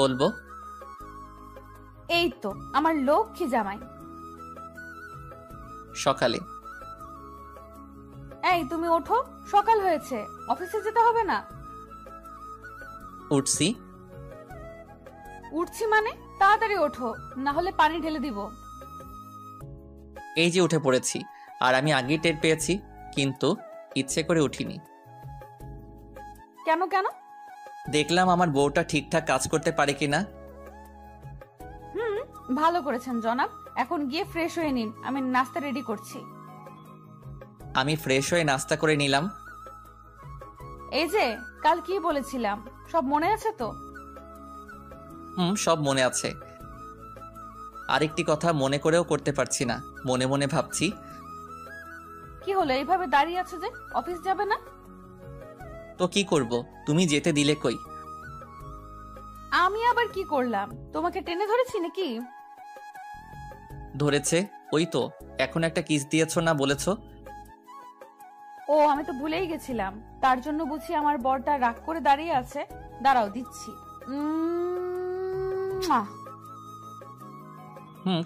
বলবো। এই তো আমার লক্ষ্মী জামাই। সকালে। এই তুমি ওঠো, সকাল হয়েছে, অফিসে যেতে হবে না? উঠছি। উঠছি মানে? তাড়াতাড়ি ওঠো, না হলে পানি ঢেলে দিব। এই যে উঠে পড়েছি, আর আমি আগেই টের পেয়েছি, কিন্তু ইচ্ছে করে উঠিনি। কেন কেন? দেখলাম আমার বউটা ঠিকঠাক কাজ করতে পারে কিনা। ভালো করেছেন জনাব। এখন গিয়ে ফ্রেশ হয়ে নিন, আমি নাস্তা রেডি করছি। আমি ফ্রেশ হয়ে নাস্তা করে নিলাম। এই যে কাল কি বলেছিলাম সব মনে আছে তো? সব মনে আছে। আরেকটি কথা মনে করেও করতে পারছি না, মনে মনে ভাবছি। কি হলো এইভাবে দাঁড়িয়ে আছো যে, অফিস যাবে না? তো কি করব, তুমি যেতে দিলে কই? আমি আবার কি করলাম? তোমাকে টেনে ধরেছি নাকি? ধরেছে, ওই তো এখন একটা কিস দিয়েছো না বলেছো। ও আমি তো ভুলেই গেছিলাম। তার জন্য বুঝি আমার বরটা রাগ করে দাঁড়িয়ে আছে। দাঁড়াও দিচ্ছি।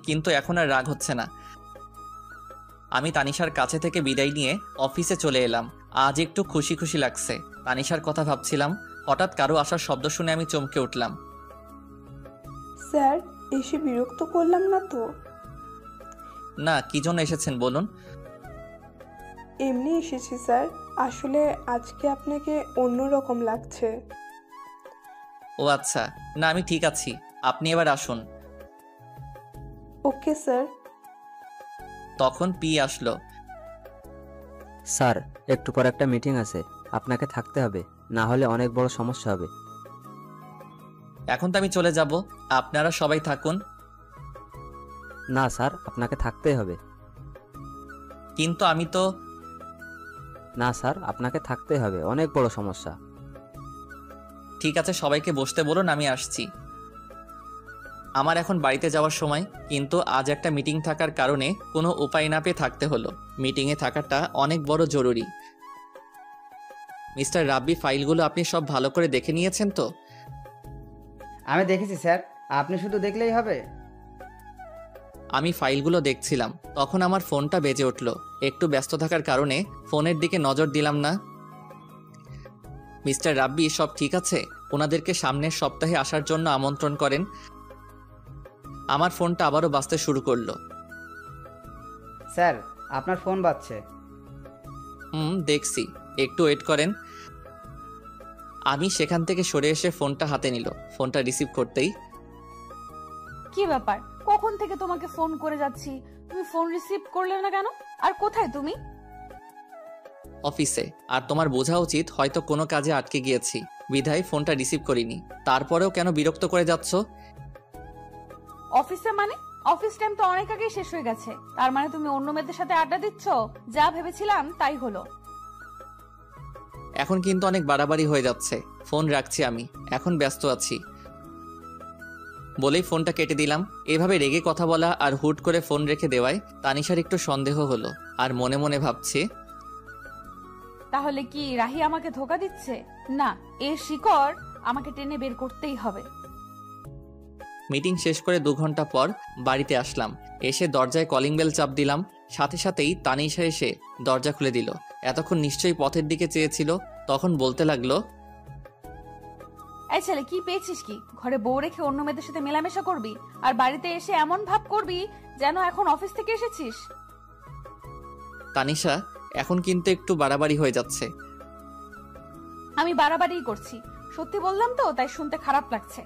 কিন্তু এখন আর রাগ হচ্ছে না। আমি তানিশার কাছে থেকে বিদায় নিয়ে অফিসে চলে এলাম। আজ একটু খুশি খুশি লাগছে। তানিশার কথা ভাবছিলাম, হঠাৎ কারো আসার শব্দ শুনে আমি চমকে উঠলাম। স্যার, এসে বিরক্ত করলাম না তো? না, কি জন্য এসেছেন বলুন। এমনি এসেছি স্যার, আসলে আজকে আপনাকে অন্যরকম লাগছে। ও আচ্ছা, না আমি ঠিক আছি, আপনি এবার আসুন। Okay sir. তখন পি আসলো। স্যার, একটু পর একটা মিটিং আছে, আপনাকে থাকতে হবে, না হলে অনেক বড় সমস্যা হবে। এখন তো আমি চলে যাব, আপনারা সবাই থাকুন। না স্যার, আপনাকে থাকতেই হবে। কিন্তু আমি তো। না স্যার, আপনাকে থাকতেই হবে, অনেক বড় সমস্যা। ঠিক আছে, সবাইকে বসতে বলুন, আমি আসছি। আমার এখন বাড়িতে যাওয়ার সময়, কিন্তু আজ একটা মিটিং থাকার কারণে কোনো উপায় না পেয়ে থাকতে হলো। মিটিংয়ে থাকাটা অনেক বড় জরুরি। মিস্টার রাব্বি, ফাইলগুলো আপনি সব ভালো করে দেখে নিয়েছেন তো? আমি দেখেছি স্যার, আপনি শুধু দেখলেই হবে। আমি ফাইলগুলো দেখছিলাম, তখন আমার ফোনটা বেজে উঠল। একটু ব্যস্ত থাকার কারণে ফোনের দিকে নজর দিলাম না। মিস্টার রাব্বি, সব ঠিক আছে? ওনাদেরকে সামনের সপ্তাহে আসার জন্য আমন্ত্রণ করেন। আমার ফোনটা আবারও বাজতে শুরু করলো। স্যার, আপনার ফোন বাজছে। দেখছি, একটু ওয়েট করেন। আমি সেখান থেকে সরে এসে ফোনটা হাতে নিল। ফোনটা রিসিভ করতেই, কি ব্যাপার, কখন থেকে তোমাকে ফোন করে যাচ্ছি, তুমি ফোন রিসিভ করলে না কেন? আর কোথায় তুমি? অফিসে। আর তোমার বোঝা উচিত হয়তো কোনো কাজে আটকে গিয়েছি, বিধায় ফোনটা রিসিভ করিনি। তারপরেও কেন বিরক্ত করে যাচ্ছ? অফিসে মানে? অফিস টাইম তো অনেক আগেই শেষ হয়ে গেছে। তার মানে তুমি অন্য মেয়েদের সাথে আড্ডা দিচ্ছ? যা ভেবেছিলাম তাই হলো। এখন কিন্তু অনেক বাড়াবাড়ি হয়ে যাচ্ছে, ফোন রাখছি আমি, এখন ব্যস্ত আছি বলেই ফোনটা কেটে দিলাম। এভাবে রেগে কথা বলা আর হুট করে ফোন রেখে দেওয়ায় তানিশার একটু সন্দেহ হলো, আর মনে মনে ভাবছে, তাহলে কি রাহি আমাকে ধোকা দিচ্ছে? না, এর শিকড় আমাকে টেনে বের করতেই হবে। মিটিং শেষ করে 2 ঘন্টা পর বাড়িতে আসলাম। এসে দরজায় কলিং বেল চাপ দিলাম, সাথে সাথেই তানিশা এসে দরজা খুলে দিল। এতক্ষণ নিশ্চয়ই পথের দিকে চেয়েছিল। তখন বলতে লাগলো, এই ছেলে, কি পেয়েছিস কি? ঘরে বউ রেখে অন্য মেয়েদের সাথে মেলামেশা করবি, আর বাড়িতে এসে এমন ভাব করবি যেন এখন অফিস থেকে এসেছিস। তানিশা, এখন কিন্তু একটু বাড়াবাড়ি হয়ে যাচ্ছে। আমি বাড়াবাড়িই করছি, সত্যি বললাম তো, তাই শুনতে খারাপ লাগছে।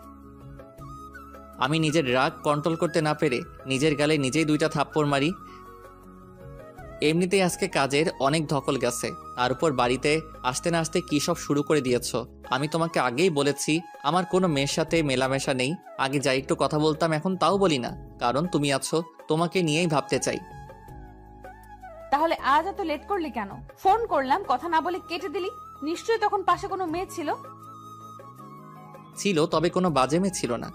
আমি নিজের রাগ কন্ট্রোল করতে না পেরে নিজের গালে নিজেই 2টা থাপ্পড় মারি। এমনিতেই আজকে কাজের অনেক ধকল গেছে, তার উপর বাড়িতে আসতে না আসতে কি সব শুরু করে দিয়েছ। আমি তোমাকে আগেই বলেছি আমার কোনো মেয়ের সাথে মেলামেশা নেই। আগে যাই একটু কথা বলতাম, এখন তাও বলি না, কারণ তুমি আছো, তোমাকে নিয়েই ভাবতে চাই। তাহলে আজ এত লেট করলি কেন? ফোন করলাম, কথা না বলে কেটে দিলি। নিশ্চয়ই তখন পাশে কোনো মেয়ে ছিল। ছিল, তবে কোনো বাজে মেয়ে ছিল না।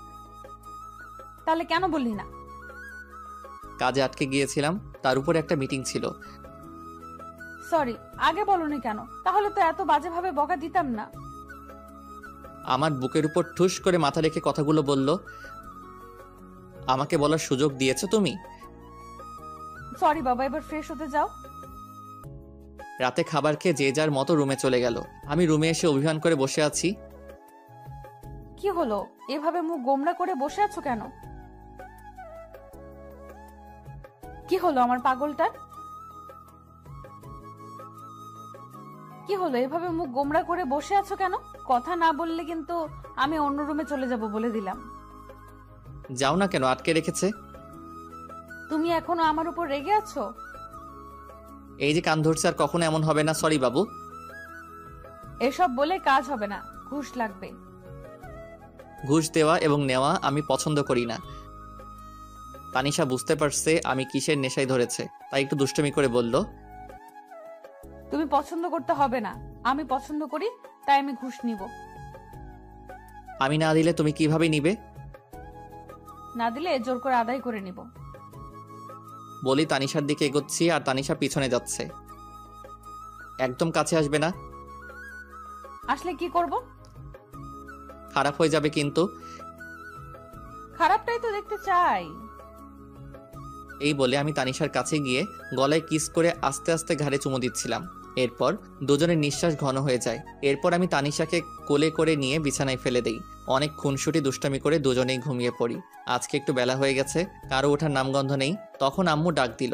তাহলে কেন বললি না? কাজে আটকে গিয়েছিলাম, তার উপর একটা মিটিং ছিল। সরি, আগে বলনি কেন? তাহলে তো এত বাজেভাবে বকা দিতাম না। আমার বুকের উপর ঠুস করে মাথা রেখে কথাগুলো বলল। আমাকে বলার সুযোগ দিয়েছো তুমি? সরি বাবা, এবার ফ্রেশ হতে যাও। রাতে খাবার খেয়ে যে যার মতো রুমে চলে গেল। আমি রুমে এসে অভিমান করে বসে আছি। কি হলো, এভাবে মুখ গোমড়া করে বসে আছো কেন? কি হলো আমার পাগলটার? কি হলো, এভাবে মুখ গোমড়া করে বসে আছো কেন? কথা না বললে কিন্তু আমি অন্য রুমে চলে যাব বলে দিলাম। যাও না কেন, আটকে রেখেছে? তুমি এখনো আমার উপর রেগে আছো? এই যে কান ধরছে, আর কখনো এমন হবে না। সরি বাবু। এসব বলে কাজ হবে না, ঘুষ লাগবে। ঘুষ দেওয়া এবং নেওয়া আমি পছন্দ করি না। তানিশা বুঝতে পারছে আমি কিসের নেশায় ধরেছে, তাই একটু দুষ্টুমি করে বলল, তুমি পছন্দ করতে হবে না, আমি পছন্দ করি, তাই আমি ঘুষ নিব। আমি না দিলে তুমি কিভাবে নিবে? না দিলে জোর করে আদায় করে নিব। বলি তানিশার দিকে এগোচ্ছি, আর তানিশা পিছনে যাচ্ছে। একদম কাছে আসবে না। আসলে কি করব? খারাপ হয়ে যাবে কিন্তু। খারাপটাই তো দেখতে চাই। এই বলে আমি তানিশার কাছে গিয়ে গলায় কিস করে আস্তে আস্তে ঘাড়ে চুমু দিচ্ছিলাম। এরপর দুজনের নিঃশ্বাস ঘন হয়ে যায়। এরপর আমি তানিশাকে কোলে করে নিয়ে বিছানায় ফেলে দেই। অনেক খুনসুটি দুষ্টামি করে দুজনেই ঘুমিয়ে পড়ি। আজকে একটু বেলা হয়ে গেছে, কারো ওঠার নামগন্ধ নেই। তখন আম্মু ডাক দিল।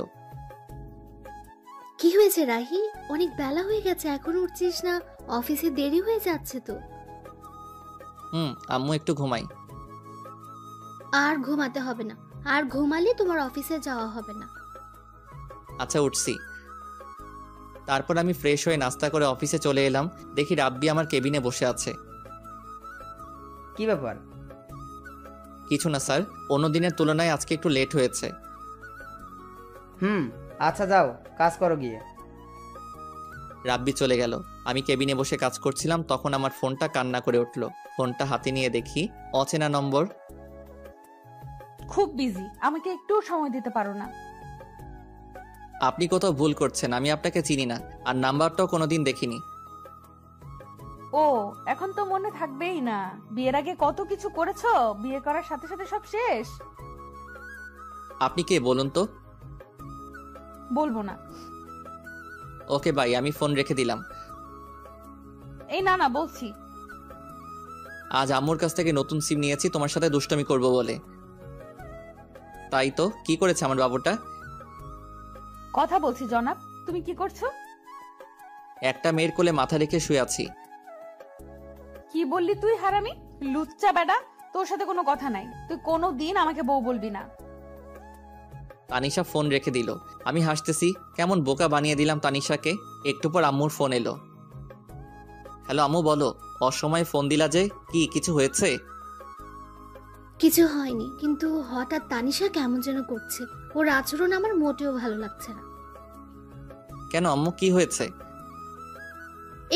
কি হয়েছে রাহি? অনেক বেলা হয়ে গেছে, এখন উঠছিস না? অফিসে দেরি হয়ে যাচ্ছে তো। আম্মু একটু ঘুমাই। আর ঘুমাতে হবে না, আর ঘুমালে তোমার অফিসে যাওয়া হবে না। আচ্ছা, উঠছি। তারপর আমি ফ্রেশ হয়ে নাস্তা করে অফিসে চলে এলাম। দেখি রাব্বি আমার কেবিনে বসে আছে। কি ব্যাপার? কিছু না স্যার, অন্য দিনের তুলনায় আজকে একটু লেট হয়েছে। আচ্ছা যাও, কাজ করো গিয়ে। রাব্বি চলে গেল। আমি কেবিনে বসে কাজ করছিলাম, তখন আমার ফোনটা কান্না করে উঠল। ফোনটা হাতে নিয়ে দেখি অচেনা নম্বর। খুব বিজি, আমাকে একটু সময় দিতে পারো না? আপনি কোথাও ভুল করছেন, আমি আপনাকে চিনি না, আর নাম্বারটাও কোনোদিন দেখিনি। ও, এখন তো মনে থাকবেই না। বিয়ের আগে কত কিছু করেছো, বিয়ে করার সাথে সাথে সব শেষ। আপনি কে বলুন তো? বলবো না। ওকে বাই, আমি ফোন রেখে দিলাম। এই না, বলছি। আজ আম্মুর কাছ থেকে নতুন সিম নিয়েছি তোমার সাথে দুষ্টমি করব বলে। তাই তো, কি করেছে আমার বাবুটা? কথা বলছি জনাব, তুমি কি করছো? একটা মেয়ের কোলে মাথা রেখে শুয়ে আছি। কি বললি তুই হারামি? লুচ্চা বেটা, তোর সাথে কোনো কথা নাই। তুই কোনোদিন আমাকে বউ বলবি না। তানিশা ফোন রেখে দিল। আমি হাসতেছি, কেমন বোকা বানিয়ে দিলাম তানিশাকে। একটু পর আম্মুর ফোন এলো। হ্যালো আম্মু, বলো। অসময়ে ফোন দিলা যে, কি কিছু হয়েছে? কিছু হয়নি, কিন্তু হঠাৎ তানিশা কেমন যেন করছে। ওর আচরণ আমার মোটেও ভালো লাগছে না। কেন আম্মু, কি হয়েছে?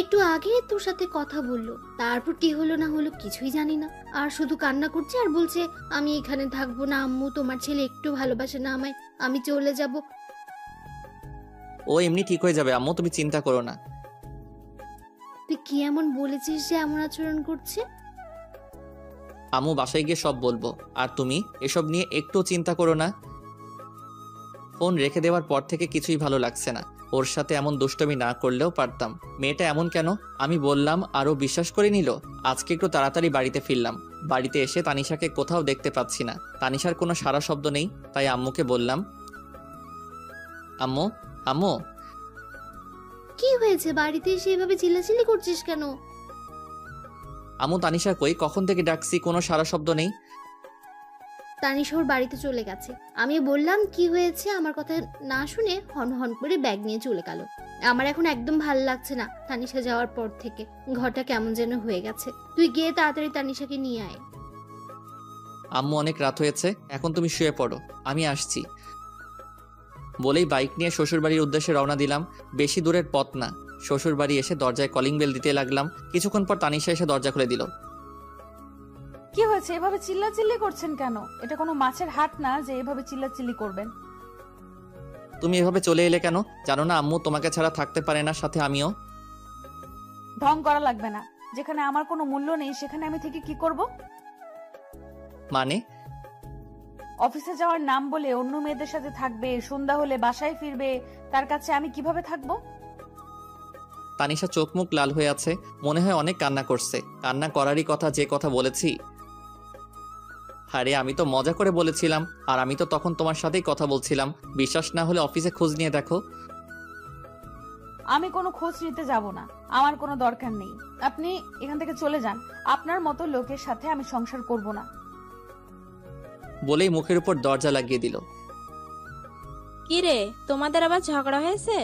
একটু আগে তোর সাথে কথা বললো, তারপর কি হলো না হলো কিছুই জানি না। আর শুধু কান্না করছে আর বলছে আমি এখানে থাকবো না আম্মু, তোমার ছেলে একটু ভালোবাসে না আমায়, আমি চলে যাব। ও এমনি ঠিক হয়ে যাবে আম্মু, তুমি চিন্তা করো না। তুই কি এমন বলেছিস যে এমন আচরণ করছে? আম্মু বাসায় গিয়ে সব বলবো, আর তুমি এসব নিয়ে একটু চিন্তা করো না। ফোন রেখে দেওয়ার পর থেকে কিছুই ভালো লাগছে না। ওর সাথে এমন দুষ্টমি না করলেও পারতাম। মেয়েটা এমন কেন? আমি বললাম, আরো বিশ্বাস করে নিল। আজকে একটু তাড়াতাড়ি বাড়িতে ফিরলাম। বাড়িতে এসে তানিশাকে কোথাও দেখতে পাচ্ছি না। তানিশার কোনো সারা শব্দ নেই, তাই আম্মুকে বললাম, আম্মু আম্মু। কি হয়েছে? বাড়িতে এসে এভাবে চিল্লাচিল্লি করছিস কেন? আম্মু তানিশা কই? কখন থেকে ডাকছি, কোনো সারা শব্দ নেই। তানিশা ওর বাড়িতে চলে গেছে। আমি বললাম কি হয়েছে, আমার কথা না শুনে হন হন করে ব্যাগ নিয়ে চলে গেল। আমার এখন একদম ভালো লাগছে না তানিশা যাওয়ার পর থেকে। ঘরটা কেমন যেন হয়ে গেছে। তুই গিয়ে তাড়াতাড়ি তানিশাকে নিয়ে আয়। আম্মু অনেক রাত হয়েছে, এখন তুমি শুয়ে পড়ো, আমি আসছি বলেই বাইক নিয়ে শ্বশুরবাড়ির উদ্দেশ্যে রওনা দিলাম। বেশি দূরের পথ না। শ্বশুরবাড়ি এসে দরজায় কলিং বেল দিতে লাগলাম। কিছুক্ষণ পর তানিশা এসে দরজা খুলে দিল। কি হয়েছে, এভাবে চিল্লাচিল্লি করছেন কেন? এটা কোনো মাছের হাট না যে এভাবে চিল্লাচিল্লি করবেন। তুমি এভাবে চলে এলে কেন? জানো না আম্মু তোমাকে ছাড়া থাকতে পারে না, সাথে আমিও। ঢং করা লাগবে না। যেখানে আমার কোনো মূল্য নেই সেখানে আমি থেকে কি করব? মানে? অফিসে যাওয়ার নাম বলে অন্য মেয়েদের সাথে থাকবে, সন্ধ্যা হলে বাসায় ফিরবে, তার কাছে আমি কিভাবে থাকবো? তানিশা চোখ মুখ লাল হয়ে আছে, মনে হয় অনেক কান্না করছে। কান্না করারই কথা, যে কথা বলেছি। আরে আমি তো মজা করে বলেছিলাম, আর আমি তো তখন তোমার সাথেই কথা বলছিলাম। বিশ্বাস না হলে অফিসে খোঁজ নিয়ে দেখো। আমি কোনো খোঁজ নিতে যাব না, আমার কোনো দরকার নেই। আপনি এখান থেকে চলে যান। আপনার মতো লোকের সাথে আমি সংসার করব না। বলেই মুখের উপর দরজা লাগিয়ে দিল। কি রে, তোমাদের আবার ঝগড়া হয়েছে?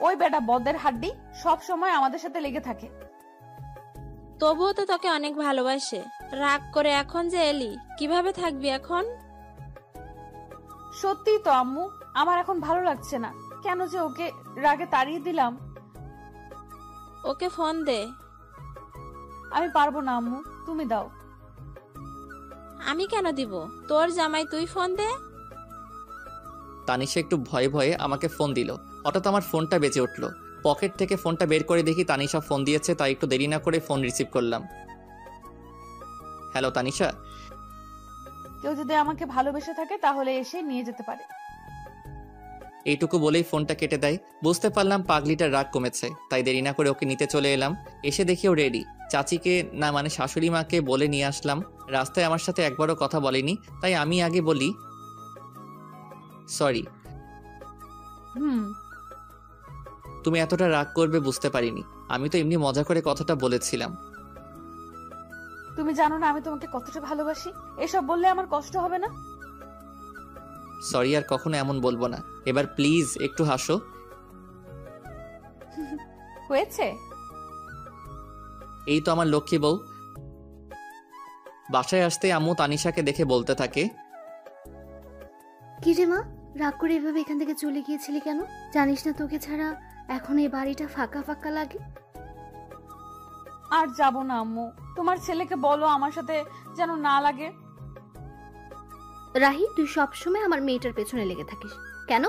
ওই বেটা বদের হাড্ডি সব সময় আমাদের সাথে লেগে থাকে। তবুও তো তোকে অনেক ভালোবাসে। রাগ করে এখন যে এলি, কিভাবে থাকবি এখন? সত্যি তো আম্মু, আমার এখন ভালো লাগছে না। কেন যে ওকে রাগে তাড়িয়ে দিলাম। ওকে ফোন দে। আমি পারবো না আম্মু, তুমি দাও। আমি কেন দিব? তোর জামাই, তুই ফোন দে। তানিশা একটু ভয়ে ভয়ে আমাকে ফোন দিল। হঠাৎ আমার ফোনটা বেজে উঠল। পকেট থেকে ফোনটা বের করে দেখি তানিশা ফোন দিয়েছে, তাই একটু দেরি না করে ফোন রিসিভ করলাম। হ্যালো তানিশা। কেউ যদি আমাকে ভালোবেসে থাকে তাহলে এসে নিয়ে যেতে পারে। এইটুকু বলেই ফোনটা কেটে দেয়। বুঝতে পারলাম পাগলিটার রাগ কমেছে, তাই দেরি না করে ওকে নিতে চলে এলাম। এসে দেখি ও রেডি। চাচিকে না মানে শাশুড়ি মাকে বলে নিয়ে আসলাম। রাস্তায় আমার সাথে একবারও কথা বলেনি, তাই আমি আগে বলি সরি। তুমি এতটা রাগ করবে বুঝতে পারিনি। আমি তো এমনি মজা করে কথাটা বলেছিলাম। তুমি জানো না আমি তোমাকে কতটা ভালোবাসি। এসব বললে আমার কষ্ট হবে না? সরি, আর কখনো এমন বলবো না। এবার প্লিজ একটু হাসো। হয়েছে? এই তো আমার লক্ষ্মী বউ। বাসায় আসতে আম্মু তানিশাকে দেখে বলতে থাকে, কি রে মা, রাগ করে এভাবে এখান থেকে চলে গিয়েছিলি কেন? জানিস না তোকে ছাড়া এখন এই বাড়িটা ফাঁকা ফাঁকা লাগে? আর যাব না আম্মু, তোমার ছেলেকে বলো আমার সাথে যেন না লাগে। রাহি, তুই সবসময় আমার মেয়েটার পেছনে লেগে থাকিস কেন?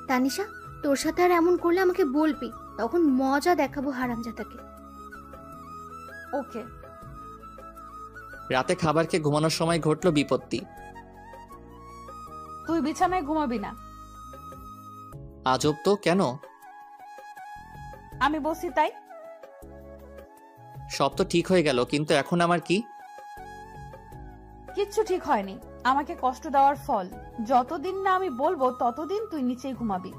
তানিশা, তোর সাথে আর এমন করলে আমাকে বলবি, তখন মজা দেখাবো হারামজাদাকে। ওকে। রাতে খাবার খেয়ে ঘুমানোর সময় ঘটলো বিপত্তি। তুই বিছানায় ঘুমাবি না। আজব তো, কেন? আমি বসি তাই। সব তো ঠিক হয়ে গেল, কিন্তু এখন আমার কি? কিচ্ছু ঠিক হয়নি। আমাকে কষ্ট দেওয়ার ফল। যতদিন না আমি বলবো ততদিন তুই নিচেই ঘুমাবি।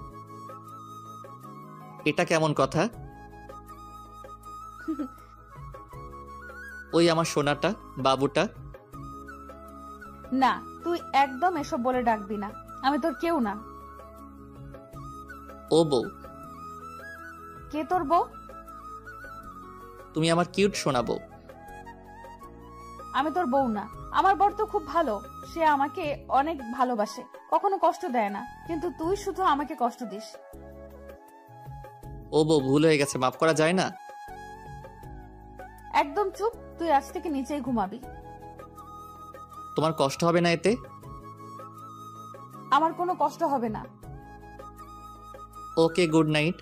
এটা কেমন কথা? ওই আমার সোনাটা, বাবুটা। না, তুই একদম এসব বলে ডাকবি না। আমি তোর কেউ না। ও বউ। কে তোর বউ? তুমি আমার কিউট সোনা বউ। আমি তোর বউ না। আমার বর তো খুব ভালো, সে আমাকে অনেক ভালোবাসে, কখনো কষ্ট দেয় না। কিন্তু তুই শুধু আমাকে কষ্ট দিস। ও বউ, ভুল হয়ে গেছে, মাফ করা যায় না? একদম চুপ। তুই আজ থেকে নিচেই ঘুমাবি। তোমার কষ্ট হবে না এতে? আমার কোনো কষ্ট হবে না। ওকে, গুড নাইট।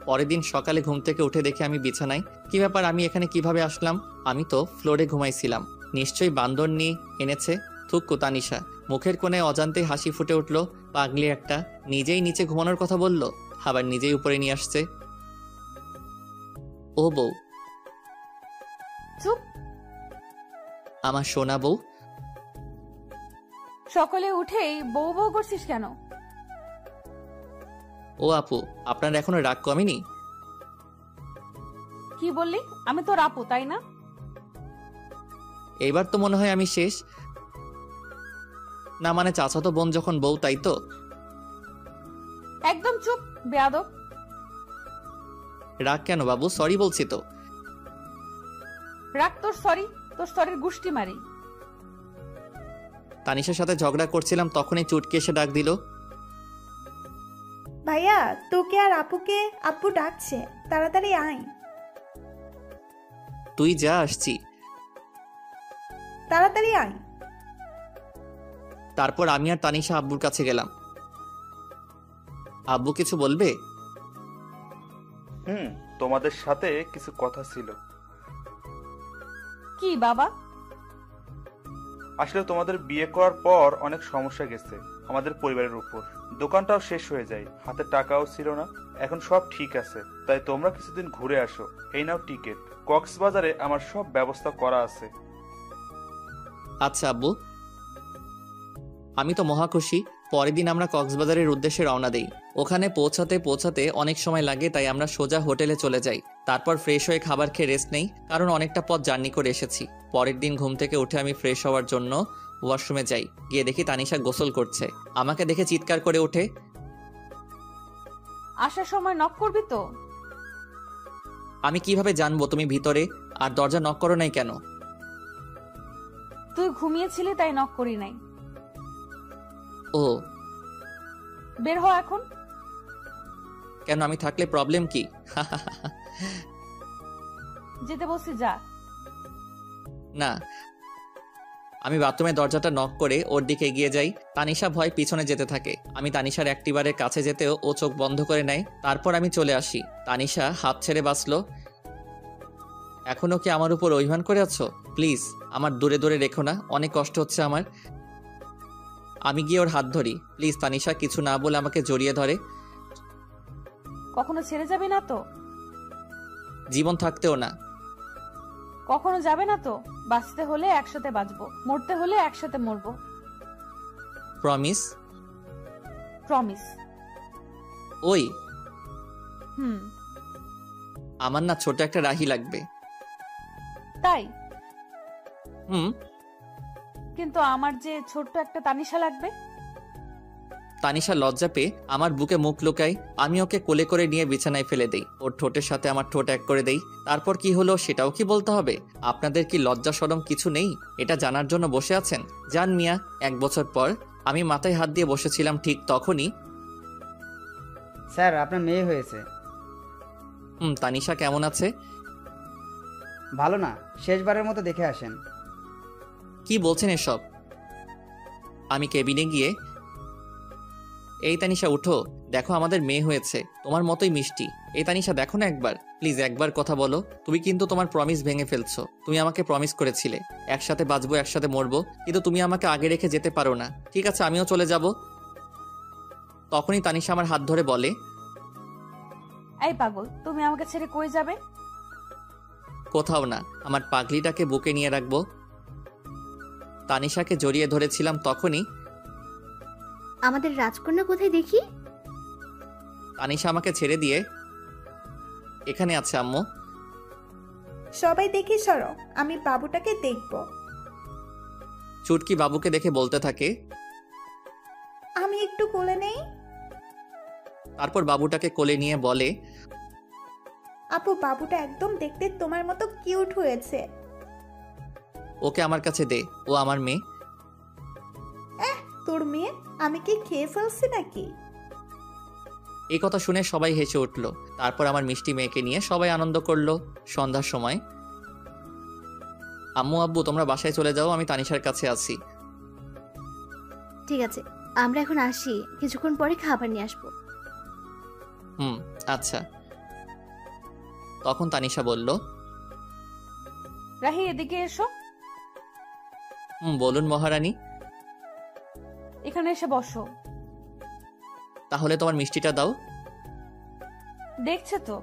পরের দিন সকালে ঘুম থেকে উঠে দেখে আমি বিছানায়। কি ব্যাপার, আমি এখানে কিভাবে আসলাম? আমি তো ফ্লোরে ঘুমাইছিলাম। নিশ্চয়ই বান্দর নিয়ে এনেছে। থুক্কু তানিশা। মুখের কোণে অজান্তেই হাসি ফুটে উঠলো। পাগলি একটা, নিজেই নিচে ঘুমানোর কথা বলল, আবার নিজেই উপরে নিয়ে আসছে। ও বউ। চুপ। আমার সোনা বউ। সকালে উঠেই বউ বউ করছিস কেন? ও আপু, আপনার এখনো রাগ কমেনি? কি বললি? আমি তোর আপু, তাই না? এইবার তো মনে হয় আমি শেষ। না মানে চাচাতো বোন যখন বউ তাই তো? একদম চুপ বেয়াদব। রাগ কেন বাবু? সরি বলছি তো। রাখ তোর সরির গুষ্টি মারি। তানিশার সাথে ঝগড়া করছিলাম তখনই চুটকি এসে ডাক দিল। ভাইয়া তোকে আর আপুকে আব্বু ডাকছে, তাড়াতাড়ি আয়। তুই যা, আসছি। তাড়াতাড়ি আয়। তারপর আমি আর তানিশা আব্বুর কাছে গেলাম। আব্বু কিছু বলবে? তোমাদের সাথে কিছু কথা ছিল। কি বাবা? আসলে তোমাদের বিয়ে করার পর অনেক সমস্যা গেছে আমাদের পরিবারের উপর। দোকানটাও শেষ হয়ে যায়, হাতে টাকাও ছিল না। এখন সব ঠিক আছে, তাই তোমরা কিছুদিন ঘুরে আসো। এই নাও টিকিট। কক্সবাজারে আমার সব ব্যবস্থা করা আছে। আচ্ছা আব্বু, আমি তো মহা খুশি। পরের দিন আমরা কক্সবাজারের উদ্দেশ্যে রওনা দেই। ওখানে পৌঁছাতে অনেক সময় লাগে, তাই আমরা সোজা হোটেলে চলে যাই। তারপর ফ্রেশ হয়ে খাবার খেয়ে রেস্ট নেই, কারণ অনেকটা পথ জার্নি করে এসেছি। পরের দিন ঘুম থেকে উঠে আমি ফ্রেশ হওয়ার জন্য ওয়াশরুমে যাই। গিয়ে দেখি তানিশা গোসল করছে। আমাকে দেখে চিৎকার করে ওঠে, আসার সময় নক করবি তো? আমি কিভাবে জানবো তুমি ভিতরে? আর দরজা নক করো নাই কেন? তুই ঘুমিয়েছিলি তাই নক করি নাই। ও, বের হ এখন। কেন? আমি থাকলে প্রবলেম কি? যেতে বলছি যা। না, আমি বাথরুমের দরজাটা নক করে ওর দিকে এগিয়ে যাই। তানিশা ভয় পিছনে যেতে থাকে। আমি তানিশার অ্যাক্টিভারের কাছে যেতেও ও চোখ বন্ধ করে নেয়। তারপর আমি চলে আসি। তানিশা হাত ছেড়ে বাঁচলো। এখনো কি আমার উপর অভিমান করে আছো? প্লিজ আমার দূরে দূরে রেখো না, অনেক কষ্ট হচ্ছে আমার। আমি গিয়ে ওর হাত ধরি। প্লিজ তানিশা কিছু না বলে আমাকে জড়িয়ে ধরে। কখনো ছেড়ে যাবে না তো? জীবন থাকতেও না। কখনো যাবে না তো? বাঁচতে হলে একসাথে বাঁচবো, মরতে হলে একসাথে মরবো। প্রমিস? প্রমিস। ওই হুম। আমার না ছোট একটা রাহি লাগবে। তাই? হুম। কিন্তু আমার যে ছোট্ট একটা তানিশা লাগবে। তানিশা লজ্জা পেয়ে আমার বুকে মুখ লুকাই। আমি ওকে কোলে করে নিয়ে বিছানায় ফেলে দেই। ওর ঠোঁটের সাথে আমার ঠোঁট এক করে দেই। তারপর কি হলো সেটাও কি বলতে হবে? আপনাদের কি লজ্জা শরম কিছু নেই? এটা জানার জন্য বসে আছেন? জান মিয়া। 1 বছর পর আমি মাথায় হাত দিয়ে বসেছিলাম, ঠিক তখনই স্যার আপনার মেয়ে হয়েছে। তানিশা কেমন আছে? ভালো না, শেষবারের মতো দেখে আসেন। কি বলছেন এসব? আমি কেবিনে গিয়ে, এই তানিশা উঠো, দেখো আমাদের মেয়ে হয়েছে, তোমার মতোই মিষ্টি। এই তানিশা দেখো না একবার, প্লিজ একবার কথা বলো। তুমি কিন্তু তোমার প্রমিস ভেঙে ফেলছো। তুমি আমাকে প্রমিস করেছিলে একসাথে বাঁচবো একসাথে মরবো, কিন্তু তুমি আমাকে আগে রেখে যেতে পারো না। ঠিক আছে, আমিও চলে যাব। তখনই তানিশা আমার হাত ধরে বলে, এই পাগল, তুমি আমাকে ছেড়ে কই যাবে? কোথাও না, আমার পাগলিটাকে বুকে নিয়ে রাখবো। তানিশাকে জড়িয়ে ধরেছিলাম তখনই আমাদের রাজকন্যা কোথায় দেখি? তানিশা আমাকে ছেড়ে দিয়ে, এখানে আছে আম্মু। সবাই দেখি সরো, আমি বাবুটাকে দেখব। চুটকি বাবুকে দেখে বলতে থাকে, আমি একটু কোলে নেই। তারপর বাবুটাকে কোলে নিয়ে বলে, আপু বাবুটা একদম দেখতে তোমার মতো কিউট হয়েছে। ওকে আমার কাছে দে, ও আমার মেয়ে। তোর মেয়ে? আমি কি খেয়ে ফেলছি নাকি? এই কথা শুনে সবাই হেসে উঠল। তারপর আমার মিষ্টি মেয়েকে নিয়ে সবাই আনন্দ করলো। সন্ধ্যার সময়, আম্মু আব্বু তোমরা বাসায় চলে যাও, আমি তানিশার কাছে আছি। ঠিক আছে, আমরা এখন আসি, কিছুক্ষণ পরে খাবার নিয়ে আসবো। আচ্ছা। তখন তানিশা বলল, রাহি এদিকে এসো। বলুন মহারানী। এখানে এসে বসো। তাহলে তোমার মিষ্টিটা দাও। দেখছে তো?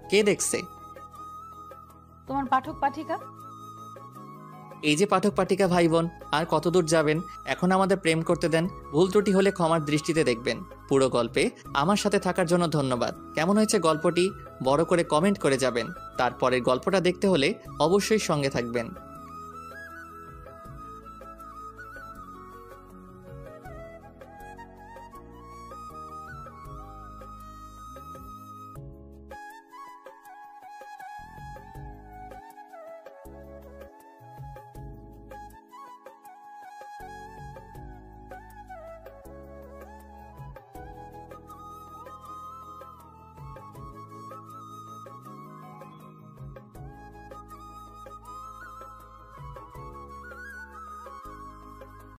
কে দেখছে? তোমার পাঠক পাঠিকা। এই যে পাঠক পাঠিকা ভাই বোন, আর কতদূর যাবেন? এখন আমাদের প্রেম করতে দেন। ভুল ত্রুটি হলে ক্ষমার দৃষ্টিতে দেখবেন। পুরো গল্পে আমার সাথে থাকার জন্য ধন্যবাদ। কেমন হয়েছে গল্পটি বড় করে কমেন্ট করে যাবেন। তারপরের গল্পটা দেখতে হলে অবশ্যই সঙ্গে থাকবেন।